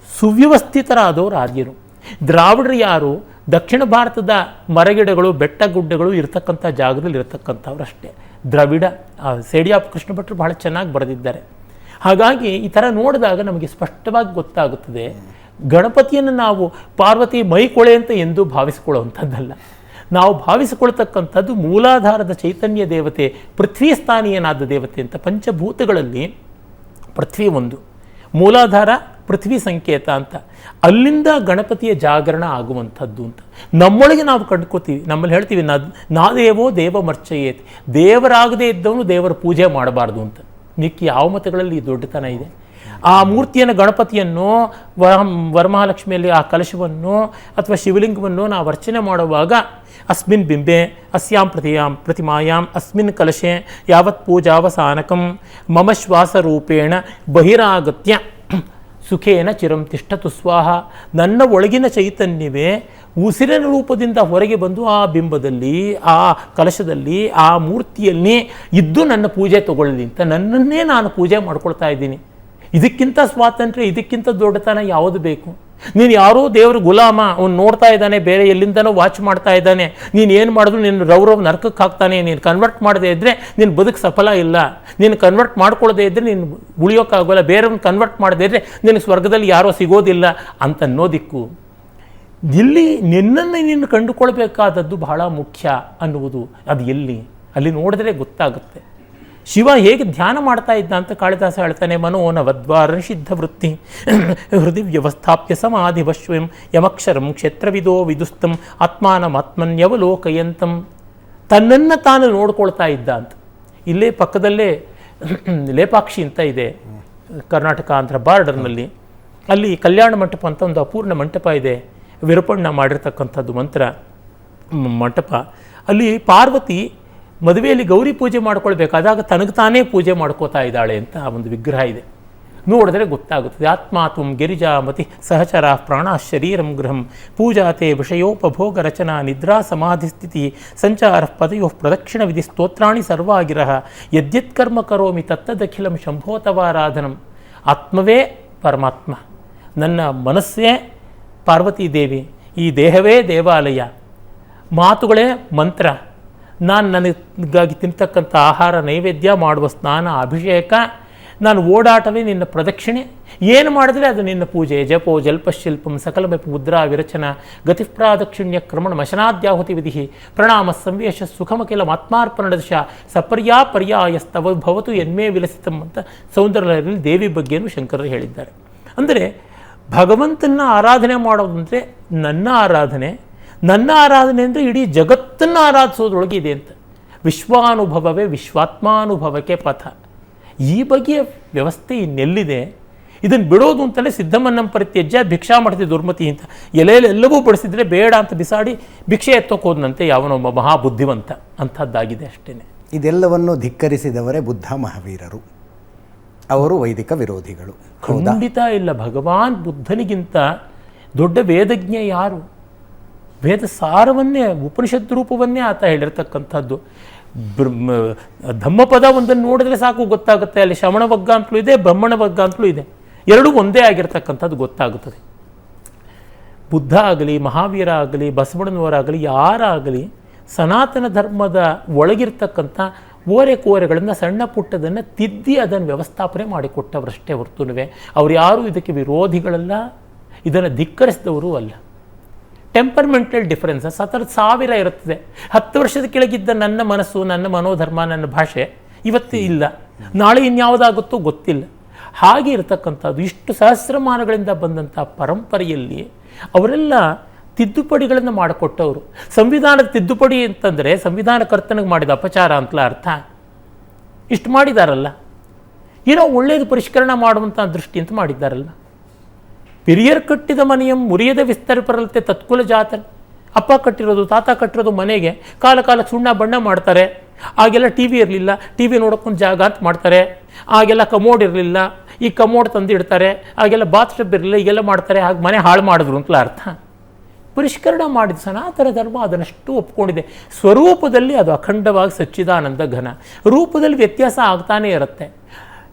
ಸುವ್ಯವಸ್ಥಿತರಾದವರು ಆರ್ಯರು. ದ್ರಾವಿಡರು ಯಾರು? ದಕ್ಷಿಣ ಭಾರತದ ಮರಗಿಡಗಳು, ಬೆಟ್ಟ ಗುಡ್ಡಗಳು ಇರತಕ್ಕಂಥ ಜಾಗದಲ್ಲಿ ಇರತಕ್ಕಂಥವ್ರು ಅಷ್ಟೇ ದ್ರಾವಿಡ. ಸೇಡಿಯಾಪ್ ಕೃಷ್ಣ ಭಟ್ರು ಬಹಳ ಚೆನ್ನಾಗಿ ಬರೆದಿದ್ದಾರೆ. ಹಾಗಾಗಿ ಈ ಥರ ನೋಡಿದಾಗ ನಮಗೆ ಸ್ಪಷ್ಟವಾಗಿ ಗೊತ್ತಾಗುತ್ತದೆ, ಗಣಪತಿಯನ್ನು ನಾವು ಪಾರ್ವತಿ ಮೈಕೊಳೆ ಅಂತ ಎಂದೂ ಭಾವಿಸಿಕೊಳ್ಳುವಂಥದ್ದಲ್ಲ. ನಾವು ಭಾವಿಸಿಕೊಳ್ತಕ್ಕಂಥದ್ದು ಮೂಲಾಧಾರದ ಚೈತನ್ಯ ದೇವತೆ, ಪೃಥ್ವಿ ಸ್ಥಾನೀಯನಾದ ದೇವತೆ ಅಂತ. ಪಂಚಭೂತಗಳಲ್ಲಿ ಪೃಥ್ವಿ ಒಂದು, ಮೂಲಾಧಾರ ಪೃಥ್ವಿ ಸಂಕೇತ ಅಂತ. ಅಲ್ಲಿಂದ ಗಣಪತಿಯ ಜಾಗರಣ ಆಗುವಂಥದ್ದು ಅಂತ ನಮ್ಮೊಳಗೆ ನಾವು ಕಂಡುಕೋತೀವಿ. ನಮ್ಮಲ್ಲಿ ಹೇಳ್ತೀವಿ ನಾದೇವೋ ದೇವಮರ್ಚಯೇತಿ, ದೇವರಾಗದೇ ಇದ್ದವನು ದೇವರ ಪೂಜೆ ಮಾಡಬಾರ್ದು ಅಂತ. ಮಿಕ್ಕಿ ಯಾವ ಮತಗಳಲ್ಲಿ ಈ ದೊಡ್ಡತನ ಇದೆ? ಆ ಮೂರ್ತಿಯನ್ನು, ಗಣಪತಿಯನ್ನು, ವರಮಹಾಲಕ್ಷ್ಮಿಯಲ್ಲಿ ಆ ಕಲಶವನ್ನು ಅಥವಾ ಶಿವಲಿಂಗವನ್ನು ನಾವು ಅರ್ಚನೆ ಮಾಡುವಾಗ ಅಸ್ಮಿನ್ ಬಿಂಬೆ ಅಸ್ಯಾಂ ಪ್ರತಿಮಾಯಾಂ ಅಸ್ಮಿನ್ ಕಲಶೆ ಯಾವತ್ ಪೂಜಾವಸಾನಕಂ ಮಮ ಶ್ವಾಸರೂಪೇಣ ಬಹಿರಾಗತ್ಯ ಸುಖೇನ ಚಿರಂ ತಿಷ್ಠತು ಸ್ವಾಹ. ನನ್ನ ಒಳಗಿನ ಚೈತನ್ಯವೇ ಉಸಿರಿನ ರೂಪದಿಂದ ಹೊರಗೆ ಬಂದು ಆ ಬಿಂಬದಲ್ಲಿ, ಆ ಕಲಶದಲ್ಲಿ, ಆ ಮೂರ್ತಿಯಲ್ಲಿ ಇದ್ದು ನನ್ನ ಪೂಜೆ ತಗೊಳ್ಳಿ ಅಂತ ನನ್ನನ್ನೇ ನಾನು ಪೂಜೆ ಮಾಡ್ಕೊಳ್ತಾ ಇದ್ದೀನಿ. ಇದಕ್ಕಿಂತ ಸ್ವಾತಂತ್ರ್ಯ, ಇದಕ್ಕಿಂತ ದೊಡ್ಡತನ ಯಾವುದು ಬೇಕು? ನೀನು ಯಾರೋ ದೇವ್ರ ಗುಲಾಮ, ಅವ್ನು ನೋಡ್ತಾ ಇದ್ದಾನೆ, ಬೇರೆ ಎಲ್ಲಿಂದನೋ ವಾಚ್ ಮಾಡ್ತಾ ಇದ್ದಾನೆ. ನೀನು ಏನು ಮಾಡಿದ್ರು ನೀನು ರೌರವ್ ನರಕಕ್ಕೆ ಹಾಕ್ತಾನೆ. ನೀನು ಕನ್ವರ್ಟ್ ಮಾಡದೇ ಇದ್ದರೆ ನಿನ್ನ ಬದುಕು ಸಫಲ ಇಲ್ಲ. ನೀನು ಕನ್ವರ್ಟ್ ಮಾಡ್ಕೊಳ್ಳದೆ ಇದ್ದರೆ ನೀನು ಉಳಿಯೋಕ್ಕಾಗೋಲ್ಲ. ಬೇರೆಯವ್ರನ್ನ ಕನ್ವರ್ಟ್ ಮಾಡದೇ ಇದ್ದರೆ ನಿನಗೆ ಸ್ವರ್ಗದಲ್ಲಿ ಯಾರೋ ಸಿಗೋದಿಲ್ಲ ಅಂತ ಅನ್ನೋದಿಕ್ಕು. ಇಲ್ಲಿ ನಿನ್ನನ್ನು ನೀನು ಕಂಡುಕೊಳ್ಬೇಕಾದದ್ದು ಬಹಳ ಮುಖ್ಯ ಅನ್ನುವುದು ಅದು ಎಲ್ಲಿ? ಅಲ್ಲಿ ನೋಡಿದ್ರೆ ಗೊತ್ತಾಗುತ್ತೆ. ಶಿವ ಹೇಗೆ ಧ್ಯಾನ ಮಾಡ್ತಾ ಇದ್ದ ಅಂತ ಕಾಳಿದಾಸ ಹೇಳ್ತಾನೆ. ಮನೋನವದ್ವಾರ ನಿಷಿದ್ಧ ವೃತ್ತಿ ಹೃದಯ ವ್ಯವಸ್ಥಾಪ್ಯ ಸಮಾಧಿವಶ್ವಂ ಯಮಕ್ಷರಂ ಕ್ಷೇತ್ರವಿದೋ ವಿದುಸ್ತಂ ಆತ್ಮಾನಮಾತ್ಮನ್ಯವಲೋಕಯಂತಂ. ತನ್ನನ್ನು ತಾನು ನೋಡ್ಕೊಳ್ತಾ ಇದ್ದ ಅಂತ. ಇಲ್ಲೇ ಪಕ್ಕದಲ್ಲೇ ಲೇಪಾಕ್ಷಿ ಅಂತ ಇದೆ, ಕರ್ನಾಟಕ ಆಂಧ್ರ ಬಾರ್ಡರ್ನಲ್ಲಿ. ಅಲ್ಲಿ ಕಲ್ಯಾಣ ಮಂಟಪ ಅಂತ ಒಂದು ಅಪೂರ್ಣ ಮಂಟಪ ಇದೆ, ವಿರೂಪಣ್ಣ ಮಾಡಿರ್ತಕ್ಕಂಥದ್ದು ಮಂಟಪ. ಅಲ್ಲಿ ಪಾರ್ವತಿ ಮದುವೆಯಲ್ಲಿ ಗೌರಿ ಪೂಜೆ ಮಾಡ್ಕೊಳ್ಬೇಕಾದಾಗ ತನಗೆ ತಾನೇ ಪೂಜೆ ಮಾಡ್ಕೋತಾ ಇದ್ದಾಳೆ ಅಂತ ಒಂದು ವಿಗ್ರಹ ಇದೆ. ನೋಡಿದ್ರೆ ಗೊತ್ತಾಗುತ್ತದೆ. ಆತ್ಮಾತ್ಮಂ ಗಿರಿಜಾಮತಿ ಸಹಚರ ಪ್ರಾಣ ಶರೀರಂ ಗೃಹಂ ಪೂಜಾತೆ ವಿಷಯೋಪಭೋಗ ರಚನಾ ನಿದ್ರಾ ಸಮಾಧಿ ಸ್ಥಿತಿ ಸಂಚಾರ ಪದಯೋ ಪ್ರದಕ್ಷಿಣ ವಿಧಿ ಸ್ತೋತ್ರಾಣಿ ಸರ್ವಾಗಿರಹ ಯದ್ಯತ್ಕರ್ಮ ಕರೋಮಿ ತತ್ತದಖಿಲಂ ಶಂಭೋತವಾರಾಧನಂ. ಆತ್ಮವೇ ಪರಮಾತ್ಮ, ನನ್ನ ಮನಸ್ಸೇ ಪಾರ್ವತೀ ದೇವಿ, ಈ ದೇಹವೇ ದೇವಾಲಯ, ಮಾತುಗಳೇ ಮಂತ್ರ. ನಾನು ನನಗಾಗಿ ತಿಂತಕ್ಕಂಥ ಆಹಾರ, ನೈವೇದ್ಯ, ಮಾಡುವ ಸ್ನಾನ, ಅಭಿಷೇಕ, ನಾನು ಓಡಾಟವೇ ನಿನ್ನ ಪ್ರದಕ್ಷಿಣೆ. ಏನು ಮಾಡಿದ್ರೆ ಅದು ನಿನ್ನ ಪೂಜೆ. ಜಪೋ ಜಲ್ಪಶಿಲ್ಪಂ ಸಕಲಮೆಪ ಮುದ್ರಾ ವಿರಚನ ಗತಿಪ್ರಾದಕ್ಷಿಣ್ಯ ಕ್ರಮಣ ಮಶನಾದ್ಯಾಹುತಿ ವಿಧಿ ಪ್ರಣಾಮ ಸಂವೇಶ ಸುಖಮಖಿಲ ಆತ್ಮಾರ್ಪಣ ದಶ ಸಪರ್ಯಾ ಪರ್ಯಾಯಸ್ತವ ಭವತು ಎನ್ಮೇ ವಿಲಸಿತಂ ಅಂತ ಸೌಂದರ್ಯದಲ್ಲಿ ದೇವಿ ಬಗ್ಗೆಯೂ ಶಂಕರರು ಹೇಳಿದ್ದಾರೆ. ಅಂದರೆ ಭಗವಂತನ ಆರಾಧನೆ ಮಾಡೋದಂದರೆ ನನ್ನ ಆರಾಧನೆ ಅಂದರೆ ಇಡೀ ಜಗತ್ತನ್ನು ಆರಾಧಿಸೋದ್ರೊಳಗೆ ಇದೆ ಅಂತ. ವಿಶ್ವಾನುಭವವೇ ವಿಶ್ವಾತ್ಮಾನುಭವಕ್ಕೆ ಪಥ. ಈ ಬಗೆಯ ವ್ಯವಸ್ಥೆ ಇನ್ನೆಲ್ಲಿದೆ? ಇದನ್ನು ಬಿಡೋದು ಅಂತಲೇ ಸಿದ್ಧಮನ್ನಂ ಪರಿತ್ಯಜ್ಯ ಭಿಕ್ಷಾ ಮಾಡ್ತಿ ದುರ್ಮತಿ ಅಂತ ಎಲ್ಲವೂ ಬಡಿಸಿದ್ರೆ ಬೇಡ ಅಂತ ಬಿಸಾಡಿ ಭಿಕ್ಷೆ ಎತ್ತೋಕೆ ಹೋದಂತೆ ಯಾವನೊಬ್ಬ ಮಹಾಬುದ್ಧಿವಂತ ಅಂಥದ್ದಾಗಿದೆ ಅಷ್ಟೇ. ಇದೆಲ್ಲವನ್ನು ಧಿಕ್ಕರಿಸಿದವರೇ ಬುದ್ಧ ಮಹಾವೀರರು. ಅವರು ವೈದಿಕ ವಿರೋಧಿಗಳು. ಖಂಡಿತ ಇಲ್ಲ. ಭಗವಾನ್ ಬುದ್ಧನಿಗಿಂತ ದೊಡ್ಡ ವೇದಜ್ಞ ಯಾರು? ವೇದ ಸಾರವನ್ನೇ, ಉಪನಿಷತ್ ರೂಪವನ್ನೇ ಆತ ಹೇಳಿರ್ತಕ್ಕಂಥದ್ದು. ಧಮ್ಮಪದ ಒಂದನ್ನು ನೋಡಿದ್ರೆ ಸಾಕು ಗೊತ್ತಾಗುತ್ತೆ. ಅಲ್ಲಿ ಶ್ರವಣ ವರ್ಗ ಅಂತಲೂ ಇದೆ, ಬ್ರಹ್ಮಣ ವರ್ಗ ಅಂತಲೂ ಇದೆ. ಎರಡೂ ಒಂದೇ ಆಗಿರ್ತಕ್ಕಂಥದ್ದು ಗೊತ್ತಾಗುತ್ತದೆ. ಬುದ್ಧ ಆಗಲಿ, ಮಹಾವೀರ ಆಗಲಿ, ಬಸವಣ್ಣನವರಾಗಲಿ, ಯಾರಾಗಲಿ ಸನಾತನ ಧರ್ಮದ ಒಳಗಿರ್ತಕ್ಕಂಥ ಓರೆಕೋರೆಗಳನ್ನು ಸಣ್ಣ ಪುಟ್ಟದನ್ನು ತಿದ್ದಿ ಅದನ್ನು ವ್ಯವಸ್ಥಾಪನೆ ಮಾಡಿಕೊಟ್ಟವರಷ್ಟೇ ಹೊರತುನುವೆ ಅವ್ರು ಯಾರೂ ಇದಕ್ಕೆ ವಿರೋಧಿಗಳಲ್ಲ, ಇದನ್ನು ಧಿಕ್ಕರಿಸಿದವರು ಅಲ್ಲ. ಟೆಂಪರ್ಮೆಂಟಲ್ ಡಿಫರೆನ್ಸಸ್ ಆ ಥರದ್ದು 1000 ಇರುತ್ತದೆ. 10 ವರ್ಷದ ಕೆಳಗಿದ್ದ ನನ್ನ ಮನಸ್ಸು, ನನ್ನ ಮನೋಧರ್ಮ, ನನ್ನ ಭಾಷೆ ಇವತ್ತು ಇಲ್ಲ, ನಾಳೆ ಇನ್ಯಾವುದಾಗುತ್ತೋ ಗೊತ್ತಿಲ್ಲ. ಹಾಗೆ ಇರತಕ್ಕಂಥದ್ದು ಇಷ್ಟು ಸಹಸ್ರಮಾನಗಳಿಂದ ಬಂದಂಥ ಪರಂಪರೆಯಲ್ಲಿ ಅವರೆಲ್ಲ ತಿದ್ದುಪಡಿಗಳನ್ನು ಮಾಡಿಕೊಟ್ಟವರು. ಸಂವಿಧಾನದ ತಿದ್ದುಪಡಿ ಅಂತಂದರೆ ಸಂವಿಧಾನಕರ್ತನಿಗೆ ಮಾಡಿದ ಅಪಚಾರ ಅಂತಲ ಅರ್ಥ. ಇಷ್ಟು ಮಾಡಿದಾರಲ್ಲ, ಏನೋ ಒಳ್ಳೆಯದು ಪರಿಷ್ಕರಣ ಮಾಡುವಂಥ ದೃಷ್ಟಿ ಅಂತ ಮಾಡಿದ್ದಾರಲ್ಲ. ಹಿರಿಯರು ಕಟ್ಟಿದ ಮನೆಯ ಮುರಿಯದ ವಿಸ್ತರಿಪರಲ್ತೆ ತತ್ಕುಲ ಜಾತನ್. ಅಪ್ಪ ಕಟ್ಟಿರೋದು, ತಾತ ಕಟ್ಟಿರೋದು ಮನೆಗೆ ಕಾಲ ಸುಣ್ಣ ಬಣ್ಣ ಮಾಡ್ತಾರೆ. ಆಗೆಲ್ಲ ಟಿ ವಿ ಇರಲಿಲ್ಲ, ಟಿ ವಿ ನೋಡೋಕ್ಕೊಂದು ಜಾಗ ಅಂತ ಮಾಡ್ತಾರೆ. ಆಗೆಲ್ಲ ಕಮೋಡ್ ಇರಲಿಲ್ಲ, ಈ ಕಮೋಡ್ ತಂದು ಇಡ್ತಾರೆ. ಆಗೆಲ್ಲ ಬಾತ್-ಟಬ್ ಇರಲಿಲ್ಲ, ಈಗೆಲ್ಲ ಮಾಡ್ತಾರೆ. ಹಾಗೆ ಮನೆ ಹಾಳು ಮಾಡಿದ್ರು ಅಂತಲ ಅರ್ಥ. ಪರಿಷ್ಕರಣ ಮಾಡಿದ ಸನಾತನ ಧರ್ಮ ಅದನ್ನಷ್ಟು ಒಪ್ಕೊಂಡಿದೆ. ಸ್ವರೂಪದಲ್ಲಿ ಅದು ಅಖಂಡವಾಗಿ ಸಚ್ಚಿದಾನಂದ ಘನ, ರೂಪದಲ್ಲಿ ವ್ಯತ್ಯಾಸ ಆಗ್ತಾನೇ ಇರುತ್ತೆ.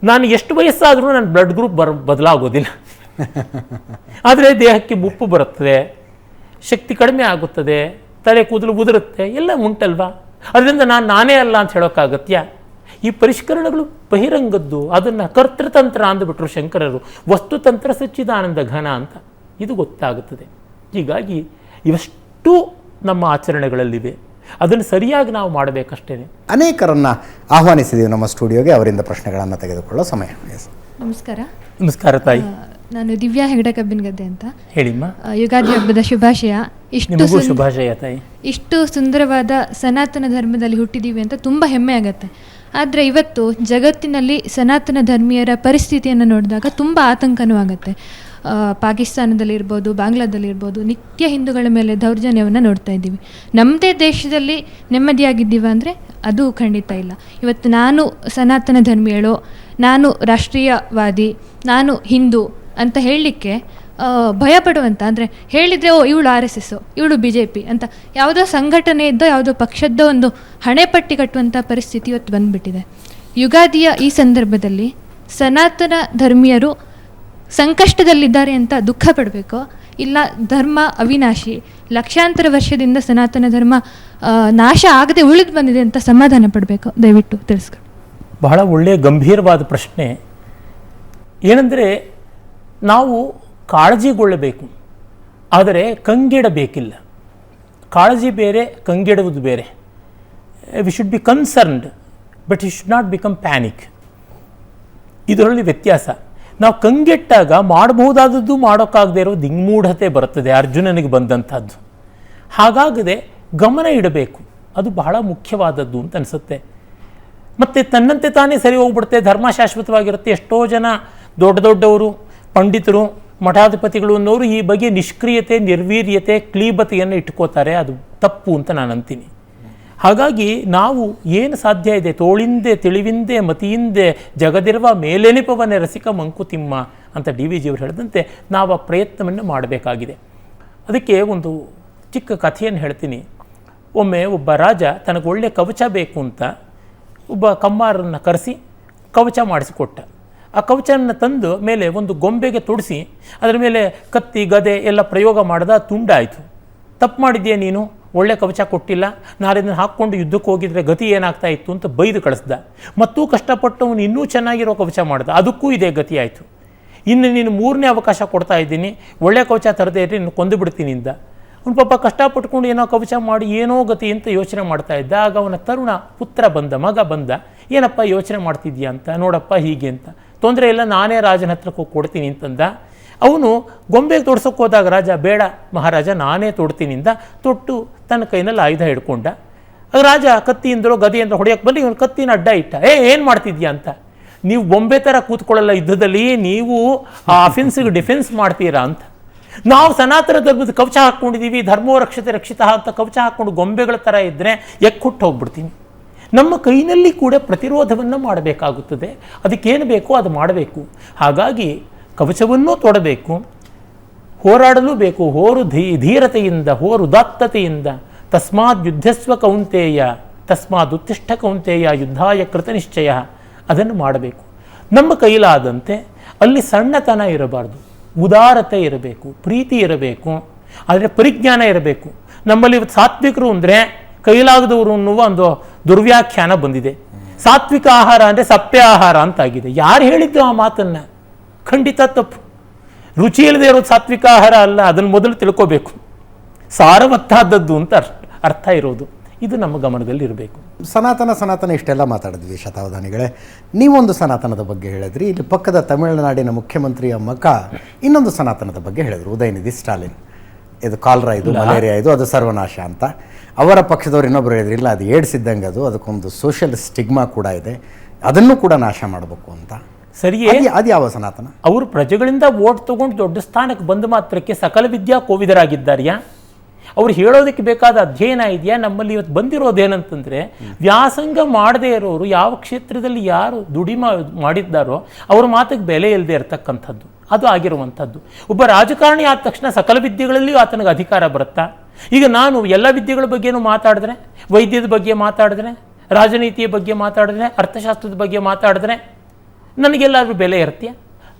ನಾನು ಎಷ್ಟು ವಯಸ್ಸಾದರೂ ನನ್ನ ಬ್ಲಡ್ ಗ್ರೂಪ್ ಬದಲಾಗೋದಿಲ್ಲ. ಆದರೆ ದೇಹಕ್ಕೆ ಮುಪ್ಪು ಬರುತ್ತದೆ, ಶಕ್ತಿ ಕಡಿಮೆ ಆಗುತ್ತದೆ, ತಲೆ ಕೂದಲು ಉದುರುತ್ತೆ, ಎಲ್ಲ ಉಂಟಲ್ವಾ? ಅದರಿಂದ ನಾನೇ ಅಲ್ಲ ಅಂತ ಹೇಳೋಕ್ಕಾಗತ್ಯಾ? ಈ ಪರಿಷ್ಕರಣಗಳು ಬಹಿರಂಗದ್ದು. ಅದನ್ನು ಕರ್ತೃತಂತ್ರ ಅಂದುಬಿಟ್ರು ಶಂಕರರು. ವಸ್ತುತಂತ್ರ ಸಚ್ಚಿದಾನಂದ ಘನ ಅಂತ ಇದು ಗೊತ್ತಾಗುತ್ತದೆ. ಹೀಗಾಗಿ ಇವೆಷ್ಟು ನಮ್ಮ ಆಚರಣೆಗಳಲ್ಲಿವೆ, ಅದನ್ನು ಸರಿಯಾಗಿ ನಾವು ಮಾಡಬೇಕಷ್ಟೇ. ಅನೇಕರನ್ನು ಆಹ್ವಾನಿಸಿದ್ದೀವಿ ನಮ್ಮ ಸ್ಟುಡಿಯೋಗೆ. ಅವರಿಂದ ಪ್ರಶ್ನೆಗಳನ್ನು ತೆಗೆದುಕೊಳ್ಳೋ ಸಮಯ. ನಮಸ್ಕಾರ. ನಮಸ್ಕಾರ ತಾಯಿ. ನಾನು ದಿವ್ಯಾ ಹೆಗಡೆ ಕಬ್ಬಿನಗದ್ದೆ ಅಂತ. ಹೇಳಿಮ್ಮ. ಯುಗಾದಿ ಹಬ್ಬದ ಶುಭಾಶಯ. ಶುಭಾಶಯ ತಾಯಿ. ಇಷ್ಟು ಸುಂದರವಾದ ಸನಾತನ ಧರ್ಮದಲ್ಲಿ ಹುಟ್ಟಿದೀವಿ ಅಂತ ತುಂಬ ಹೆಮ್ಮೆ ಆಗುತ್ತೆ. ಆದರೆ ಇವತ್ತು ಜಗತ್ತಿನಲ್ಲಿ ಸನಾತನ ಧರ್ಮೀಯರ ಪರಿಸ್ಥಿತಿಯನ್ನು ನೋಡಿದಾಗ ತುಂಬ ಆತಂಕನೂ ಆಗುತ್ತೆ. ಪಾಕಿಸ್ತಾನದಲ್ಲಿರ್ಬೋದು, ಬಾಂಗ್ಲಾದಲ್ಲಿರ್ಬೋದು, ನಿತ್ಯ ಹಿಂದೂಗಳ ಮೇಲೆ ದೌರ್ಜನ್ಯವನ್ನು ನೋಡ್ತಾ ಇದ್ದೀವಿ. ನಮ್ಮದೇ ದೇಶದಲ್ಲಿ ನೆಮ್ಮದಿಯಾಗಿದ್ದೀವ ಅಂದರೆ ಅದು ಖಂಡಿತ ಇಲ್ಲ. ಇವತ್ತು ನಾನು ಸನಾತನ ಧರ್ಮೀಯಳು, ನಾನು ರಾಷ್ಟ್ರೀಯವಾದಿ, ನಾನು ಹಿಂದೂ ಅಂತ ಹೇಳಲಿಕ್ಕೆ ಭಯಪಡುವಂಥ, ಅಂದರೆ ಹೇಳಿದರೆ ಇವಳು RSS, ಇವಳು BJP ಅಂತ ಯಾವುದೋ ಸಂಘಟನೆಯದ್ದೋ ಯಾವುದೋ ಪಕ್ಷದ್ದೋ ಒಂದು ಹಣೆಪಟ್ಟಿ ಕಟ್ಟುವಂಥ ಪರಿಸ್ಥಿತಿ ಇವತ್ತು ಬಂದುಬಿಟ್ಟಿದೆ. ಯುಗಾದಿಯ ಈ ಸಂದರ್ಭದಲ್ಲಿ ಸನಾತನ ಧರ್ಮೀಯರು ಸಂಕಷ್ಟದಲ್ಲಿದ್ದಾರೆ ಅಂತ ದುಃಖ ಪಡಬೇಕು, ಇಲ್ಲ ಧರ್ಮ ಅವಿನಾಶಿ, ಲಕ್ಷಾಂತರ ವರ್ಷದಿಂದ ಸನಾತನ ಧರ್ಮ ನಾಶ ಆಗದೆ ಉಳಿದು ಬಂದಿದೆ ಅಂತ ಸಮಾಧಾನ ಪಡಬೇಕು? ದಯವಿಟ್ಟು ತಿಳಿಸ್ಕೊಂಡು. ಬಹಳ ಒಳ್ಳೆಯ ಗಂಭೀರವಾದ ಪ್ರಶ್ನೆ. ಏನೆಂದರೆ ನಾವು ಕಾಳಜಿಗೊಳ್ಳಬೇಕು, ಆದರೆ ಕಂಗೆಡಬೇಕಿಲ್ಲ. ಕಾಳಜಿ ಬೇರೆ, ಕಂಗೆಡುವುದು ಬೇರೆ. We should be concerned but you should not become panic. ಇದರಲ್ಲಿ ವ್ಯತ್ಯಾಸ. ನಾವು ಕಂಗೆಟ್ಟಾಗ ಮಾಡಬಹುದಾದದ್ದು ಮಾಡೋಕ್ಕಾಗದೇ ಇರೋ ದಿಗ್ಮೂಢತೆ ಬರುತ್ತದೆ, ಅರ್ಜುನನಿಗೆ ಬಂದಂಥದ್ದು. ಹಾಗಾಗದೆ ಗಮನ ಇಡಬೇಕು, ಅದು ಬಹಳ ಮುಖ್ಯವಾದದ್ದು ಅಂತ ಅನಿಸುತ್ತೆ. ಮತ್ತು ತನ್ನಂತೆ ತಾನೇ ಸರಿ ಹೋಗ್ಬಿಡುತ್ತೆ, ಧರ್ಮ ಶಾಶ್ವತವಾಗಿರುತ್ತೆ. ಎಷ್ಟೋ ಜನ ದೊಡ್ಡ ದೊಡ್ಡವರು, ಪಂಡಿತರು, ಮಠಾಧಿಪತಿಗಳು ಅನ್ನೋರು ಈ ಬಗ್ಗೆ ನಿಷ್ಕ್ರಿಯತೆ, ನಿರ್ವೀರ್ಯತೆ, ಕ್ಲೀಬತೆಯನ್ನು ಇಟ್ಕೋತಾರೆ. ಅದು ತಪ್ಪು ಅಂತ ನಾನು ಅಂತೀನಿ. ಹಾಗಾಗಿ ನಾವು ಏನು ಸಾಧ್ಯ ಇದೆ, ತೋಳಿಂದೆ ತಿಳಿವಿಂದೆ ಮತಿಯಿಂದೆ ಜಗದಿರುವ ಮೇಲೆನಿಪವನೇ ರಸಿಕ ಮಂಕುತಿಮ್ಮ ಅಂತ DVG ಅವರು ಹೇಳಿದಂತೆ ನಾವು ಆ ಪ್ರಯತ್ನವನ್ನು ಮಾಡಬೇಕಾಗಿದೆ. ಅದಕ್ಕೆ ಒಂದು ಚಿಕ್ಕ ಕಥೆಯನ್ನು ಹೇಳ್ತೀನಿ. ಒಮ್ಮೆ ಒಬ್ಬ ರಾಜ ತನಗೆ ಒಳ್ಳೆಯ ಕವಚ ಬೇಕು ಅಂತ ಒಬ್ಬ ಕಮ್ಮಾರನ್ನು ಕರೆಸಿ ಕವಚ ಮಾಡಿಸಿಕೊಟ್ಟ. ಆ ಕವಚವನ್ನು ತಂದು ಮೇಲೆ ಒಂದು ಗೊಂಬೆಗೆ ತೊಡಿಸಿ ಅದರ ಮೇಲೆ ಕತ್ತಿ ಗದೆ ಎಲ್ಲ ಪ್ರಯೋಗ ಮಾಡಿದ. ತುಂಡಾಯಿತು. ತಪ್ಪು ಮಾಡಿದ್ಯಾ ನೀನು, ಒಳ್ಳೆ ಕವಚ ಕೊಟ್ಟಿಲ್ಲ, ನಾಳೆ ಇದನ್ನು ಹಾಕ್ಕೊಂಡು ಯುದ್ಧಕ್ಕೆ ಹೋಗಿದ್ರೆ ಗತಿ ಏನಾಗ್ತಾ ಇತ್ತು ಅಂತ ಬೈದು ಕಳಿಸ್ದ. ಮತ್ತೂ ಕಷ್ಟಪಟ್ಟು ಅವನು ಇನ್ನೂ ಚೆನ್ನಾಗಿರೋ ಕವಚ ಮಾಡ್ದ, ಅದಕ್ಕೂ ಇದೇ ಗತಿ ಆಯಿತು. ಇನ್ನು ನೀನು 3ನೇ ಅವಕಾಶ ಕೊಡ್ತಾ ಇದ್ದೀನಿ, ಒಳ್ಳೆ ಕವಚ ತರದೇ ಇದ್ದರೆ ಇನ್ನು ಕೊಂದು ಬಿಡ್ತೀನಿ ಇಂದ. ಅವನು ಪಾಪ ಕಷ್ಟಪಟ್ಕೊಂಡು ಏನೋ ಕವಚ ಮಾಡಿ ಏನೋ ಗತಿ ಅಂತ ಯೋಚನೆ ಮಾಡ್ತಾ ಇದ್ದ. ಆಗ ಅವನ ತರುಣ ಪುತ್ರ ಬಂದ, ಮಗ ಬಂದ. ಏನಪ್ಪ ಯೋಚನೆ ಮಾಡ್ತಿದ್ಯಾ ಅಂತ. ನೋಡಪ್ಪ ಹೀಗೆ ಅಂತ. ತೊಂದರೆ ಇಲ್ಲ, ನಾನೇ ರಾಜನ ಹತ್ರಕ್ಕೆ ಹೋಗಿ ಕೊಡ್ತೀನಿ ಅಂತಂದ. ಅವನು ಗೊಂಬೆಗೆ ತೊಡ್ಸೋಕೆ ಹೋದಾಗ ರಾಜ ಬೇಡ ಮಹಾರಾಜ ನಾನೇ ತೊಡ್ತೀನಿಂದ ತೊಟ್ಟು ತನ್ನ ಕೈನಲ್ಲಿ ಆಯುಧ ಹಿಡ್ಕೊಂಡ. ರಾಜ ಕತ್ತಿಯಿಂದಲೋ ಗದೆಯಿಂದ ಹೊಡೆಯೋಕ್ಕೆ ಬಂದು ಇವನು ಕತ್ತಿನ ಅಡ್ಡ ಇಟ್ಟ. ಏನು ಮಾಡ್ತಿದ್ಯಾ ಅಂತ. ನೀವು ಬೊಂಬೆ ಥರ ಕೂತ್ಕೊಳ್ಳಲ್ಲ ಯುದ್ಧದಲ್ಲಿ, ನೀವು ಆ ಅಫೆನ್ಸಿಗೆ ಡಿಫೆನ್ಸ್ ಮಾಡ್ತೀರಾ ಅಂತ. ನಾವು ಸನಾತನ ಧರ್ಮದ ಕವಚ ಹಾಕ್ಕೊಂಡಿದ್ದೀವಿ, ಧರ್ಮೋ ರಕ್ಷತೆ ರಕ್ಷಿತ ಅಂತ ಕವಚ ಹಾಕ್ಕೊಂಡು ಗೊಂಬೆಗಳ ಥರ ಇದ್ದರೆ ಎಕ್ಕುಟ್ಟು ಹೋಗ್ಬಿಡ್ತೀನಿ. ನಮ್ಮ ಕೈನಲ್ಲಿ ಕೂಡ ಪ್ರತಿರೋಧವನ್ನು ಮಾಡಬೇಕಾಗುತ್ತದೆ. ಅದಕ್ಕೇನು ಬೇಕೋ ಅದು ಮಾಡಬೇಕು. ಹಾಗಾಗಿ ಕವಚವನ್ನೂ ತೊಡಬೇಕು, ಹೋರಾಡಲೂ ಬೇಕು. ಹೋರು ಧೀರತೆಯಿಂದ, ಹೋರು ಉದಾತ್ತತೆಯಿಂದ. ತಸ್ಮಾದ್ ಯುದ್ಧಸ್ವ ಕೌಂತೆಯ, ತಸ್ಮಾದ್ ಉತ್ತಿಷ್ಠ ಕೌಂತೆಯ ಯುದ್ಧಾಯ ಕೃತನಿಶ್ಚಯ. ಅದನ್ನು ಮಾಡಬೇಕು. ನಮ್ಮ ಕೈಲಾದಂತೆ ಅಲ್ಲಿ ಸಣ್ಣತನ ಇರಬಾರ್ದು, ಉದಾರತೆ ಇರಬೇಕು, ಪ್ರೀತಿ ಇರಬೇಕು, ಆದರೆ ಪರಿಜ್ಞಾನ ಇರಬೇಕು. ನಮ್ಮಲ್ಲಿ ಇವತ್ತು ಸಾತ್ವಿಕರು ಅಂದರೆ ಕೈಲಾಗದವರು ಅನ್ನುವ ಒಂದು ದುರ್ವ್ಯಾಖ್ಯಾನ ಬಂದಿದೆ. ಸಾತ್ವಿಕ ಆಹಾರ ಅಂದರೆ ಸಪ್ಪೆ ಆಹಾರ ಅಂತಾಗಿದೆ. ಯಾರು ಹೇಳಿದ್ದು ಆ ಮಾತನ್ನು? ಖಂಡಿತ ತಪ್ಪು. ರುಚಿ ಇಲ್ಲದೆ ಇರೋದು ಸಾತ್ವಿಕ ಆಹಾರ ಅಲ್ಲ, ಅದನ್ನು ಮೊದಲು ತಿಳ್ಕೋಬೇಕು. ಸಾರವತ್ತಾದದ್ದು ಅಂತ ಅರ್ಥ ಇರೋದು. ಇದು ನಮ್ಮ ಗಮನದಲ್ಲಿ ಇರಬೇಕು. ಸನಾತನ ಇಷ್ಟೆಲ್ಲ ಮಾತಾಡಿದ್ವಿ ಶತಾವಧಾನಿಗಳೇ. ನೀವೊಂದು ಸನಾತನದ ಬಗ್ಗೆ ಹೇಳಿದ್ರಿ. ಇಲ್ಲಿ ಪಕ್ಕದ ತಮಿಳುನಾಡಿನ ಮುಖ್ಯಮಂತ್ರಿಯ ಮಗ ಇನ್ನೊಂದು ಸನಾತನದ ಬಗ್ಗೆ ಹೇಳಿದ್ರು, ಉದಯನಿಧಿ ಸ್ಟಾಲಿನ್. ಇದು ಕಾಲ್ರಾ, ಇದು ಮಲೇರಿಯಾ, ಇದು ಅದು ಸರ್ವನಾಶ ಅಂತ. ಅವರ ಪಕ್ಷದವ್ರು ಇನ್ನೊಬ್ರು ಹೇಳಿದ್ರು, ಇಲ್ಲ ಅದು ಏಡ್ಸ್ ಇದ್ದಂಗೆ, ಅದಕ್ಕೊಂದು ಸೋಷಿಯಲ್ ಸ್ಟಿಗ್ಮಾ ಕೂಡ ಇದೆ, ಅದನ್ನು ಕೂಡ ನಾಶ ಮಾಡಬೇಕು ಅಂತ. ಸರಿಯೇ? ಅದು ಯಾವ ಸನಾತನ? ಅವರು ಪ್ರಜೆಗಳಿಂದ ವೋಟ್ ತಗೊಂಡು ದೊಡ್ಡ ಸ್ಥಾನಕ್ಕೆ ಬಂದ ಮಾತ್ರಕ್ಕೆ ಸಕಲ ವಿದ್ಯಾ ಕೋವಿದರಾಗಿದ್ದಾರ್ಯಾ? ಅವ್ರು ಹೇಳೋದಕ್ಕೆ ಬೇಕಾದ ಅಧ್ಯಯನ ಇದೆಯಾ? ನಮ್ಮಲ್ಲಿ ಇವತ್ತು ಬಂದಿರೋದೇನಂತಂದರೆ, ವ್ಯಾಸಂಗ ಮಾಡದೇ ಇರೋರು ಯಾವ ಕ್ಷೇತ್ರದಲ್ಲಿ ಯಾರು ಮಾಡಿದ್ದಾರೋ ಅವ್ರ ಮಾತಿಗೆ ಬೆಲೆ ಇಲ್ಲದೆ ಇರತಕ್ಕಂಥದ್ದು ಅದು ಆಗಿರುವಂಥದ್ದು. ಒಬ್ಬ ರಾಜಕಾರಣಿ ಆದ ತಕ್ಷಣ ಸಕಲ ವಿದ್ಯೆಗಳಲ್ಲಿಯೂ ಆತನಿಗೆ ಅಧಿಕಾರ ಬರುತ್ತಾ? ಈಗ ನಾನು ಎಲ್ಲ ವಿದ್ಯೆಗಳ ಬಗ್ಗೆನೂ ಮಾತಾಡಿದ್ರೆ, ವೈದ್ಯದ ಬಗ್ಗೆ ಮಾತಾಡಿದ್ರೆ, ರಾಜನೀತಿಯ ಬಗ್ಗೆ ಮಾತಾಡಿದ್ರೆ, ಅರ್ಥಶಾಸ್ತ್ರದ ಬಗ್ಗೆ ಮಾತಾಡಿದ್ರೆ ನನಗೆಲ್ಲಾದರೂ ಬೆಲೆ ಇರ್ತೀಯ?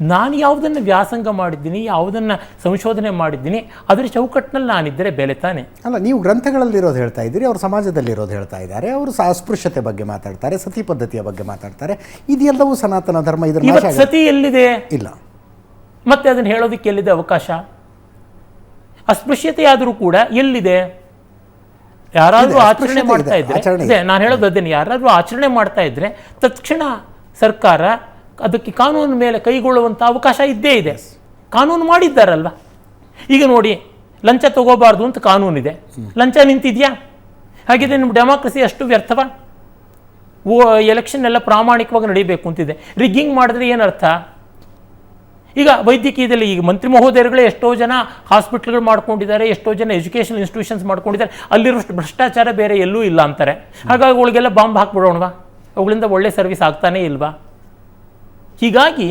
ನಾನು ಯಾವುದನ್ನು ವ್ಯಾಸಂಗ ಮಾಡಿದ್ದೀನಿ, ಯಾವುದನ್ನು ಸಂಶೋಧನೆ ಮಾಡಿದ್ದೀನಿ, ಅದರ ಚೌಕಟ್ಟಿನಲ್ಲಿ ನಾನಿದ್ದರೆ ಬೆಲೆ ತಾನೆ. ಅಲ್ಲ, ನೀವು ಗ್ರಂಥಗಳಲ್ಲಿರೋದು ಹೇಳ್ತಾ ಇದ್ದೀರಿ, ಅವರು ಸಮಾಜದಲ್ಲಿರೋದು ಹೇಳ್ತಾ ಇದ್ದಾರೆ. ಅವರು ಅಸ್ಪೃಶ್ಯತೆ ಬಗ್ಗೆ ಮಾತಾಡ್ತಾರೆ, ಸತಿ ಪದ್ಧತಿಯ ಬಗ್ಗೆ ಮಾತಾಡ್ತಾರೆ. ಇದೆಲ್ಲವೂ ಸನಾತನ ಧರ್ಮ. ಇದರ ಸತಿ ಎಲ್ಲಿದೆ? ಇಲ್ಲ. ಮತ್ತೆ ಅದನ್ನು ಹೇಳೋದಕ್ಕೆ ಎಲ್ಲಿದೆ ಅವಕಾಶ? ಅಸ್ಪೃಶ್ಯತೆ ಆದರೂ ಕೂಡ ಎಲ್ಲಿದೆ? ಯಾರಾದರೂ ಆಚರಣೆ ಮಾಡ್ತಾ ಇದ್ರೆ, ನಾನು ಹೇಳೋದು ಅದೇನು, ಯಾರಾದರೂ ಆಚರಣೆ ಮಾಡ್ತಾ ಇದ್ರೆ ತಕ್ಷಣ ಸರ್ಕಾರ ಅದಕ್ಕೆ ಕಾನೂನು ಮೇಲೆ ಕೈಗೊಳ್ಳುವಂಥ ಅವಕಾಶ ಇದ್ದೇ ಇದೆ. ಕಾನೂನು ಮಾಡಿದ್ದಾರಲ್ವ. ಈಗ ನೋಡಿ, ಲಂಚ ತಗೋಬಾರ್ದು ಅಂತ ಕಾನೂನಿದೆ, ಲಂಚ ನಿಂತಿದೆಯಾ? ಹಾಗಿದ್ರೆ ನಿಮ್ಮ ಡೆಮಾಕ್ರಸಿ ಅಷ್ಟು ವ್ಯರ್ಥವ? ಎಲೆಕ್ಷನ್ ಎಲ್ಲ ಪ್ರಾಮಾಣಿಕವಾಗಿ ನಡೀಬೇಕು ಅಂತಿದೆ. ರಿಗ್ಗಿಂಗ್ ಮಾಡಿದ್ರೆ ಏನರ್ಥ? ಈಗ ವೈದ್ಯಕೀಯದಲ್ಲಿ ಈಗ ಮಂತ್ರಿ ಮಹೋದಯರುಗಳೇ ಎಷ್ಟೋ ಜನ ಹಾಸ್ಪಿಟ್ಲ್ಗಳು ಮಾಡ್ಕೊಂಡಿದ್ದಾರೆ, ಎಷ್ಟೋ ಜನ ಎಜುಕೇಷನ್ ಇನ್ಸ್ಟಿಟ್ಯೂಷನ್ಸ್ ಮಾಡ್ಕೊಂಡಿದ್ದಾರೆ. ಅಲ್ಲಿರೋಷ್ಟು ಭ್ರಷ್ಟಾಚಾರ ಬೇರೆ ಎಲ್ಲೂ ಇಲ್ಲ ಅಂತಾರೆ. ಹಾಗಾಗಿ ಅವಳಿಗೆಲ್ಲ ಬಾಂಬ್ ಹಾಕ್ಬಿಡೋಣವಾ? ಅವುಗಳಿಂದ ಒಳ್ಳೆ ಸರ್ವಿಸ್ ಆಗ್ತಾನೇ ಇಲ್ವಾ? ಹೀಗಾಗಿ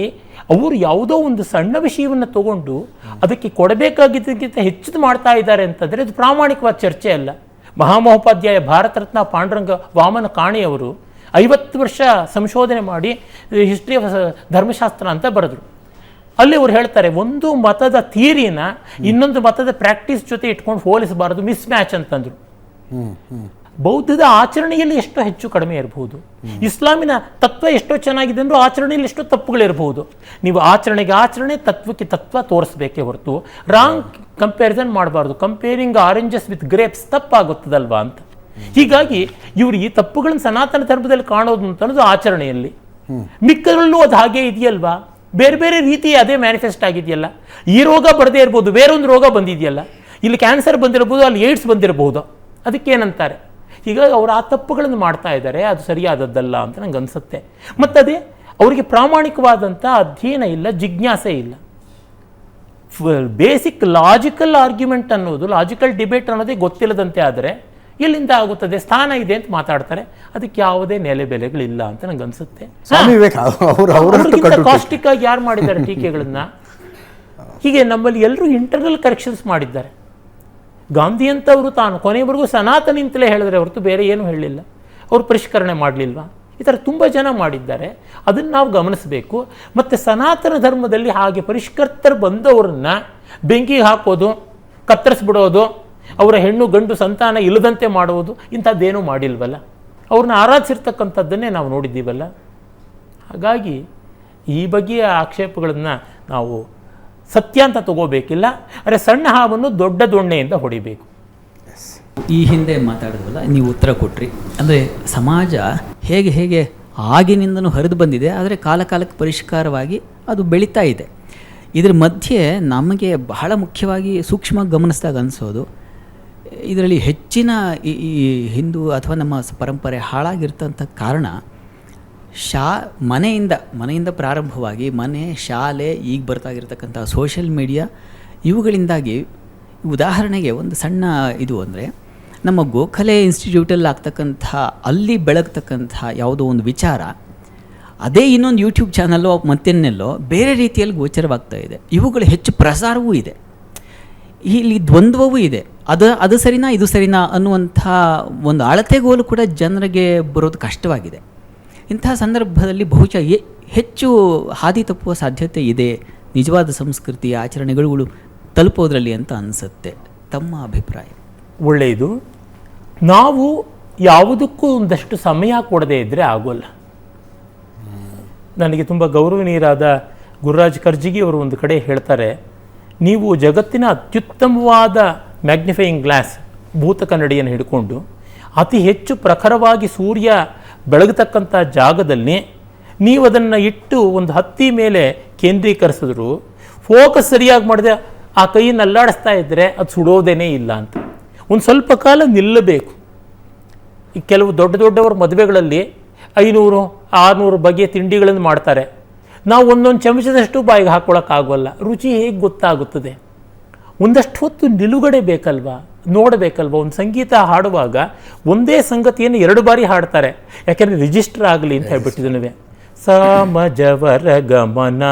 ಅವರು ಯಾವುದೋ ಒಂದು ಸಣ್ಣ ವಿಷಯವನ್ನು ತಗೊಂಡು ಅದಕ್ಕೆ ಕೊಡಬೇಕಾಗಿದ್ದಕ್ಕಿಂತ ಹೆಚ್ಚಿದು ಮಾಡ್ತಾ ಇದ್ದಾರೆ ಅಂತಂದರೆ ಅದು ಪ್ರಾಮಾಣಿಕವಾದ ಚರ್ಚೆ ಅಲ್ಲ. ಮಹಾಮಹೋಪಾಧ್ಯಾಯ ಭಾರತ ರತ್ನ ಪಾಂಡುರಂಗ ವಾಮನ ಕಾಣಿಯವರು 50 ವರ್ಷ ಸಂಶೋಧನೆ ಮಾಡಿ ಹಿಸ್ಟ್ರಿ ಆಫ್ ಧರ್ಮಶಾಸ್ತ್ರ ಅಂತ ಬರೆದರು. ಅಲ್ಲಿ ಅವರು ಹೇಳ್ತಾರೆ, ಒಂದು ಮತದ ಥಿಯರಿನ ಇನ್ನೊಂದು ಮತದ ಪ್ರಾಕ್ಟೀಸ್ ಜೊತೆ ಇಟ್ಕೊಂಡು ಹೋಲಿಸಬಾರದು, ಮಿಸ್ ಮ್ಯಾಚ್ ಅಂತಂದರು. ಬೌದ್ಧದ ಆಚರಣೆಯಲ್ಲಿ ಎಷ್ಟೋ ಹೆಚ್ಚು ಕಡಿಮೆ ಇರಬಹುದು, ಇಸ್ಲಾಮಿನ ತತ್ವ ಎಷ್ಟೋ ಚೆನ್ನಾಗಿದೆ ಅಂದರೂ ಆಚರಣೆಯಲ್ಲಿ ಎಷ್ಟೋ ತಪ್ಪುಗಳಿರಬಹುದು. ನೀವು ಆಚರಣೆಗೆ ಆಚರಣೆ, ತತ್ವಕ್ಕೆ ತತ್ವ ತೋರಿಸ್ಬೇಕೇ ಹೊರತು ರಾಂಗ್ ಕಂಪ್ಯಾರಿಸನ್ ಮಾಡಬಾರ್ದು. ಕಂಪೇರಿಂಗ್ ಆರೆಂಜಸ್ ವಿತ್ ಗ್ರೇಪ್ಸ್ ತಪ್ಪಾಗುತ್ತದಲ್ವಾ ಅಂತ. ಹೀಗಾಗಿ ಇವರು ಈ ತಪ್ಪುಗಳನ್ನು ಸನಾತನ ಧರ್ಮದಲ್ಲಿ ಕಾಣೋದು ಅಂತ ಅನ್ನೋದು ಆಚರಣೆಯಲ್ಲಿ. ಮಿಕ್ಕದರಲ್ಲೂ ಅದು ಹಾಗೆ ಇದೆಯಲ್ವಾ? ಬೇರೆ ಬೇರೆ ರೀತಿ ಅದೇ ಮ್ಯಾನಿಫೆಸ್ಟ್ ಆಗಿದೆಯಲ್ಲ. ಈ ರೋಗ ಬರದೇ ಇರ್ಬೋದು, ಬೇರೊಂದು ರೋಗ ಬಂದಿದೆಯಲ್ಲ. ಇಲ್ಲಿ ಕ್ಯಾನ್ಸರ್ ಬಂದಿರಬಹುದು, ಅಲ್ಲಿ ಏಡ್ಸ್ ಬಂದಿರಬಹುದು. ಅದಕ್ಕೇನಂತಾರೆ? ಹೀಗಾಗಿ ಅವರು ಆ ತಪ್ಪುಗಳನ್ನು ಮಾಡ್ತಾ ಇದ್ದಾರೆ. ಅದು ಸರಿಯಾದದ್ದಲ್ಲ ಅಂತ ನಂಗೆ ಅನಿಸುತ್ತೆ. ಮತ್ತದೇ ಅವರಿಗೆ ಪ್ರಾಮಾಣಿಕವಾದಂಥ ಅಧ್ಯಯನ ಇಲ್ಲ, ಜಿಜ್ಞಾಸೆ ಇಲ್ಲ. ಬೇಸಿಕ್ ಲಾಜಿಕಲ್ ಆರ್ಗ್ಯುಮೆಂಟ್ ಅನ್ನೋದು, ಲಾಜಿಕಲ್ ಡಿಬೇಟ್ ಅನ್ನೋದೇ ಗೊತ್ತಿಲ್ಲದಂತೆ ಆದರೆ ಎಲ್ಲಿಂದ ಆಗುತ್ತದೆ? ಸ್ಥಾನ ಇದೆ ಅಂತ ಮಾತಾಡ್ತಾರೆ, ಅದಕ್ಕೆ ಯಾವುದೇ ನೆಲೆ ಬೆಲೆಗಳಿಲ್ಲ ಅಂತ ನಂಗೆ ಅನಿಸುತ್ತೆ. ಕಾಸ್ಟಿಕ್ ಆಗಿ ಯಾರು ಮಾಡಿದ್ದಾರೆ ಟೀಕೆಗಳನ್ನ? ಹೀಗೆ ನಮ್ಮಲ್ಲಿ ಎಲ್ಲರೂ ಇಂಟರ್ನಲ್ ಕರೆಕ್ಷನ್ಸ್ ಮಾಡಿದ್ದಾರೆ. ಗಾಂಧಿ ಅಂತವರು ತಾನು ಕೊನೆಯವರೆಗೂ ಸನಾತನಿ ಅಂತಲೇ ಹೇಳಿದ್ರೆ ಹೊರತು ಬೇರೆ ಏನೂ ಹೇಳಲಿಲ್ಲ. ಅವರು ಪರಿಷ್ಕರಣೆ ಮಾಡಲಿಲ್ವಾ? ಈ ಥರ ತುಂಬ ಜನ ಮಾಡಿದ್ದಾರೆ. ಅದನ್ನು ನಾವು ಗಮನಿಸಬೇಕು. ಮತ್ತು ಸನಾತನ ಧರ್ಮದಲ್ಲಿ ಹಾಗೆ ಪರಿಷ್ಕರ್ತರು ಬಂದವರನ್ನು ಬೆಂಕಿಗೆ ಹಾಕೋದು, ಕತ್ತರಿಸ್ಬಿಡೋದು, ಅವರ ಹೆಣ್ಣು ಗಂಡು ಸಂತಾನ ಇಲ್ಲದಂತೆ ಮಾಡುವುದು, ಇಂಥದ್ದೇನೂ ಮಾಡಿಲ್ವಲ್ಲ. ಅವ್ರನ್ನ ಆರಾಧಿಸಿರ್ತಕ್ಕಂಥದ್ದನ್ನೇ ನಾವು ನೋಡಿದ್ದೀವಲ್ಲ. ಹಾಗಾಗಿ ಈ ಬಗೆಯ ಆಕ್ಷೇಪಗಳನ್ನು ನಾವು ಸತ್ಯ ಅಂತ ತಗೋಬೇಕಿಲ್ಲ. ಆದರೆ ಸಣ್ಣ ಹಾವನ್ನು ದೊಡ್ಡ ದೊಣ್ಣೆಯಿಂದ ಹೊಡಿಬೇಕು. ಈ ಹಿಂದೆ ಮಾತಾಡಿದ್ವಲ್ಲ, ನೀವು ಉತ್ತರ ಕೊಟ್ರಿ. ಅಂದರೆ ಸಮಾಜ ಹೇಗೆ ಹೇಗೆ ಆಗಿನಿಂದನೂ ಹರಿದು ಬಂದಿದೆ, ಆದರೆ ಕಾಲಕಾಲಕ್ಕೆ ಪರಿಷ್ಕಾರವಾಗಿ ಅದು ಬೆಳೀತಾ ಇದೆ. ಇದರ ಮಧ್ಯೆ ನಮಗೆ ಬಹಳ ಮುಖ್ಯವಾಗಿ ಸೂಕ್ಷ್ಮವಾಗಿ ಗಮನಿಸಿದಾಗ ಅನಿಸೋದು, ಇದರಲ್ಲಿ ಹೆಚ್ಚಿನ ಈ ಹಿಂದೂ ಅಥವಾ ನಮ್ಮ ಪರಂಪರೆ ಹಾಳಾಗಿರ್ತಂಥ ಕಾರಣ ಮನೆಯಿಂದ ಪ್ರಾರಂಭವಾಗಿ ಮನೆ, ಶಾಲೆ, ಈಗ ಬರ್ತಾಗಿರ್ತಕ್ಕಂಥ ಸೋಷಿಯಲ್ ಮೀಡಿಯಾ ಇವುಗಳಿಂದಾಗಿ, ಉದಾಹರಣೆಗೆ ಒಂದು ಸಣ್ಣ ಇದು ಅಂದರೆ, ನಮ್ಮ ಗೋಖಲೆ ಇನ್ಸ್ಟಿಟ್ಯೂಟಲ್ಲಿ ಆಗ್ತಕ್ಕಂಥ, ಅಲ್ಲಿ ಬೆಳಗ್ತಕ್ಕಂಥ ಯಾವುದೋ ಒಂದು ವಿಚಾರ ಅದೇ ಇನ್ನೊಂದು ಯೂಟ್ಯೂಬ್ ಚಾನಲ್ಲೋ ಮತ್ತೆನ್ನೆಲ್ಲೋ ಬೇರೆ ರೀತಿಯಲ್ಲಿ ಗೋಚರವಾಗ್ತಾ ಇದೆ. ಇವುಗಳು ಹೆಚ್ಚು ಪ್ರಸಾರವೂ ಇದೆ, ಇಲ್ಲಿ ದ್ವಂದ್ವವೂ ಇದೆ. ಅದು ಸರಿನಾ ಇದು ಸರಿನಾ ಅನ್ನುವಂಥ ಒಂದು ಅಳತೆಗೋಲು ಕೂಡ ಜನರಿಗೆ ಬರೋದು ಕಷ್ಟವಾಗಿದೆ. ಇಂತಹ ಸಂದರ್ಭದಲ್ಲಿ ಬಹುಶಃ ಹೆಚ್ಚು ಹಾದಿ ತಪ್ಪುವ ಸಾಧ್ಯತೆ ಇದೆ ನಿಜವಾದ ಸಂಸ್ಕೃತಿ ಆಚರಣೆಗಳು ತಲುಪೋದ್ರಲ್ಲಿ ಅಂತ ಅನಿಸುತ್ತೆ. ತಮ್ಮ ಅಭಿಪ್ರಾಯ? ಒಳ್ಳೆಯದು. ನಾವು ಯಾವುದಕ್ಕೂ ಒಂದಷ್ಟು ಸಮಯ ಕೊಡದೇ ಇದ್ದರೆ ಆಗೋಲ್ಲ. ನನಗೆ ತುಂಬ ಗೌರವನೀಯರಾದ ಗುರುರಾಜ್ ಕರ್ಜಿಗಿ ಅವರು ಒಂದು ಕಡೆ ಹೇಳ್ತಾರೆ, ನೀವು ಜಗತ್ತಿನ ಅತ್ಯುತ್ತಮವಾದ ಮ್ಯಾಗ್ನಿಫೈಯಿಂಗ್ ಗ್ಲಾಸ್ ಭೂತ ಕನ್ನಡಿಯನ್ನು ಹಿಡ್ಕೊಂಡು ಅತಿ ಹೆಚ್ಚು ಪ್ರಖರವಾಗಿ ಸೂರ್ಯ ಬೆಳಗತಕ್ಕಂಥ ಜಾಗದಲ್ಲಿ ನೀವು ಅದನ್ನು ಇಟ್ಟು ಒಂದು ಹತ್ತಿ ಮೇಲೆ ಕೇಂದ್ರೀಕರಿಸಿದ್ರು ಫೋಕಸ್ ಸರಿಯಾಗಿ ಮಾಡಿದೆ ಆ ಕೈಯನ್ನು ಅಲ್ಲಾಡಿಸ್ತಾ ಇದ್ದರೆ ಅದು ಸುಡೋದೇನೇ ಇಲ್ಲ ಅಂತ. ಒಂದು ಸ್ವಲ್ಪ ಕಾಲ ನಿಲ್ಲಬೇಕು. ಈ ಕೆಲವು ದೊಡ್ಡವರ ಮದುವೆಗಳಲ್ಲಿ 500-600 ಬಗೆಯ ತಿಂಡಿಗಳನ್ನು ಮಾಡ್ತಾರೆ. ನಾವು ಒಂದೊಂದು ಚಮಚದಷ್ಟು ಬಾಯಿಗೆ ಹಾಕ್ಕೊಳ್ಳೋಕ್ಕಾಗೋಲ್ಲ. ರುಚಿ ಹೇಗೆ ಗೊತ್ತಾಗುತ್ತದೆ? ಒಂದಷ್ಟು ಹೊತ್ತು ನಿಲುಗಡೆ ಬೇಕಲ್ವಾ, ನೋಡಬೇಕಲ್ವ. ಒಂದು ಸಂಗೀತ ಹಾಡುವಾಗ ಒಂದೇ ಸಂಗತಿಯನ್ನು 2 ಬಾರಿ ಹಾಡ್ತಾರೆ, ಯಾಕೆಂದರೆ ರಿಜಿಸ್ಟರ್ ಆಗಲಿ ಅಂತ ಹೇಳ್ಬಿಟ್ಟಿದ್ದನುವೆ. ಸಾಮಜವರ ಗಮನ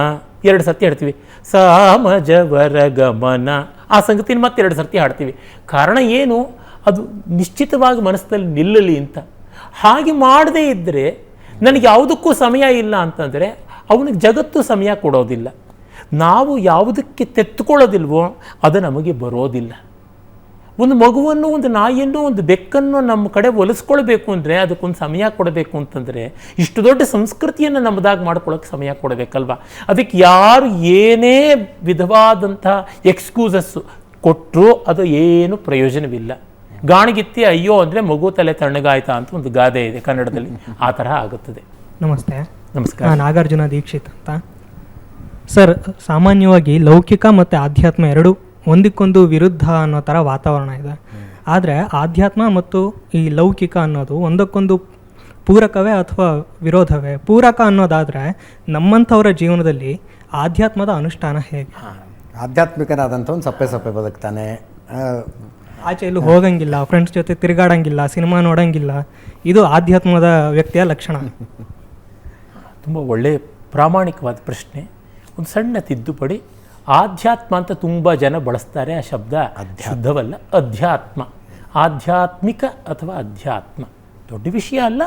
2 ಸರ್ತಿ ಹಾಡ್ತೀವಿ, ಸಾಮಜವರ ಗಮನ, ಆ ಸಂಗತಿನ ಮತ್ತೆ 2 ಸರ್ತಿ ಹಾಡ್ತೀವಿ. ಕಾರಣ ಏನು? ಅದು ನಿಶ್ಚಿತವಾಗಿ ಮನಸ್ಸಿನಲ್ಲಿ ನಿಲ್ಲಲಿ ಅಂತ. ಹಾಗೆ ಮಾಡದೇ ಇದ್ದರೆ, ನನಗೆ ಯಾವುದಕ್ಕೂ ಸಮಯ ಇಲ್ಲ ಅಂತಂದರೆ ಅವನಿಗೆ ಜಗತ್ತು ಸಮಯ ಕೊಡೋದಿಲ್ಲ. ನಾವು ಯಾವುದಕ್ಕೆ ತೆತ್ತುಕೊಳ್ಳೋದಿಲ್ವೋ ಅದು ನಮಗೆ ಬರೋದಿಲ್ಲ. ಒಂದು ಮಗುವನ್ನು, ಒಂದು ನಾಯಿಯನ್ನು, ಒಂದು ಬೆಕ್ಕನ್ನು ನಮ್ಮ ಕಡೆ ಒಲಿಸ್ಕೊಳ್ಬೇಕು ಅಂದರೆ ಅದಕ್ಕೊಂದು ಸಮಯ ಕೊಡಬೇಕು ಅಂತಂದರೆ ಇಷ್ಟು ದೊಡ್ಡ ಸಂಸ್ಕೃತಿಯನ್ನು ನಮ್ಮದಾಗಿ ಮಾಡ್ಕೊಳ್ಳೋಕ್ಕೆ ಸಮಯ ಕೊಡಬೇಕಲ್ವ. ಅದಕ್ಕೆ ಯಾರು ಏನೇ ವಿಧವಾದಂಥ ಎಕ್ಸ್ಕ್ಯೂಸಸ್ಸು ಕೊಟ್ಟರೂ ಅದು ಏನು ಪ್ರಯೋಜನವಿಲ್ಲ. ಗಾಣಿಗಿತ್ತಿ ಅಯ್ಯೋ ಅಂದರೆ ಮಗು ತಲೆ ತಣ್ಣಗಾಯ್ತಾ ಅಂತ ಒಂದು ಗಾದೆ ಇದೆ ಕನ್ನಡದಲ್ಲಿ, ಆ ತರಹ ಆಗುತ್ತದೆ. ನಮಸ್ತೆ. ನಮಸ್ಕಾರ. ನಾನು ನಾಗಾರ್ಜುನ ದೀಕ್ಷಿತ್ ಅಂತ. ಸರ್, ಸಾಮಾನ್ಯವಾಗಿ ಲೌಕಿಕ ಮತ್ತು ಆಧ್ಯಾತ್ಮ ಎರಡೂ ಒಂದಕ್ಕೊಂದು ವಿರುದ್ಧ ಅನ್ನೋ ಥರ ವಾತಾವರಣ ಇದೆ. ಆದರೆ ಆಧ್ಯಾತ್ಮ ಮತ್ತು ಈ ಲೌಕಿಕ ಅನ್ನೋದು ಒಂದಕ್ಕೊಂದು ಪೂರಕವೇ ಅಥವಾ ವಿರೋಧವೇ? ಪೂರಕ ಅನ್ನೋದಾದರೆ ನಮ್ಮಂಥವರ ಜೀವನದಲ್ಲಿ ಆಧ್ಯಾತ್ಮದ ಅನುಷ್ಠಾನ ಹೇಗೆ? ಆಧ್ಯಾತ್ಮಿಕನಾದಂಥ ಒಂದು ಸಪ್ಪೆ ಬದುಕ್ತಾನೆ, ಆಚೆ ಎಲ್ಲೂ ಹೋಗಂಗಿಲ್ಲ, ಫ್ರೆಂಡ್ಸ್ ಜೊತೆ ತಿರುಗಾಡಂಗಿಲ್ಲ, ಸಿನಿಮಾ ನೋಡಂಗಿಲ್ಲ, ಇದು ಆಧ್ಯಾತ್ಮದ ವ್ಯಕ್ತಿಯ ಲಕ್ಷಣ. ತುಂಬ ಒಳ್ಳೆಯ ಪ್ರಾಮಾಣಿಕವಾದ ಪ್ರಶ್ನೆ. ಒಂದು ಸಣ್ಣ ತಿದ್ದುಪಡಿ. ಆಧ್ಯಾತ್ಮ ಅಂತ ತುಂಬ ಜನ ಬಳಸ್ತಾರೆ. ಆ ಶಬ್ದ ಶುದ್ಧವಲ್ಲ, ಅಧ್ಯಾತ್ಮ. ಆಧ್ಯಾತ್ಮಿಕ ಅಥವಾ ಅಧ್ಯಾತ್ಮ ದೊಡ್ಡ ವಿಷಯ ಅಲ್ಲ,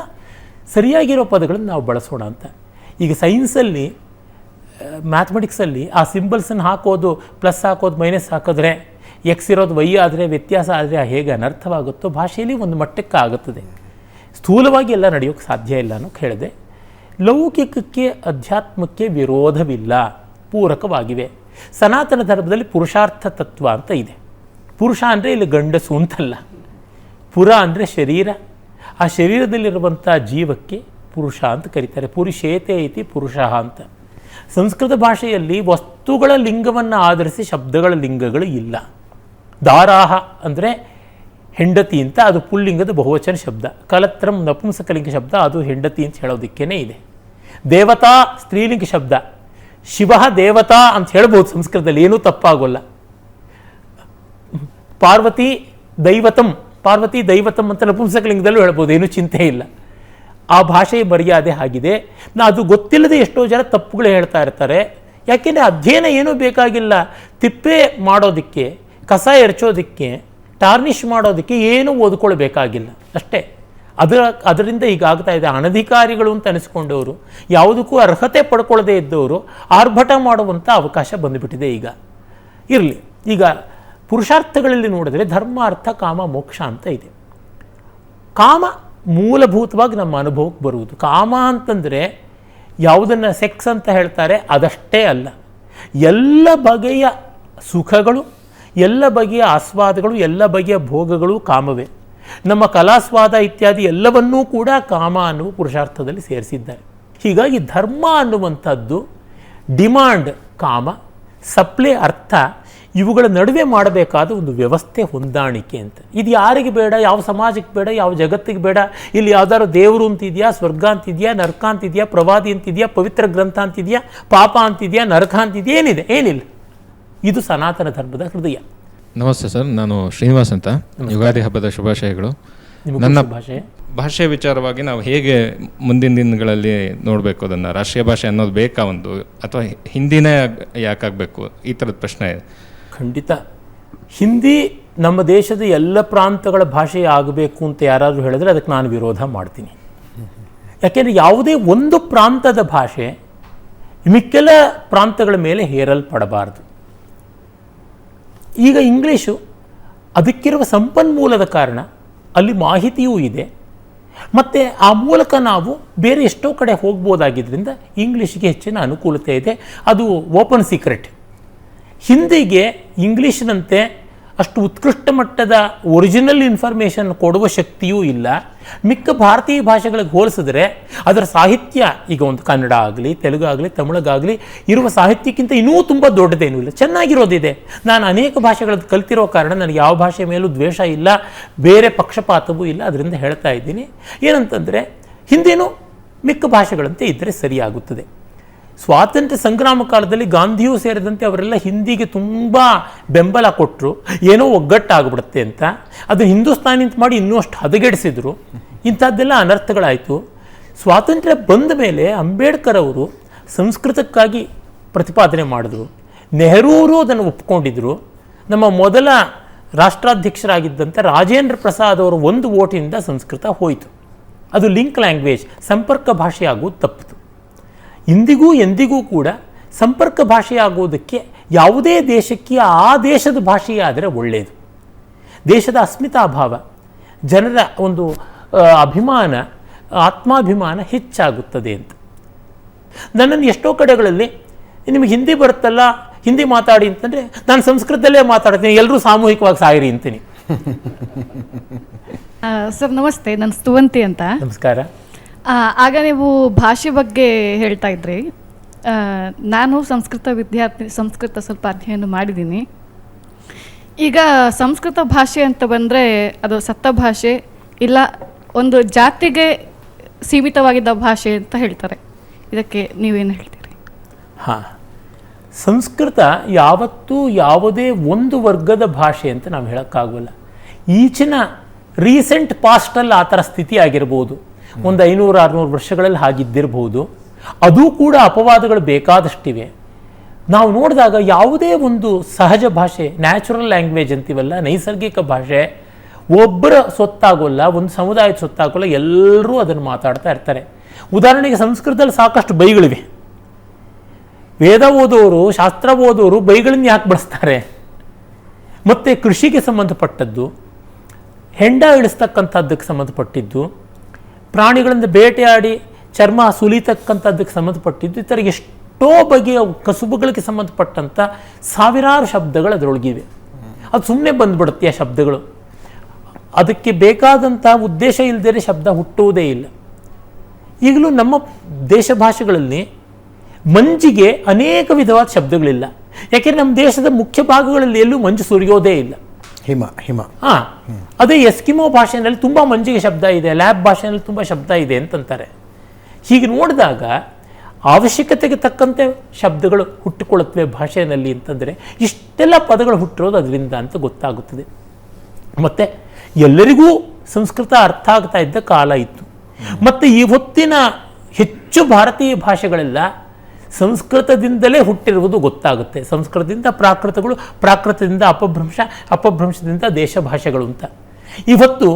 ಸರಿಯಾಗಿರೋ ಪದಗಳನ್ನು ನಾವು ಬಳಸೋಣ ಅಂತ. ಈಗ ಸೈನ್ಸಲ್ಲಿ, ಮ್ಯಾಥಮೆಟಿಕ್ಸಲ್ಲಿ ಆ ಸಿಂಬಲ್ಸನ್ನು ಹಾಕೋದು, ಪ್ಲಸ್ ಹಾಕೋದು, ಮೈನಸ್ ಹಾಕಿದ್ರೆ, ಎಕ್ಸ್ ಇರೋದು ವೈ ಆದರೆ, ವ್ಯತ್ಯಾಸ ಆದರೆ ಹೇಗೆ ಅನರ್ಥವಾಗುತ್ತೋ ಭಾಷೆಯಲ್ಲಿ ಒಂದು ಮಟ್ಟಕ್ಕೆ ಆಗುತ್ತದೆ. ಸ್ಥೂಲವಾಗಿ ಎಲ್ಲ ನಡೆಯೋಕ್ಕೆ ಸಾಧ್ಯ ಇಲ್ಲ ಅನ್ನೋಕ್ಕೆ ಹೇಳಿದೆ. ಲೌಕಿಕಕ್ಕೆ ಅಧ್ಯಾತ್ಮಕ್ಕೆ ವಿರೋಧವಿಲ್ಲ, ಪೂರಕವಾಗಿವೆ. ಸನಾತನ ಧರ್ಮದಲ್ಲಿ ಪುರುಷಾರ್ಥ ತತ್ವ ಅಂತ ಇದೆ. ಪುರುಷ ಅಂದರೆ ಇಲ್ಲಿ ಗಂಡಸು ಅಂತಲ್ಲ, ಪುರ ಅಂದರೆ ಶರೀರ. ಆ ಶರೀರದಲ್ಲಿರುವಂಥ ಜೀವಕ್ಕೆ ಪುರುಷ ಅಂತ ಕರೀತಾರೆ. ಪುರುಷೇತೆ ಇತಿ ಪುರುಷ ಅಂತ. ಸಂಸ್ಕೃತ ಭಾಷೆಯಲ್ಲಿ ವಸ್ತುಗಳ ಲಿಂಗವನ್ನು ಆಧರಿಸಿ ಶಬ್ದಗಳ ಲಿಂಗಗಳು ಇಲ್ಲ. ದಾರಾಹ ಅಂದರೆ ಹೆಂಡತಿ ಅಂತ, ಅದು ಪುಲ್ಲಿಂಗದ ಬಹುವಚನ ಶಬ್ದ. ಕಲತ್ರಂ ನಪುಂಸಕಲಿಂಗ ಶಬ್ದ, ಅದು ಹೆಂಡತಿ ಅಂತ ಹೇಳೋದಕ್ಕೇ ಇದೆ. ದೇವತಾ ಸ್ತ್ರೀಲಿಂಗ ಶಬ್ದ. ಶಿವ ದೇವತಾ ಅಂತ ಹೇಳ್ಬೋದು ಸಂಸ್ಕೃತದಲ್ಲಿ, ಏನೂ ತಪ್ಪಾಗೋಲ್ಲ. ಪಾರ್ವತಿ ದೈವತಂ ಅಂತ ನಪುಂಸಕಲಿಂಗದಲ್ಲೂ ಹೇಳ್ಬೋದು, ಏನೂ ಚಿಂತೆ ಇಲ್ಲ. ಆ ಭಾಷೆಯ ಮರ್ಯಾದೆ ಆಗಿದೆ. ಅದು ಗೊತ್ತಿಲ್ಲದೆ ಎಷ್ಟೋ ಜನ ತಪ್ಪುಗಳು ಹೇಳ್ತಾ ಇರ್ತಾರೆ. ಯಾಕೆಂದರೆ ಅಧ್ಯಯನ ಏನೂ ಬೇಕಾಗಿಲ್ಲ. ತಿಪ್ಪೆ ಮಾಡೋದಕ್ಕೆ, ಕಸ ಎರಚೋದಕ್ಕೆ, ಟಾರ್ನಿಷ್ ಮಾಡೋದಕ್ಕೆ ಏನೂ ಓದ್ಕೊಳ್ಬೇಕಾಗಿಲ್ಲ ಅಷ್ಟೇ. ಅದರಿಂದ ಈಗ ಆಗ್ತಾ ಇದೆ. ಅನಧಿಕಾರಿಗಳು ಅಂತ ಅನಿಸ್ಕೊಂಡವರು, ಯಾವುದಕ್ಕೂ ಅರ್ಹತೆ ಪಡ್ಕೊಳ್ಳದೇ ಇದ್ದವರು ಆರ್ಭಟ ಮಾಡುವಂಥ ಅವಕಾಶ ಬಂದುಬಿಟ್ಟಿದೆ ಈಗ. ಇರಲಿ, ಈಗ ಪುರುಷಾರ್ಥಗಳಲ್ಲಿ ನೋಡಿದ್ರೆ ಧರ್ಮ, ಅರ್ಥ, ಕಾಮ, ಮೋಕ್ಷ ಅಂತ ಇದೆ. ಕಾಮ ಮೂಲಭೂತವಾಗಿ ನಮ್ಮ ಅನುಭವಕ್ಕೆ ಬರುವುದು. ಕಾಮ ಅಂತಂದರೆ ಯಾವುದನ್ನು ಸೆಕ್ಸ್ ಅಂತ ಹೇಳ್ತಾರೆ ಅದಷ್ಟೇ ಅಲ್ಲ, ಎಲ್ಲ ಬಗೆಯ ಸುಖಗಳು, ಎಲ್ಲ ಬಗೆಯ ಆಸ್ವಾದಗಳು, ಎಲ್ಲ ಬಗೆಯ ಭೋಗಗಳು ಕಾಮವೇ. ನಮ್ಮ ಕಲಾಸ್ವಾದ ಇತ್ಯಾದಿ ಎಲ್ಲವನ್ನೂ ಕೂಡ ಕಾಮ ಅನ್ನುವ ಪುರುಷಾರ್ಥದಲ್ಲಿ ಸೇರಿಸಿದ್ದಾರೆ. ಹೀಗಾಗಿ ಧರ್ಮ ಅನ್ನುವಂಥದ್ದು ಡಿಮಾಂಡ್ ಕಾಮ, ಸಪ್ಲೈ ಅರ್ಥ, ಇವುಗಳ ನಡುವೆ ಮಾಡಬೇಕಾದ ಒಂದು ವ್ಯವಸ್ಥೆ ಹೊಂದಾಣಿಕೆ ಅಂತ. ಇದು ಯಾರಿಗೆ ಬೇಡ, ಯಾವ ಸಮಾಜಕ್ಕೆ ಬೇಡ, ಯಾವ ಜಗತ್ತಿಗೆ ಬೇಡ. ಇಲ್ಲಿ ಯಾವ್ದಾದ್ರು ದೇವರು ಅಂತಿದೆಯಾ, ಸ್ವರ್ಗ ಅಂತಿದೆಯಾ, ನರಕ ಅಂತಿದೆಯಾ, ಪ್ರವಾದಿ ಅಂತಿದೆಯಾ, ಪವಿತ್ರ ಗ್ರಂಥ ಅಂತಿದೆಯಾ, ಪಾಪ ಅಂತಿದೆಯಾ, ನರಕ ಅಂತಿದೆಯಾ, ಏನಿದೆ? ಏನಿಲ್ಲ. ಇದು ಸನಾತನ ಧರ್ಮದ ಹೃದಯ. ನಮಸ್ತೆ ಸರ್, ನಾನು ಶ್ರೀನಿವಾಸ್ ಅಂತ. ಯುಗಾದಿ ಹಬ್ಬದ ಶುಭಾಶಯಗಳು. ನನ್ನ ಭಾಷೆ ವಿಚಾರವಾಗಿ ನಾವು ಹೇಗೆ ಮುಂದಿನ ದಿನಗಳಲ್ಲಿ ನೋಡಬೇಕು, ಅದನ್ನು ರಾಷ್ಟ್ರೀಯ ಭಾಷೆ ಅನ್ನೋದು ಬೇಕಾ ಒಂದು, ಅಥವಾ ಹಿಂದಿನೇ ಯಾಕಾಗಬೇಕು, ಈ ಥರದ ಪ್ರಶ್ನೆ ಇದೆ. ಖಂಡಿತ ಹಿಂದಿ ನಮ್ಮ ದೇಶದ ಎಲ್ಲ ಪ್ರಾಂತಗಳ ಭಾಷೆ ಆಗಬೇಕು ಅಂತ ಯಾರಾದರೂ ಹೇಳಿದ್ರೆ ಅದಕ್ಕೆ ನಾನು ವಿರೋಧ ಮಾಡ್ತೀನಿ. ಯಾಕೆಂದರೆ ಯಾವುದೇ ಒಂದು ಪ್ರಾಂತದ ಭಾಷೆ ಮಿಕ್ಕೆಲ್ಲ ಪ್ರಾಂತಗಳ ಮೇಲೆ ಹೇರಲ್ಪಡಬಾರ್ದು. ಈಗ ಇಂಗ್ಲೀಷು ಅದಕ್ಕಿರುವ ಸಂಪನ್ಮೂಲದ ಕಾರಣ ಅಲ್ಲಿ ಮಾಹಿತಿಯೂ ಇದೆ, ಮತ್ತು ಆ ಮೂಲಕ ನಾವು ಬೇರೆ ಎಷ್ಟೋ ಕಡೆ ಹೋಗ್ಬೋದಾಗಿದ್ದರಿಂದ ಇಂಗ್ಲೀಷಿಗೆ ಹೆಚ್ಚಿನ ಅನುಕೂಲತೆ ಇದೆ. ಅದು ಓಪನ್ ಸೀಕ್ರೆಟ್. ಹಿಂದಿಗೆ ಇಂಗ್ಲೀಷಿನಂತೆ ಅಷ್ಟು ಉತ್ಕೃಷ್ಟ ಮಟ್ಟದ ಒರಿಜಿನಲ್ ಇನ್ಫಾರ್ಮೇಷನ್ ಕೊಡುವ ಶಕ್ತಿಯೂ ಇಲ್ಲ. ಮಿಕ್ಕ ಭಾರತೀಯ ಭಾಷೆಗಳಿಗೆ ಹೋಲಿಸಿದ್ರೆ ಅದರ ಸಾಹಿತ್ಯ, ಈಗ ಒಂದು ಕನ್ನಡ ಆಗಲಿ, ತೆಲುಗು ಆಗಲಿ, ತಮಿಳಿಗಾಗಲಿ ಇರುವ ಸಾಹಿತ್ಯಕ್ಕಿಂತ ಇನ್ನೂ ತುಂಬ ದೊಡ್ಡದೇನೂ ಇಲ್ಲ, ಚೆನ್ನಾಗಿರೋದಿದೆ. ನಾನು ಅನೇಕ ಭಾಷೆಗಳನ್ನು ಕಲ್ತಿರೋ ಕಾರಣ ನನಗೆ ಯಾವ ಭಾಷೆ ಮೇಲೂ ದ್ವೇಷ ಇಲ್ಲ, ಬೇರೆ ಪಕ್ಷಪಾತವೂ ಇಲ್ಲ. ಅದರಿಂದ ಹೇಳ್ತಾ ಇದ್ದೀನಿ ಏನಂತಂದರೆ, ಹಿಂದಿನೂ ಮಿಕ್ಕ ಭಾಷೆಗಳಂತೆ ಇದ್ದರೆ ಸರಿಯಾಗುತ್ತದೆ. ಸ್ವಾತಂತ್ರ್ಯ ಸಂಗ್ರಾಮ ಕಾಲದಲ್ಲಿ ಗಾಂಧಿಯೂ ಸೇರಿದಂತೆ ಅವರೆಲ್ಲ ಹಿಂದಿಗೆ ತುಂಬ ಬೆಂಬಲ ಕೊಟ್ಟರು, ಏನೋ ಒಗ್ಗಟ್ಟಾಗ್ಬಿಡುತ್ತೆ ಅಂತ. ಅದು ಹಿಂದೂಸ್ತಾನಿ ಅಂತ ಮಾಡಿ ಇನ್ನೂ ಅಷ್ಟು ಹದಗೆಡಿಸಿದ್ರು. ಇಂಥದ್ದೆಲ್ಲ ಅನರ್ಥಗಳಾಯಿತು. ಸ್ವಾತಂತ್ರ್ಯ ಬಂದ ಮೇಲೆ ಅಂಬೇಡ್ಕರ್ ಅವರು ಸಂಸ್ಕೃತಕ್ಕಾಗಿ ಪ್ರತಿಪಾದನೆ ಮಾಡಿದ್ರು. ನೆಹರೂರು ಅದನ್ನು ಒಪ್ಕೊಂಡಿದ್ರು. ನಮ್ಮ ಮೊದಲ ರಾಷ್ಟ್ರಾಧ್ಯಕ್ಷರಾಗಿದ್ದಂಥ ರಾಜೇಂದ್ರ ಪ್ರಸಾದ್ ಅವರು ಒಂದು ಓಟಿನಿಂದ ಸಂಸ್ಕೃತ ಹೋಯಿತು. ಅದು ಲಿಂಕ್ ಲ್ಯಾಂಗ್ವೇಜ್, ಸಂಪರ್ಕ ಭಾಷೆಯಾಗುವುದು ತಪ್ಪಿತು. ಇಂದಿಗೂ ಎಂದಿಗೂ ಕೂಡ ಸಂಪರ್ಕ ಭಾಷೆಯಾಗುವುದಕ್ಕೆ ಯಾವುದೇ ದೇಶಕ್ಕೆ ಆ ದೇಶದ ಭಾಷೆಯಾದರೆ ಒಳ್ಳೆಯದು. ದೇಶದ ಅಸ್ಮಿತಾಭಾವ, ಜನರ ಒಂದು ಅಭಿಮಾನ, ಆತ್ಮಾಭಿಮಾನ ಹೆಚ್ಚಾಗುತ್ತದೆ ಅಂತ. ನನ್ನನ್ನು ಎಷ್ಟೋ ಕಡೆಗಳಲ್ಲಿ ನಿಮಗೆ ಹಿಂದಿ ಬರುತ್ತಲ್ಲ, ಹಿಂದಿ ಮಾತಾಡಿ ಅಂತಂದರೆ ನಾನು ಸಂಸ್ಕೃತದಲ್ಲೇ ಮಾತಾಡ್ತೀನಿ, ಎಲ್ಲರೂ ಸಾಮೂಹಿಕವಾಗಿ ಸಾಯಿರಿ ಅಂತೀನಿ. ಸರ್ ನಮಸ್ತೆ, ನಾನು ಸ್ತುವಂತಿ ಅಂತ. ನಮಸ್ಕಾರ. ಆಗ ನೀವು ಭಾಷೆ ಬಗ್ಗೆ ಹೇಳ್ತಾ ಇದ್ರಿ. ನಾನು ಸಂಸ್ಕೃತ ಸ್ವಲ್ಪ ಅಧ್ಯಯನ ಮಾಡಿದ್ದೀನಿ. ಈಗ ಸಂಸ್ಕೃತ ಭಾಷೆ ಅಂತ ಬಂದರೆ ಅದು ಸತ್ತ ಭಾಷೆ, ಇಲ್ಲ ಒಂದು ಜಾತಿಗೆ ಸೀಮಿತವಾಗಿದ್ದ ಭಾಷೆ ಅಂತ ಹೇಳ್ತಾರೆ. ಇದಕ್ಕೆ ನೀವೇನು ಹೇಳ್ತೀರಿ? ಹಾಂ, ಸಂಸ್ಕೃತ ಯಾವತ್ತೂ ಯಾವುದೇ ಒಂದು ವರ್ಗದ ಭಾಷೆ ಅಂತ ನಾವು ಹೇಳೋಕ್ಕಾಗೋಲ್ಲ. ಈಚಿನ ರೀಸೆಂಟ್ ಪಾಸ್ಟಲ್ಲಿ ಆ ಥರ ಸ್ಥಿತಿ ಆಗಿರ್ಬೋದು, ಒಂದು 500-600 ವರ್ಷಗಳಲ್ಲಿ ಹಾಗಿದ್ದಿರಬಹುದು. ಅದೂ ಕೂಡ ಅಪವಾದಗಳು ಬೇಕಾದಷ್ಟಿವೆ. ನಾವು ನೋಡಿದಾಗ ಯಾವುದೇ ಒಂದು ಸಹಜ ಭಾಷೆ, ನ್ಯಾಚುರಲ್ ಲ್ಯಾಂಗ್ವೇಜ್ ಅಂತೀವಲ್ಲ, ನೈಸರ್ಗಿಕ ಭಾಷೆ ಒಬ್ಬರ ಸೊತ್ತಾಗೋಲ್ಲ, ಒಂದು ಸಮುದಾಯದ ಸೊತ್ತಾಗೋಲ್ಲ, ಎಲ್ಲರೂ ಅದನ್ನು ಮಾತಾಡ್ತಾ ಇರ್ತಾರೆ. ಉದಾಹರಣೆಗೆ ಸಂಸ್ಕೃತದಲ್ಲಿ ಸಾಕಷ್ಟು ಬೈಗಳಿವೆ. ವೇದ ಓದೋರು, ಶಾಸ್ತ್ರ ಓದೋರು ಬೈಗಳನ್ನ ಯಾಕೆ ಬಳಸ್ತಾರೆ? ಮತ್ತು ಕೃಷಿಗೆ ಸಂಬಂಧಪಟ್ಟದ್ದು, ಹೆಂಡ ಇಳಿಸ್ತಕ್ಕಂಥದ್ದಕ್ಕೆ ಸಂಬಂಧಪಟ್ಟಿದ್ದು, ಪ್ರಾಣಿಗಳಿಂದ ಬೇಟೆಯಾಡಿ ಚರ್ಮ ಸುಲಿತಕ್ಕಂಥದ್ದಕ್ಕೆ ಸಂಬಂಧಪಟ್ಟಿದ್ದು, ಈ ಥರ ಎಷ್ಟೋ ಬಗೆಯ ಕಸುಬುಗಳಿಗೆ ಸಂಬಂಧಪಟ್ಟಂಥ ಸಾವಿರಾರು ಶಬ್ದಗಳು ಅದರೊಳಗಿವೆ. ಅದು ಸುಮ್ಮನೆ ಬಂದ್ಬಿಡುತ್ತೆ ಆ ಶಬ್ದಗಳು. ಅದಕ್ಕೆ ಬೇಕಾದಂಥ ಉದ್ದೇಶ ಇಲ್ಲದೇ ಶಬ್ದ ಹುಟ್ಟುವುದೇ ಇಲ್ಲ. ಈಗಲೂ ನಮ್ಮ ದೇಶ ಭಾಷೆಗಳಲ್ಲಿ ಮಂಜಿಗೆ ಅನೇಕ ವಿಧವಾದ ಶಬ್ದಗಳಿಲ್ಲ. ಯಾಕೆಂದರೆ ನಮ್ಮ ದೇಶದ ಮುಖ್ಯ ಭಾಗಗಳಲ್ಲಿ ಎಲ್ಲೂ ಮಂಜು ಸುರಿಯೋದೇ ಇಲ್ಲ. ಹಿಮ. ಹಾಂ, ಅದೇ ಎಸ್ಕಿಮೋ ಭಾಷೆಯಲ್ಲಿ ತುಂಬ ಮಂಜಿಗೆ ಶಬ್ದ ಇದೆ, ಲ್ಯಾಬ್ ಭಾಷೆಯಲ್ಲಿ ತುಂಬ ಶಬ್ದ ಇದೆ ಅಂತಂತಾರೆ. ಹೀಗೆ ನೋಡಿದಾಗ ಅವಶ್ಯಕತೆಗೆ ತಕ್ಕಂತೆ ಶಬ್ದಗಳು ಹುಟ್ಟಿಕೊಳ್ಳುತ್ತವೆ ಭಾಷೆಯಲ್ಲಿ ಅಂತಂದರೆ ಇಷ್ಟೆಲ್ಲ ಪದಗಳು ಹುಟ್ಟಿರೋದು ಅದರಿಂದ ಅಂತ ಗೊತ್ತಾಗುತ್ತದೆ. ಮತ್ತು ಎಲ್ಲರಿಗೂ ಸಂಸ್ಕೃತ ಅರ್ಥ ಆಗ್ತಾ ಇದ್ದ ಕಾಲ ಇತ್ತು. ಮತ್ತು ಈ ಹೊತ್ತಿನ ಹೆಚ್ಚು ಭಾರತೀಯ ಭಾಷೆಗಳೆಲ್ಲ ಸಂಸ್ಕೃತದಿಂದಲೇ ಹುಟ್ಟಿರುವುದು ಗೊತ್ತಾಗುತ್ತೆ. ಸಂಸ್ಕೃತದಿಂದ ಪ್ರಾಕೃತಗಳು, ಪ್ರಾಕೃತದಿಂದ ಅಪಭ್ರಂಶ, ಅಪಭ್ರಂಶದಿಂದ ದೇಶ ಭಾಷೆಗಳು ಅಂತ. ಇವತ್ತು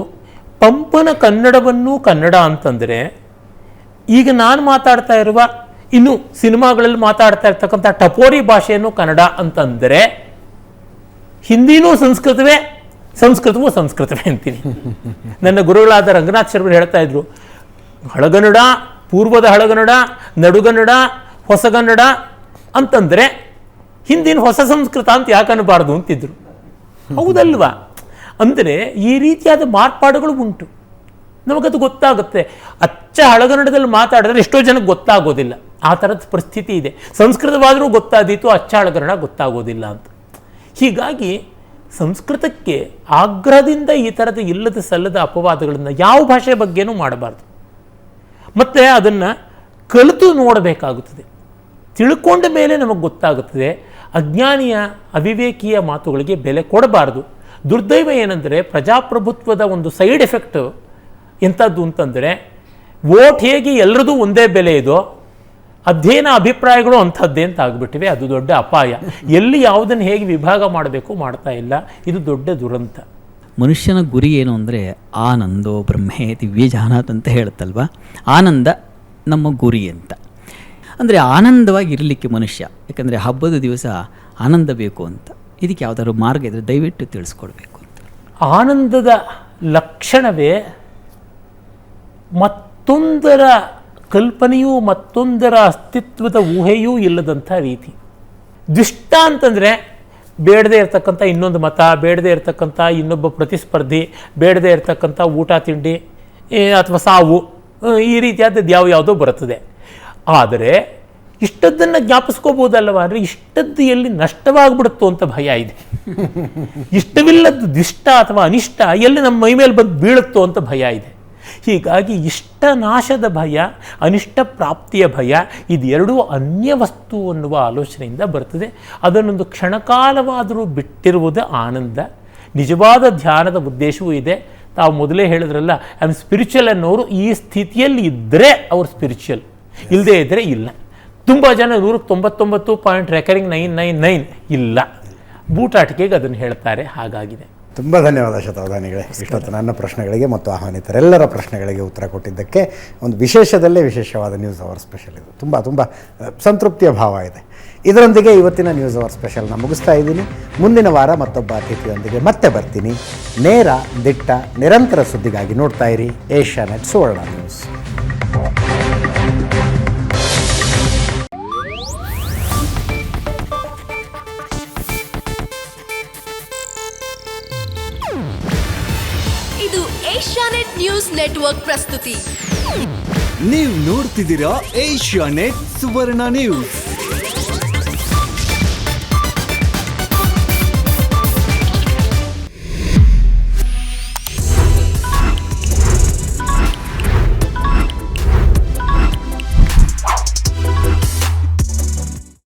ಪಂಪನ ಕನ್ನಡವನ್ನು ಕನ್ನಡ ಅಂತಂದರೆ, ಈಗ ನಾನು ಮಾತಾಡ್ತಾ ಇರುವ, ಇನ್ನು ಸಿನಿಮಾಗಳಲ್ಲಿ ಮಾತಾಡ್ತಾ ಇರ್ತಕ್ಕಂಥ ಟಪೋರಿ ಭಾಷೆಯನ್ನು ಕನ್ನಡ ಅಂತಂದರೆ, ಹಿಂದಿನೂ ಸಂಸ್ಕೃತವೇ, ಸಂಸ್ಕೃತವೂ ಸಂಸ್ಕೃತವೇ ಅಂತೀನಿ. ನನ್ನ ಗುರುಗಳಾದ ರಂಗನಾಥ್ ಶರ್ಮರು ಹೇಳ್ತಾ ಇದ್ರು, ಹಳಗನ್ನಡ, ಪೂರ್ವದ ಹಳಗನ್ನಡ, ನಡುಗನ್ನಡ, ಹೊಸಗನ್ನಡ ಅಂತಂದರೆ ಹಿಂದಿನ ಹೊಸ ಸಂಸ್ಕೃತ ಅಂತ ಯಾಕೆ ಅನ್ನಬಾರ್ದು ಅಂತಿದ್ರು. ಹೌದಲ್ವಾ? ಅಂದರೆ ಈ ರೀತಿಯಾದ ಮಾರ್ಪಾಡುಗಳು ಉಂಟು. ನಮಗದು ಗೊತ್ತಾಗುತ್ತೆ. ಅಚ್ಚ ಹಳಗನ್ನಡದಲ್ಲಿ ಮಾತಾಡಿದ್ರೆ ಎಷ್ಟೋ ಜನಕ್ಕೆ ಗೊತ್ತಾಗೋದಿಲ್ಲ. ಆ ಥರದ ಪರಿಸ್ಥಿತಿ ಇದೆ. ಸಂಸ್ಕೃತವಾದರೂ ಗೊತ್ತಾದೀತು, ಅಚ್ಚ ಹಳಗನ್ನಡ ಗೊತ್ತಾಗೋದಿಲ್ಲ ಅಂತ. ಹೀಗಾಗಿ ಸಂಸ್ಕೃತಕ್ಕೆ ಆಗ್ರಹದಿಂದ ಈ ಥರದ ಇಲ್ಲದ ಸಲ್ಲದ ಅಪವಾದಗಳನ್ನು ಯಾವ ಭಾಷೆ ಬಗ್ಗೆನೂ ಮಾಡಬಾರ್ದು. ಮತ್ತು ಅದನ್ನು ಕಲಿತು ನೋಡಬೇಕಾಗುತ್ತದೆ. ತಿಳ್ಕೊಂಡ ಮೇಲೆ ನಮಗೆ ಗೊತ್ತಾಗುತ್ತದೆ. ಅಜ್ಞಾನಿಯ ಅವಿವೇಕಿಯ ಮಾತುಗಳಿಗೆ ಬೆಲೆ ಕೊಡಬಾರ್ದು. ದುರ್ದೈವ ಏನೆಂದರೆ ಪ್ರಜಾಪ್ರಭುತ್ವದ ಒಂದು ಸೈಡ್ ಎಫೆಕ್ಟು ಎಂಥದ್ದು ಅಂತಂದರೆ, ವೋಟ್ ಹೇಗೆ ಎಲ್ಲರದು ಒಂದೇ ಬೆಲೆ ಇದೋ ಅಧ್ಯಯನ ಅಭಿಪ್ರಾಯಗಳು ಅಂಥದ್ದೇ ಅಂತ ಆಗಿಬಿಟ್ಟಿವೆ. ಅದು ದೊಡ್ಡ ಅಪಾಯ. ಎಲ್ಲಿ ಯಾವುದನ್ನು ಹೇಗೆ ವಿಭಾಗ ಮಾಡಬೇಕು ಮಾಡ್ತಾ ಇಲ್ಲ. ಇದು ದೊಡ್ಡ ದುರಂತ. ಮನುಷ್ಯನ ಗುರಿ ಏನು ಅಂದರೆ ಆನಂದೋ ಬ್ರಹ್ಮೇ ದಿವ್ಯ ಜಾನಾತ್ ಅಂತ ಹೇಳುತ್ತಲ್ವ. ಆನಂದ ನಮ್ಮ ಗುರಿ ಅಂತ. ಅಂದರೆ ಆನಂದವಾಗಿರಲಿಕ್ಕೆ ಮನುಷ್ಯ, ಯಾಕಂದರೆ ಹಬ್ಬದ ದಿವಸ ಆನಂದ ಬೇಕು ಅಂತ. ಇದಕ್ಕೆ ಯಾವುದಾದ್ರು ಮಾರ್ಗ ಇದ್ದರೆ ದಯವಿಟ್ಟು ತಿಳಿಸ್ಕೊಡ್ಬೇಕು ಅಂತ. ಆನಂದದ ಲಕ್ಷಣವೇ ಮತ್ತೊಂದರ ಕಲ್ಪನೆಯೂ ಮತ್ತೊಂದರ ಅಸ್ತಿತ್ವದ ಊಹೆಯೂ ಇಲ್ಲದಂಥ ರೀತಿ. ದುಷ್ಟ ಅಂತಂದರೆ ಬೇಡದೇ ಇರತಕ್ಕಂಥ ಇನ್ನೊಂದು ಮತ, ಬೇಡದೇ ಇರತಕ್ಕಂಥ ಇನ್ನೊಬ್ಬ ಪ್ರತಿಸ್ಪರ್ಧಿ, ಬೇಡದೇ ಇರತಕ್ಕಂಥ ಊಟ ತಿಂಡಿ ಅಥವಾ ಸಾವು, ಈ ರೀತಿಯಾದದ್ದು ಯಾವುದೋ ಬರುತ್ತದೆ. ಆದರೆ ಇಷ್ಟದ್ದನ್ನು ಜ್ಞಾಪಿಸ್ಕೋಬೋದಲ್ಲವ ಅಂದರೆ ಇಷ್ಟದ್ದು ಎಲ್ಲಿ ನಷ್ಟವಾಗ್ಬಿಡುತ್ತೋ ಅಂತ ಭಯ ಇದೆ. ಇಷ್ಟವಿಲ್ಲದ್ದು ದುಷ್ಟ ಅಥವಾ ಅನಿಷ್ಟ ಎಲ್ಲಿ ನಮ್ಮ ಮೈ ಮೇಲೆ ಬಂದು ಬೀಳುತ್ತೋ ಅಂತ ಭಯ ಇದೆ. ಹೀಗಾಗಿ ಇಷ್ಟ ನಾಶದ ಭಯ, ಅನಿಷ್ಟ ಪ್ರಾಪ್ತಿಯ ಭಯ, ಇದೆರಡೂ ಅನ್ಯ ವಸ್ತು ಅನ್ನುವ ಆಲೋಚನೆಯಿಂದ ಬರ್ತದೆ. ಅದನ್ನೊಂದು ಕ್ಷಣಕಾಲವಾದರೂ ಬಿಟ್ಟಿರುವುದು ಆನಂದ. ನಿಜವಾದ ಧ್ಯಾನದ ಉದ್ದೇಶವೂ ಇದೆ. ತಾವು ಮೊದಲೇ ಹೇಳಿದ್ರಲ್ಲ, ಐ ಆಮ್ ಸ್ಪಿರಿಚುವಲ್ ಅನ್ನೋರು ಈ ಸ್ಥಿತಿಯಲ್ಲಿ ಇದ್ದರೆ ಅವ್ರು ಸ್ಪಿರಿಚುವಲ್, ಇಲ್ಲದೇ ಇದ್ದರೆ ಇಲ್ಲ. ತುಂಬ ಜನ 99.999 ಇಲ್ಲ. ಬೂಟಾಟಿಕೆಗೆ ಅದನ್ನು ಹೇಳ್ತಾರೆ. ಹಾಗಾಗಿದೆ. ತುಂಬ ಧನ್ಯವಾದ ಶತಾವಧಾನಿಗಳೇ. ಇಷ್ಟೊತ್ತು ನನ್ನ ಪ್ರಶ್ನೆಗಳಿಗೆ ಮತ್ತು ಆಹ್ವಾನಿತರೆಲ್ಲರ ಪ್ರಶ್ನೆಗಳಿಗೆ ಉತ್ತರ ಕೊಟ್ಟಿದ್ದಕ್ಕೆ. ಒಂದು ವಿಶೇಷದಲ್ಲೇ ವಿಶೇಷವಾದ ನ್ಯೂಸ್ ಅವರ್ ಸ್ಪೆಷಲ್ ಇದು. ತುಂಬ ತುಂಬ ಸಂತೃಪ್ತಿಯ ಭಾವ ಇದೆ. ಇದರೊಂದಿಗೆ ಇವತ್ತಿನ ನ್ಯೂಸ್ ಅವರ್ ಸ್ಪೆಷಲ್ನ ಮುಗಿಸ್ತಾ ಇದ್ದೀನಿ. ಮುಂದಿನ ವಾರ ಮತ್ತೊಬ್ಬ ಅತಿಥಿಯೊಂದಿಗೆ ಮತ್ತೆ ಬರ್ತೀನಿ. ನೇರ, ದಿಟ್ಟ, ನಿರಂತರ ಸುದ್ದಿಗಾಗಿ ನೋಡ್ತಾ ಇರಿ ಏಷ್ಯಾನೆಟ್ ಸುವರ್ಣ ನ್ಯೂಸ್. ಇದು ಏಷ್ಯಾನೆಟ್ ನ್ಯೂಸ್ ನೆಟ್ವರ್ಕ್ ಪ್ರಸ್ತುತಿ. ನೀವು ನೋಡ್ತಿದ್ದೀರಾ ಏಷ್ಯಾನೆಟ್ ಸುವರ್ಣ ನ್ಯೂಸ್.